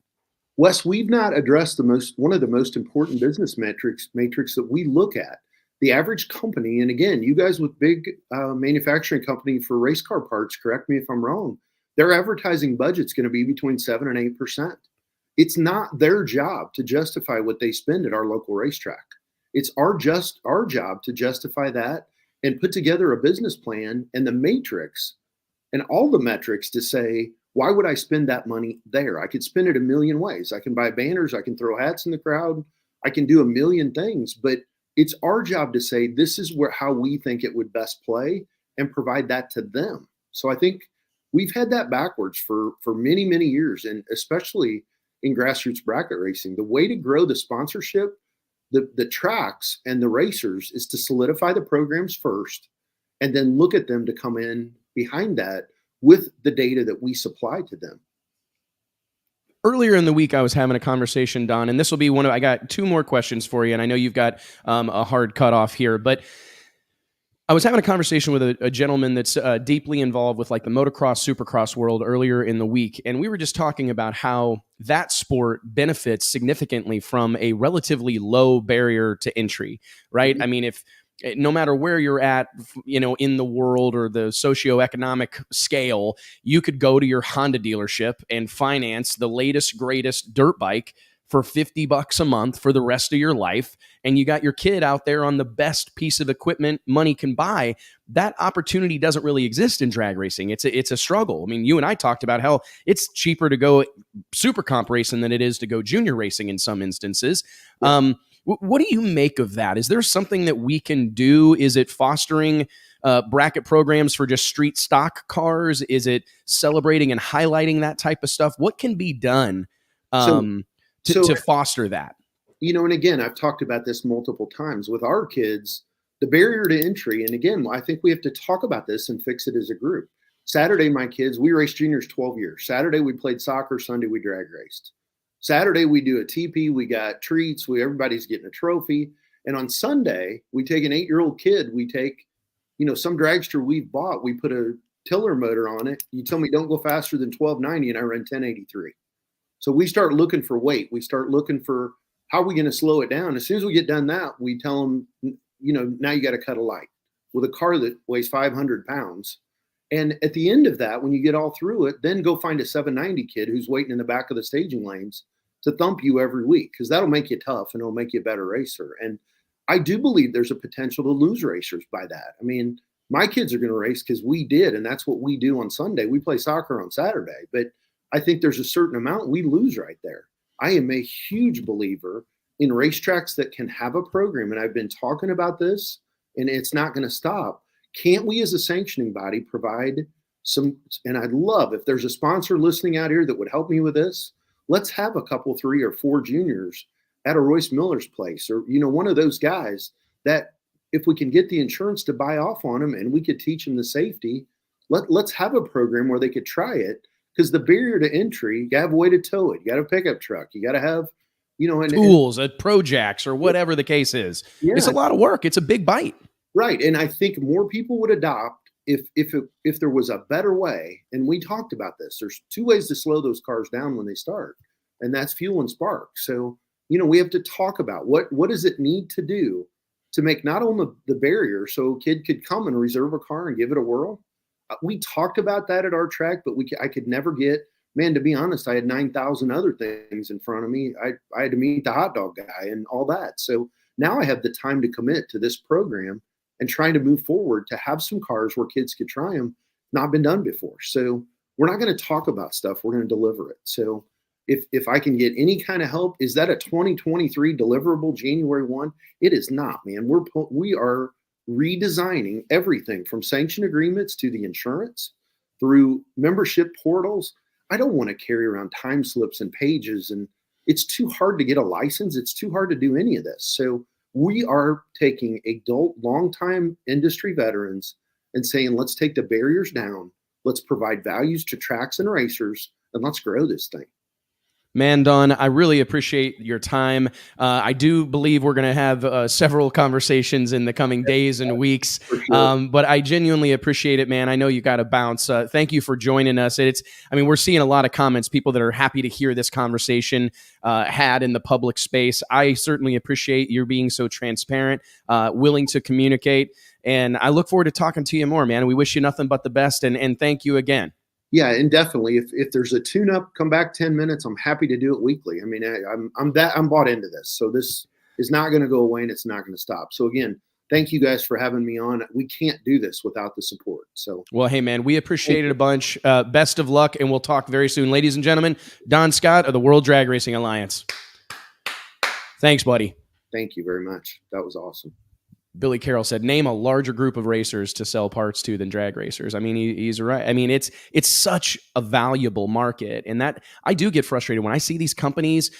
Wes, we've not addressed one of the most important business matrix that we look at. The average company, and again, you guys with big manufacturing company for race car parts, correct me if I'm wrong, their advertising budget's going to be between 7 and 8%. It's not their job to justify what they spend at our local racetrack. It's our job to justify that and put together a business plan and the matrix and all the metrics to say, why would I spend that money there? I could spend it a million ways. I can buy banners. I can throw hats in the crowd. I can do a million things, but it's our job to say, this is how we think it would best play and provide that to them. So I think we've had that backwards for many, many years, and especially in grassroots bracket racing. The way to grow the sponsorship, the tracks and the racers, is to solidify the programs first and then look at them to come in behind that with the data that we supply to them. Earlier in the week, I was having a conversation, Don, and this will be I got two more questions for you, and I know you've got a hard cutoff here, but I was having a conversation with a gentleman that's deeply involved with like the motocross, supercross world earlier in the week. And we were just talking about how that sport benefits significantly from a relatively low barrier to entry, right? Mm-hmm. If no matter where you're at, in the world or the socioeconomic scale, you could go to your Honda dealership and finance the latest, greatest dirt bike for $50 a month for the rest of your life, and you got your kid out there on the best piece of equipment money can buy. That opportunity doesn't really exist in drag racing. It's a struggle. You and I talked about how it's cheaper to go super comp racing than it is to go junior racing in some instances. Yeah. What do you make of that? Is there something that we can do? Is it fostering bracket programs for just street stock cars? Is it celebrating and highlighting that type of stuff? What can be done to foster that? And again, I've talked about this multiple times with our kids, the barrier to entry. And again, I think we have to talk about this and fix it as a group. Saturday, my kids, we raced juniors 12 years. Saturday, we played soccer. Sunday, we drag raced. Saturday, we do a TP. We got treats. Everybody's getting a trophy. And on Sunday, we take an 8-year-old kid. We take, some dragster we've bought. We put a tiller motor on it. You tell me don't go faster than 1290, and I run 1083. So we start looking for weight. We start looking for how are we going to slow it down. As soon as we get done that, we tell them, now you got to cut a light with a car that weighs 500 pounds. And at the end of that, when you get all through it, then go find a 790 kid who's waiting in the back of the staging lanes to thump you every week, because that'll make you tough and it'll make you a better racer. And I do believe there's a potential to lose racers by that. My kids are going to race because we did, and that's what we do on Sunday. We play soccer on Saturday, but I think there's a certain amount we lose right there. I am a huge believer in racetracks that can have a program, and I've been talking about this, and it's not going to stop. Can't we as a sanctioning body provide and I'd love if there's a sponsor listening out here that would help me with this. Let's have a couple, 3 or 4 juniors at a Royce Miller's place, or, one of those guys that if we can get the insurance to buy off on them and we could teach them the safety, let's have a program where they could try it. Because the barrier to entry, you got to have a way to tow it. You got a pickup truck. You got to have, tools, Pro Jacks, or whatever the case is. Yeah. It's a lot of work. It's a big bite. Right. And I think more people would adopt if there was a better way. And we talked about this. There's 2 ways to slow those cars down when they start, and that's fuel and spark. So, we have to talk about what does it need to do to make not only the barrier so a kid could come and reserve a car and give it a whirl. We talked about that at our track, but I could never get, to be honest, I had 9,000 other things in front of me. I had to meet the hot dog guy and all that. So now I have the time to commit to this program and trying to move forward to have some cars where kids could try them, not been done before. So we're not going to talk about stuff. We're going to deliver it. So if I can get any kind of help, is that a 2023 deliverable January 1? It is not, man. We are redesigning everything from sanction agreements to the insurance through membership portals. I don't want to carry around time slips and pages, and it's too hard to get a license. It's too hard to do any of this. So we are taking adult, longtime industry veterans and saying, let's take the barriers down. Let's provide values to tracks and racers, and let's grow this thing. Man, Don, I really appreciate your time. I do believe we're going to have several conversations in the coming days and weeks, sure. But I genuinely appreciate it, man. I know you got to bounce. Thank you for joining us. We're seeing a lot of comments, people that are happy to hear this conversation had in the public space. I certainly appreciate your being so transparent, willing to communicate, and I look forward to talking to you more, man. We wish you nothing but the best, and thank you again. Yeah, and definitely, if there's a tune-up, come back 10 minutes. I'm happy to do it weekly. I mean, I'm bought into this, so this is not going to go away and it's not going to stop. So again, thank you guys for having me on. We can't do this without the support. So, well, hey man, we appreciate it a bunch. Best of luck, and we'll talk very soon, ladies and gentlemen. Don Scott of the World Drag Racing Alliance. Thanks, buddy. Thank you very much. That was awesome. Billy Carroll said, name a larger group of racers to sell parts to than drag racers. I mean, he's right. I mean, it's such a valuable market. And that I do get frustrated when I see these companies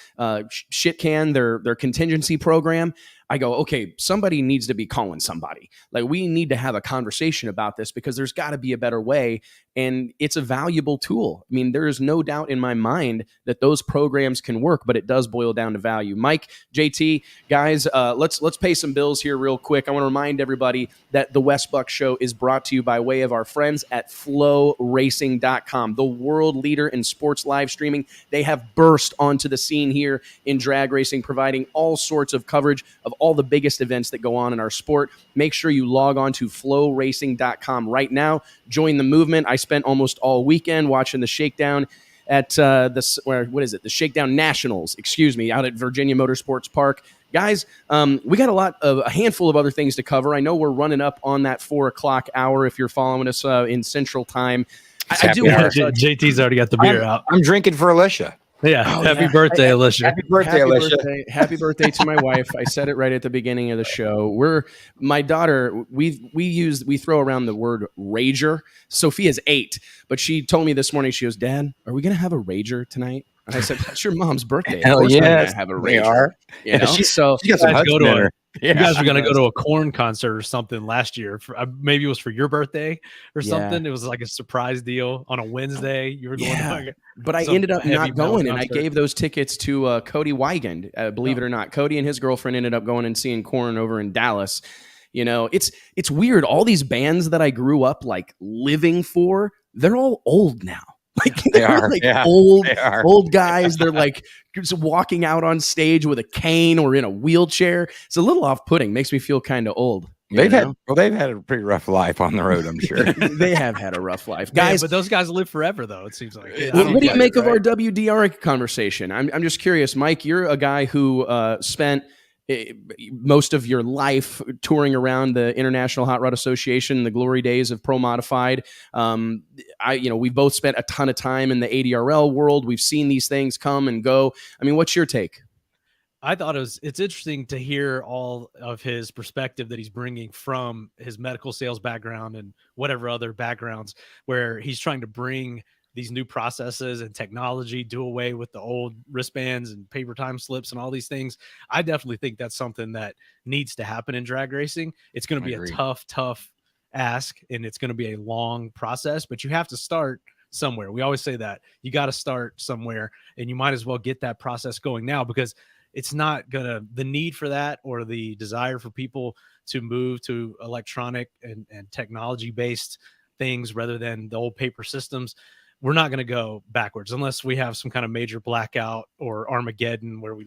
shit can their contingency program. I go, okay, somebody needs to be calling somebody. Like, we need to have a conversation about this because there's got to be a better way. And it's a valuable tool. I mean, there is no doubt in my mind that those programs can work, but it does boil down to value. Mike, JT, guys, let's pay some bills here real quick. I want to remind everybody that the Wes Buck Show is brought to you by way of our friends at flowracing.com, the world leader in sports live streaming. They have burst onto the scene here in drag racing, providing all sorts of coverage of all the biggest events that go on in our sport. Make sure you log on to flowracing.com right now. Join the movement. I spent almost all weekend watching the shakedown at the Shakedown Nationals, out at Virginia Motorsports Park. Guys, we got a handful of other things to cover. I know we're running up on that 4:00 hour if you're following us in Central Time. I do want to, JT's already got the beer out. I'm drinking for Alicia. Yeah. Happy birthday, Alicia. Happy birthday, Alicia. Happy birthday to my wife. I said it right at the beginning of the show. My daughter, we throw around the word rager. Sophia's 8, but she told me this morning, she goes, Dad, are we going to have a rager tonight? And I said, that's your mom's birthday. Hell yes, have a rager. We are. You know? She got some go to her. Yeah. You guys were going to go to a Korn concert or something last year. Maybe it was for your birthday or something. It was like a surprise deal on a Wednesday. You were going but I ended up not going, and I gave those tickets to Cody Weigand. Believe it or not, Cody and his girlfriend ended up going and seeing Korn over in Dallas. You know, it's weird. All these bands that I grew up like living for, they're all old now. Like they're old guys. They're like just walking out on stage with a cane or in a wheelchair. It's a little off-putting. Makes me feel kind of old. They've had a pretty rough life on the road, I'm sure. They have had a rough life, guys. But those guys live forever, though. It seems like. What do you make of our WDRA conversation? I'm just curious, Mike. You're a guy who spent most of your life touring around the International Hot Rod Association, the glory days of Pro Modified. We've both spent a ton of time in the ADRL world. We've seen these things come and go. I mean, what's your take? I thought it's interesting to hear all of his perspective that he's bringing from his medical sales background and whatever other backgrounds, where he's trying to bring these new processes and technology, do away with the old wristbands and paper time slips and all these things. I definitely think that's something that needs to happen in drag racing. It's going to be a tough ask, and it's going to be a long process, but you have to start somewhere. We always say that you got to start somewhere, and you might as well get that process going now, because it's not gonna, the need for that or the desire for people to move to electronic and technology based things rather than the old paper systems. We're not going to go backwards unless we have some kind of major blackout or Armageddon where we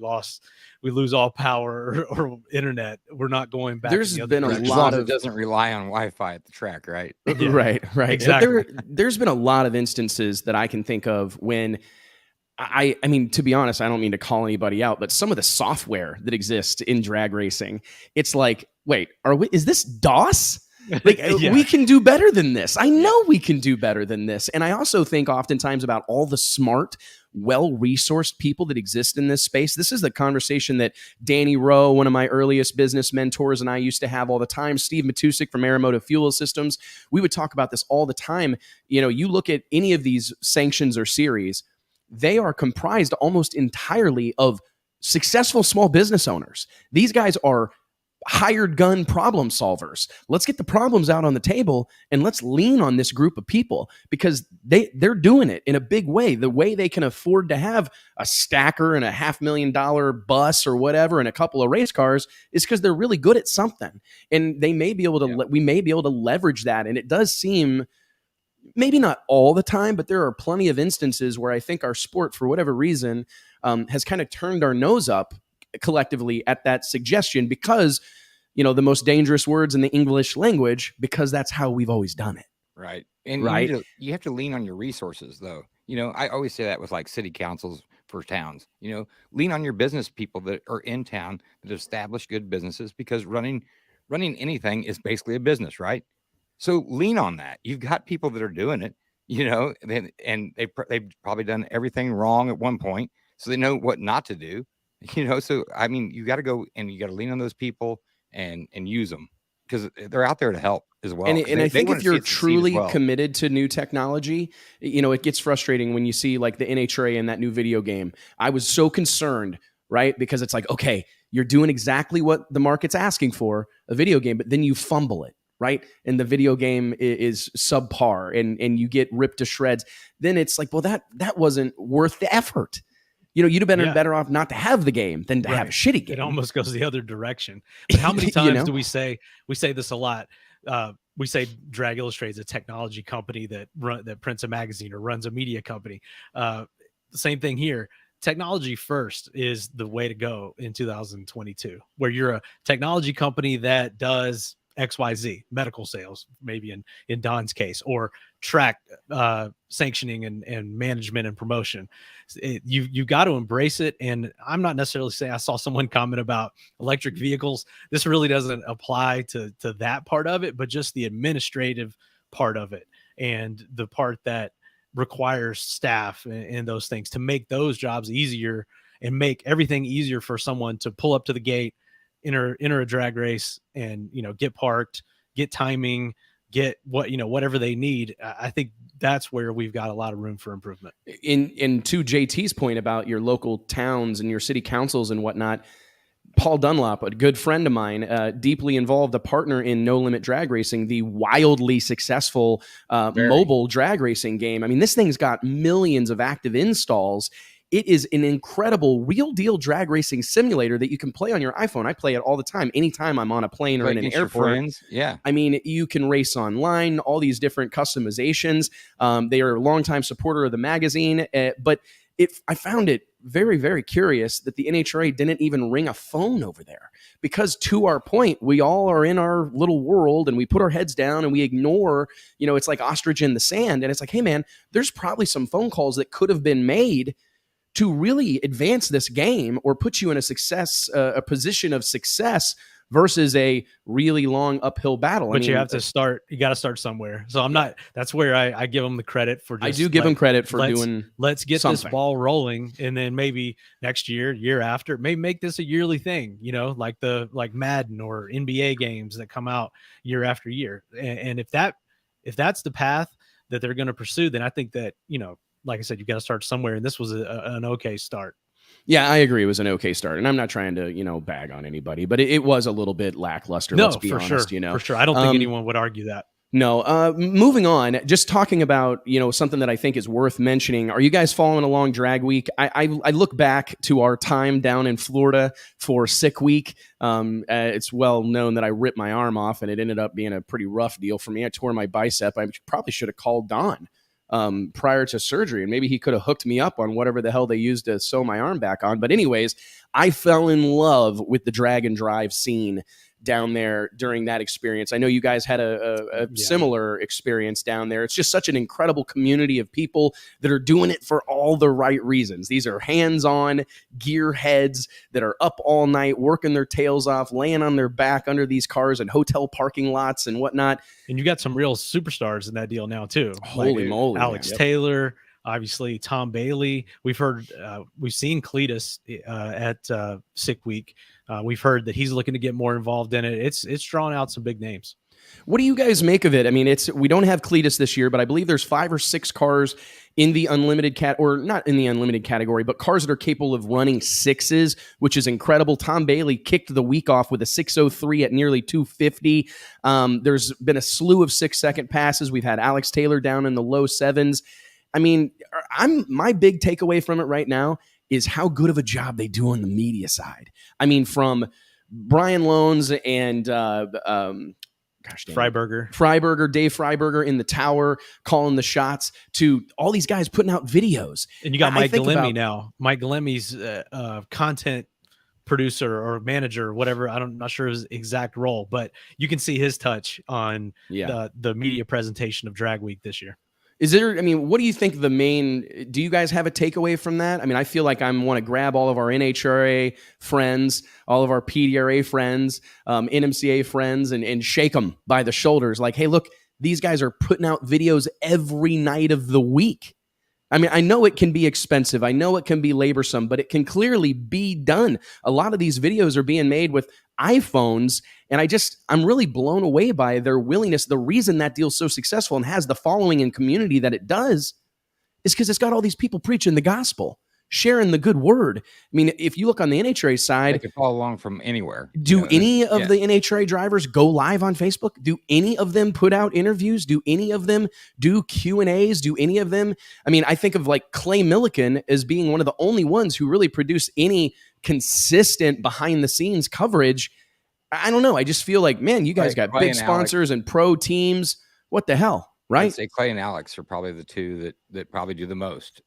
lose all power or internet. We're not going back. There's been a lot of, it doesn't rely on Wi-Fi at the track, right? Yeah. Right. Exactly. There's been a lot of instances that I can think of when I mean, to be honest, I don't mean to call anybody out, but some of the software that exists in drag racing, it's like, wait, is this DOS? Like, Yeah. We can do better than this. I know we can do better than this. And I also think oftentimes about all the smart, well-resourced people that exist in this space. This is the conversation that Danny Rowe, one of my earliest business mentors, and I used to have all the time. Steve Matusik from Aeromotive Fuel Systems. We would talk about this all the time. You know, you look at any of these sanctions or series, they are comprised almost entirely of successful small business owners. These guys are hired gun problem solvers. Let's get the problems out on the table and let's lean on this group of people, because they're doing it in a big way. The way they can afford to have a stacker and a $500,000 bus or whatever and a couple of race cars is because they're really good at something. And they may be able to, we may be able to leverage that. And it does seem, maybe not all the time, but there are plenty of instances where I think our sport, for whatever reason, has kind of turned our nose up collectively at that suggestion, because, you know, the most dangerous words in the English language, because that's how we've always done it. Right. And right. You have to lean on your resources, though. You know, I always say that with like city councils for towns, you know, lean on your business people that are in town that establish good businesses, because running anything is basically a business, right? So lean on that. You've got people that are doing it, you know, and they've probably done everything wrong at one point, so they know what not to do, you know. So, I mean, you got to go and you got to lean on those people and use them, because they're out there to help as well. And I think if you're truly committed to new technology, you know, it gets frustrating when you see like the NHRA in that new video game. I was so concerned, right? Because it's like, okay, you're doing exactly what the market's asking for, a video game, but then you fumble it. Right. And the video game is subpar and you get ripped to shreds. Then it's like, well, that wasn't worth the effort. You know, you'd have been better off not to have the game than to have a shitty game. It almost goes the other direction. But how many times do we say this a lot? We say Drag Illustrated is a technology company that prints a magazine or runs a media company. The same thing here. Technology first is the way to go in 2022, where you're a technology company that does XYZ, medical sales, maybe in Don's case, or track sanctioning and management and promotion. You've got to embrace it. And I'm not necessarily saying, I saw someone comment about electric vehicles. This really doesn't apply to that part of it, but just the administrative part of it and the part that requires staff and those things to make those jobs easier and make everything easier for someone to pull up to the gate, enter a drag race, and, you know, get parked, get timing, get whatever they need. I think that's where we've got a lot of room for improvement. In to JT's point about your local towns and your city councils and whatnot, Paul Dunlop, a good friend of mine, deeply involved, a partner in No Limit Drag Racing, the wildly successful mobile drag racing game. I mean, this thing's got millions of active installs. It is an incredible real deal drag racing simulator that you can play on your iPhone. I play it all the time. Anytime I'm on a plane or in an airport. Yeah. I mean, you can race online, all these different customizations. They are a longtime supporter of the magazine, but I found it very, very curious that the NHRA didn't even ring a phone over there, because to our point, we all are in our little world and we put our heads down and we ignore, you know, it's like ostrich in the sand. And it's like, hey man, there's probably some phone calls that could have been made to really advance this game or put you in a position of success versus a really long uphill battle. But you got to start somewhere. So that's where I give them the credit for. I do give them credit for let's get something. This ball rolling, and then maybe next year after, maybe make this a yearly thing, like Madden or NBA games that come out year after year. And if that's the path that they're going to pursue, then I think that, like I said, you got to start somewhere. And this was an okay start. Yeah, I agree. It was an okay start, and I'm not trying to, bag on anybody, but it was a little bit lackluster. No, let's be honest. Sure, for sure. I don't think anyone would argue that. No. Moving on, just talking about something that I think is worth mentioning. Are you guys following along Drag Week? I look back to our time down in Florida for Sick Week. It's well known that I ripped my arm off, and it ended up being a pretty rough deal for me. I tore my bicep. I probably should have called Don prior to surgery, and maybe he could have hooked me up on whatever the hell they used to sew my arm back on. But anyways, I fell in love with the drag and drive scene down there during that experience. I know you guys had a similar experience down there. It's just such an incredible community of people that are doing it for all the right reasons. These are hands-on gearheads that are up all night, working their tails off, laying on their back under these cars in hotel parking lots and whatnot. And you got some real superstars in that deal now too. Holy moly. Alex Taylor, obviously Tom Bailey. We've seen Cletus at Sick Week. We've heard that he's looking to get more involved in it. It's drawn out some big names. What do you guys make of it? I mean, we don't have Cletus this year, but I believe there's 5 or 6 cars in the unlimited or not in the unlimited category, but cars that are capable of running 6s, which is incredible. Tom Bailey kicked the week off with a 6:03 at nearly 250. There's been a slew of 6-second passes. We've had Alex Taylor down in the low 7s. I mean, my big takeaway from it right now is how good of a job they do on the media side. I mean, from Brian Loans and Freiberger, Dave Freiberger in the tower calling the shots, to all these guys putting out videos. And you got Mike Galemi now. Mike Galemi's content producer or manager, whatever. I'm not sure his exact role, but you can see his touch on the media presentation of Drag Week this year. What do you think do you guys have a takeaway from that? I mean, I feel like I want to grab all of our NHRA friends, all of our PDRA friends, NMCA friends, and shake them by the shoulders. Like, hey, look, these guys are putting out videos every night of the week. I mean, I know it can be expensive. I know it can be laborsome, but it can clearly be done. A lot of these videos are being made with iPhones, and I'm really blown away by their willingness. The reason that deal's so successful and has the following and community that it does is because it's got all these people preaching the gospel, sharing the good word. I mean, if you look on the NHRA side, they could follow along from anywhere. Do any of the NHRA drivers go live on Facebook? Do any of them put out interviews? Do any of them do Q&As? Do any of them? I mean, I think of like Clay Milliken as being one of the only ones who really produce any consistent behind the scenes coverage. I don't know. I just feel like, man, you guys got big sponsors and pro teams. What the hell, right? I'd say Clay and Alex are probably the two that probably do the most,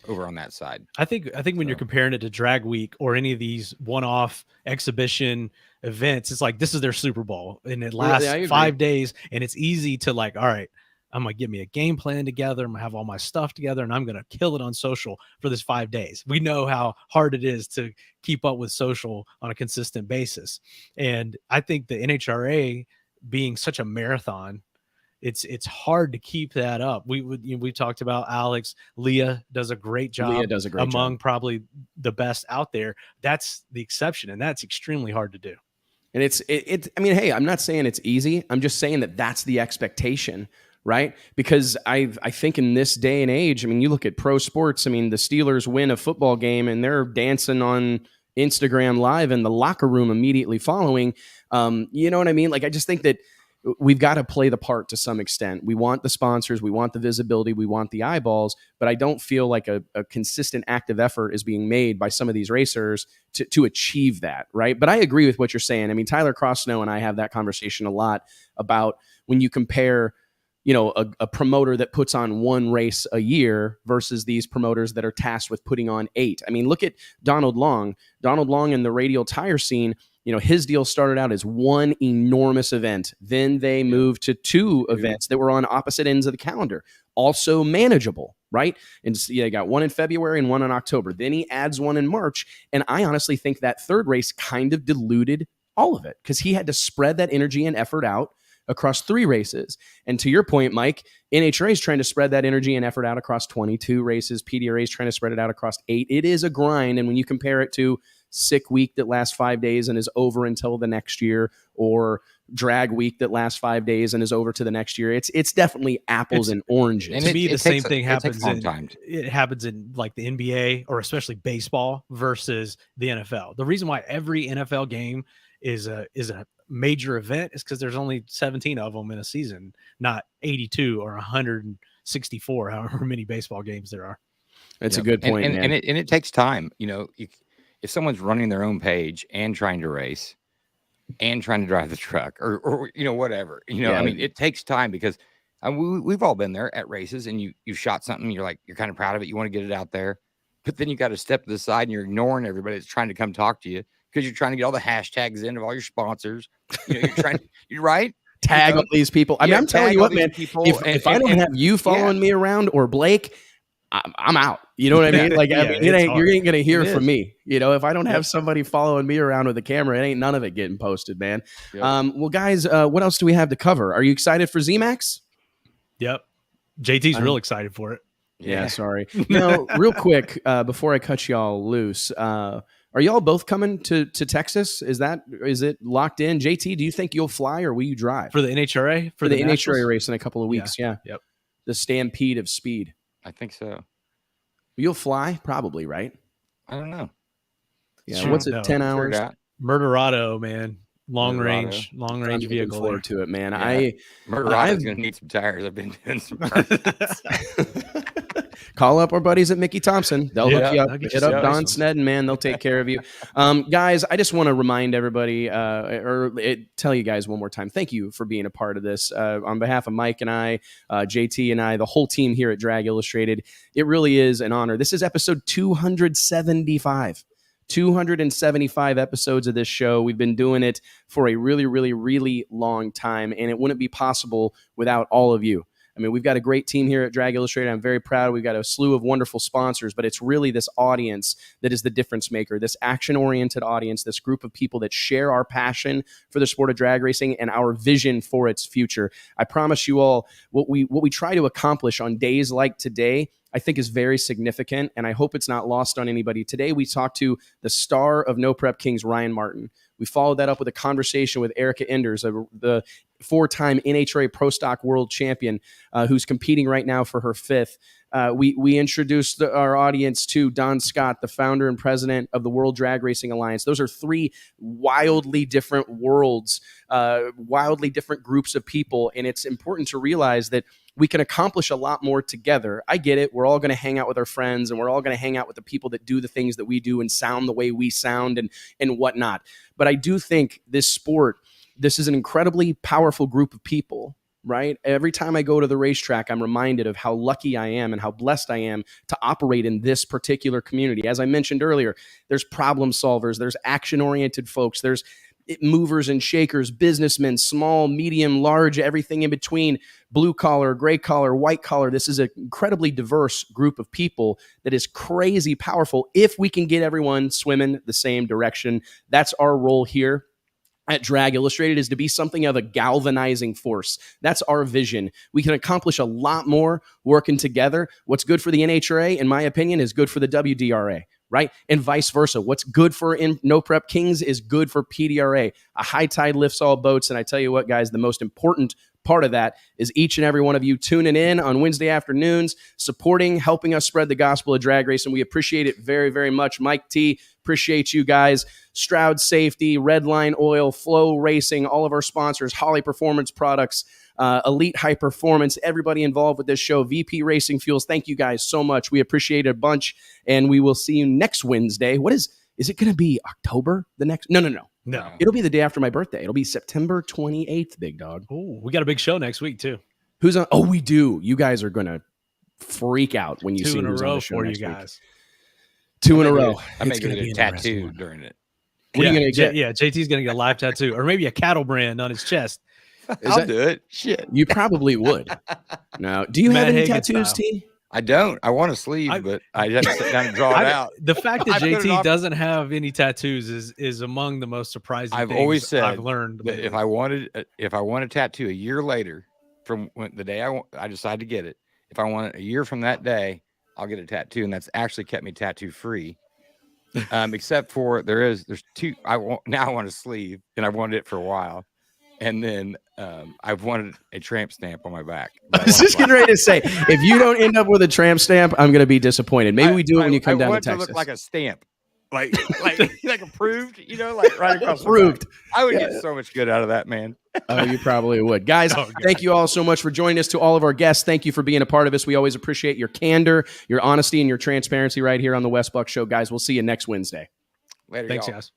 over on that side. I think when you're comparing it to Drag Week or any of these one-off exhibition events, it's like this is their Super Bowl and it lasts 5 days, and it's easy to like, all right, I'm going to get me a game plan together. I'm going to have all my stuff together, and I'm going to kill it on social for this 5 days. We know how hard it is to keep up with social on a consistent basis. And I think the NHRA being such a marathon, it's hard to keep that up. We talked about Alex. Leah does a great job. Among probably the best out there. That's the exception, and that's extremely hard to do. And I mean, hey, I'm not saying it's easy. I'm just saying that that's the expectation, right? Because I think in this day and age, I mean, you look at pro sports. I mean, the Steelers win a football game and they're dancing on Instagram Live in the locker room immediately following. You know what I mean? Like, I just think that we've got to play the part to some extent. We want the sponsors, we want the visibility, we want the eyeballs, but I don't feel like a consistent active effort is being made by some of these racers to achieve that, right? But I agree with what you're saying. I mean, Tyler Crossnow and I have that conversation a lot about when you compare, a promoter that puts on 1 race a year versus these promoters that are tasked with putting on 8. I mean, look at Donald Long. Donald Long in the radial tire scene, his deal started out as 1 enormous event. Then they moved to 2 events that were on opposite ends of the calendar, also manageable, right? And they got 1 in February and 1 in October. Then he adds 1 in March. And I honestly think that 3rd race kind of diluted all of it, because he had to spread that energy and effort out across 3 races. And to your point, Mike, NHRA is trying to spread that energy and effort out across 22 races. PDRA is trying to spread it out across 8. It is a grind. And when you compare it to sick week that lasts 5 days and is over until the next year, or drag week that lasts 5 days and is over to the next year, it's definitely apples and oranges. And to me, the same thing happens in like the NBA, or especially baseball versus the NFL. The reason why every NFL game is a major event is because there's only 17 of them in a season, not 82 or 164, however many baseball games there are. That's a good point. And it takes time. If someone's running their own page and trying to race and trying to drive the truck or whatever, I mean, it takes time, because we've all been there at races, and you shot something, you're kind of proud of it, you want to get it out there, but then you got to step to the side and you're ignoring everybody that's trying to come talk to you, because you're trying to get all the hashtags in of all your sponsors. You're right. Tag all these people. I mean, I'm telling you what, man, if I don't have you following me around, or Blake, I'm out. You know what I mean? Like, I mean, you ain't going to hear from me. If I don't have somebody following me around with a camera, it ain't none of it getting posted, man. Yep. Well, guys, what else do we have to cover? Are you excited for ZMAX? Yep. JT's real excited for it. Yeah, sorry. Real quick, before I cut y'all loose, are y'all both coming to Texas? Is it locked in? JT, do you think you'll fly, or will you drive? For the NHRA? For the NHRA race in a couple of weeks, yeah. Yep. The Stampede of Speed. I think so. You'll fly? Probably, right? I don't know. Yeah, what's it, 10 hours? Murderado, man. Long range vehicle. Forward to it, man. Yeah. Murderado's going to need some tires. I've been doing some Call up our buddies at Mickey Thompson. They'll hook you up. Hit up Don Snedden, man. They'll take care of you. Guys, I just want to remind everybody, tell you guys one more time, thank you for being a part of this. On behalf of Mike and I, JT and I, the whole team here at Drag Illustrated, it really is an honor. This is episode 275. 275 episodes of this show. We've been doing it for a really, really, really long time, and it wouldn't be possible without all of you. I mean, we've got a great team here at Drag Illustrated. I'm very proud. We've got a slew of wonderful sponsors, but it's really this audience that is the difference maker, this action-oriented audience, this group of people that share our passion for the sport of drag racing and our vision for its future. I promise you all, what we try to accomplish on days like today, I think is very significant, and I hope it's not lost on anybody. Today, we talked to the star of No Prep Kings, Ryan Martin. We followed that up with a conversation with Erica Enders, the 4-time NHRA Pro Stock world champion, who's competing right now for her 5th. We introduced our audience to Don Scott, the founder and president of the World Drag Racing Alliance. Those are 3 wildly different worlds, wildly different groups of people, and it's important to realize that we can accomplish a lot more together. I get it. We're all going to hang out with our friends, and we're all going to hang out with the people that do the things that we do and sound the way we sound and whatnot. But I do think this sport, this is an incredibly powerful group of people, right? Every time I go to the racetrack, I'm reminded of how lucky I am and how blessed I am to operate in this particular community. As I mentioned earlier, there's problem solvers, there's action-oriented folks, there's movers and shakers, businessmen, small, medium, large, everything in between, blue collar, gray collar, white collar. This is an incredibly diverse group of people that is crazy powerful if we can get everyone swimming the same direction. That's our role here at Drag Illustrated, is to be something of a galvanizing force. That's our vision. We can accomplish a lot more working together. What's good for the NHRA, in my opinion, is good for the WDRA. Right? And vice versa. What's good for No Prep Kings is good for PDRA. A high tide lifts all boats. And I tell you what, guys, the most important part of that is each and every one of you tuning in on Wednesday afternoons, supporting, helping us spread the gospel of drag racing. We appreciate it very, very much. Mike T, appreciate you guys. Stroud Safety, Redline Oil, Flow Racing, all of our sponsors, Holly Performance Products, Elite High Performance, everybody involved with this show, VP Racing Fuels. Thank you guys so much. We appreciate it a bunch, and we will see you next Wednesday. Is it going to be October the next? No. It'll be the day after my birthday. It'll be September 28th, big dog. Oh, we got a big show next week too. Who's on? Oh, we do. You guys are going to freak out when you see 2 in a who's row on the show for you next week. guys. 2 in a row. I may get a tattoo during it. What are you going to get? Yeah, JT's going to get a live tattoo, or maybe a cattle brand on his chest. I'll do it. Shit. You probably would. No. Do you Matt have any Hagen tattoos, style. T? I don't. I want a sleeve, but I have to sit down and draw it out. The fact that I put it JT off. doesn't have any tattoos is among the most surprising I've things always said I've learned. that if I want a tattoo a year later from the day I decide to get it, if I want it a year from that day, I'll get a tattoo, and that's actually kept me tattoo free. Except for there's two. I want a sleeve, and I've wanted it for a while, and then I've wanted a tramp stamp on my back. I was just getting ready to say, if you don't end up with a tramp stamp, I'm going to be disappointed. Maybe we do it when you come down to Texas. Look like a stamp, like approved, like right across approved. I would get so much good out of that, man. Oh, you probably would. Guys, thank you all so much for joining us. To all of our guests, thank you for being a part of this. We always appreciate your candor, your honesty, and your transparency right here on the Wes Buck Show. Guys, we'll see you next Wednesday. Later, Thanks, y'all. guys.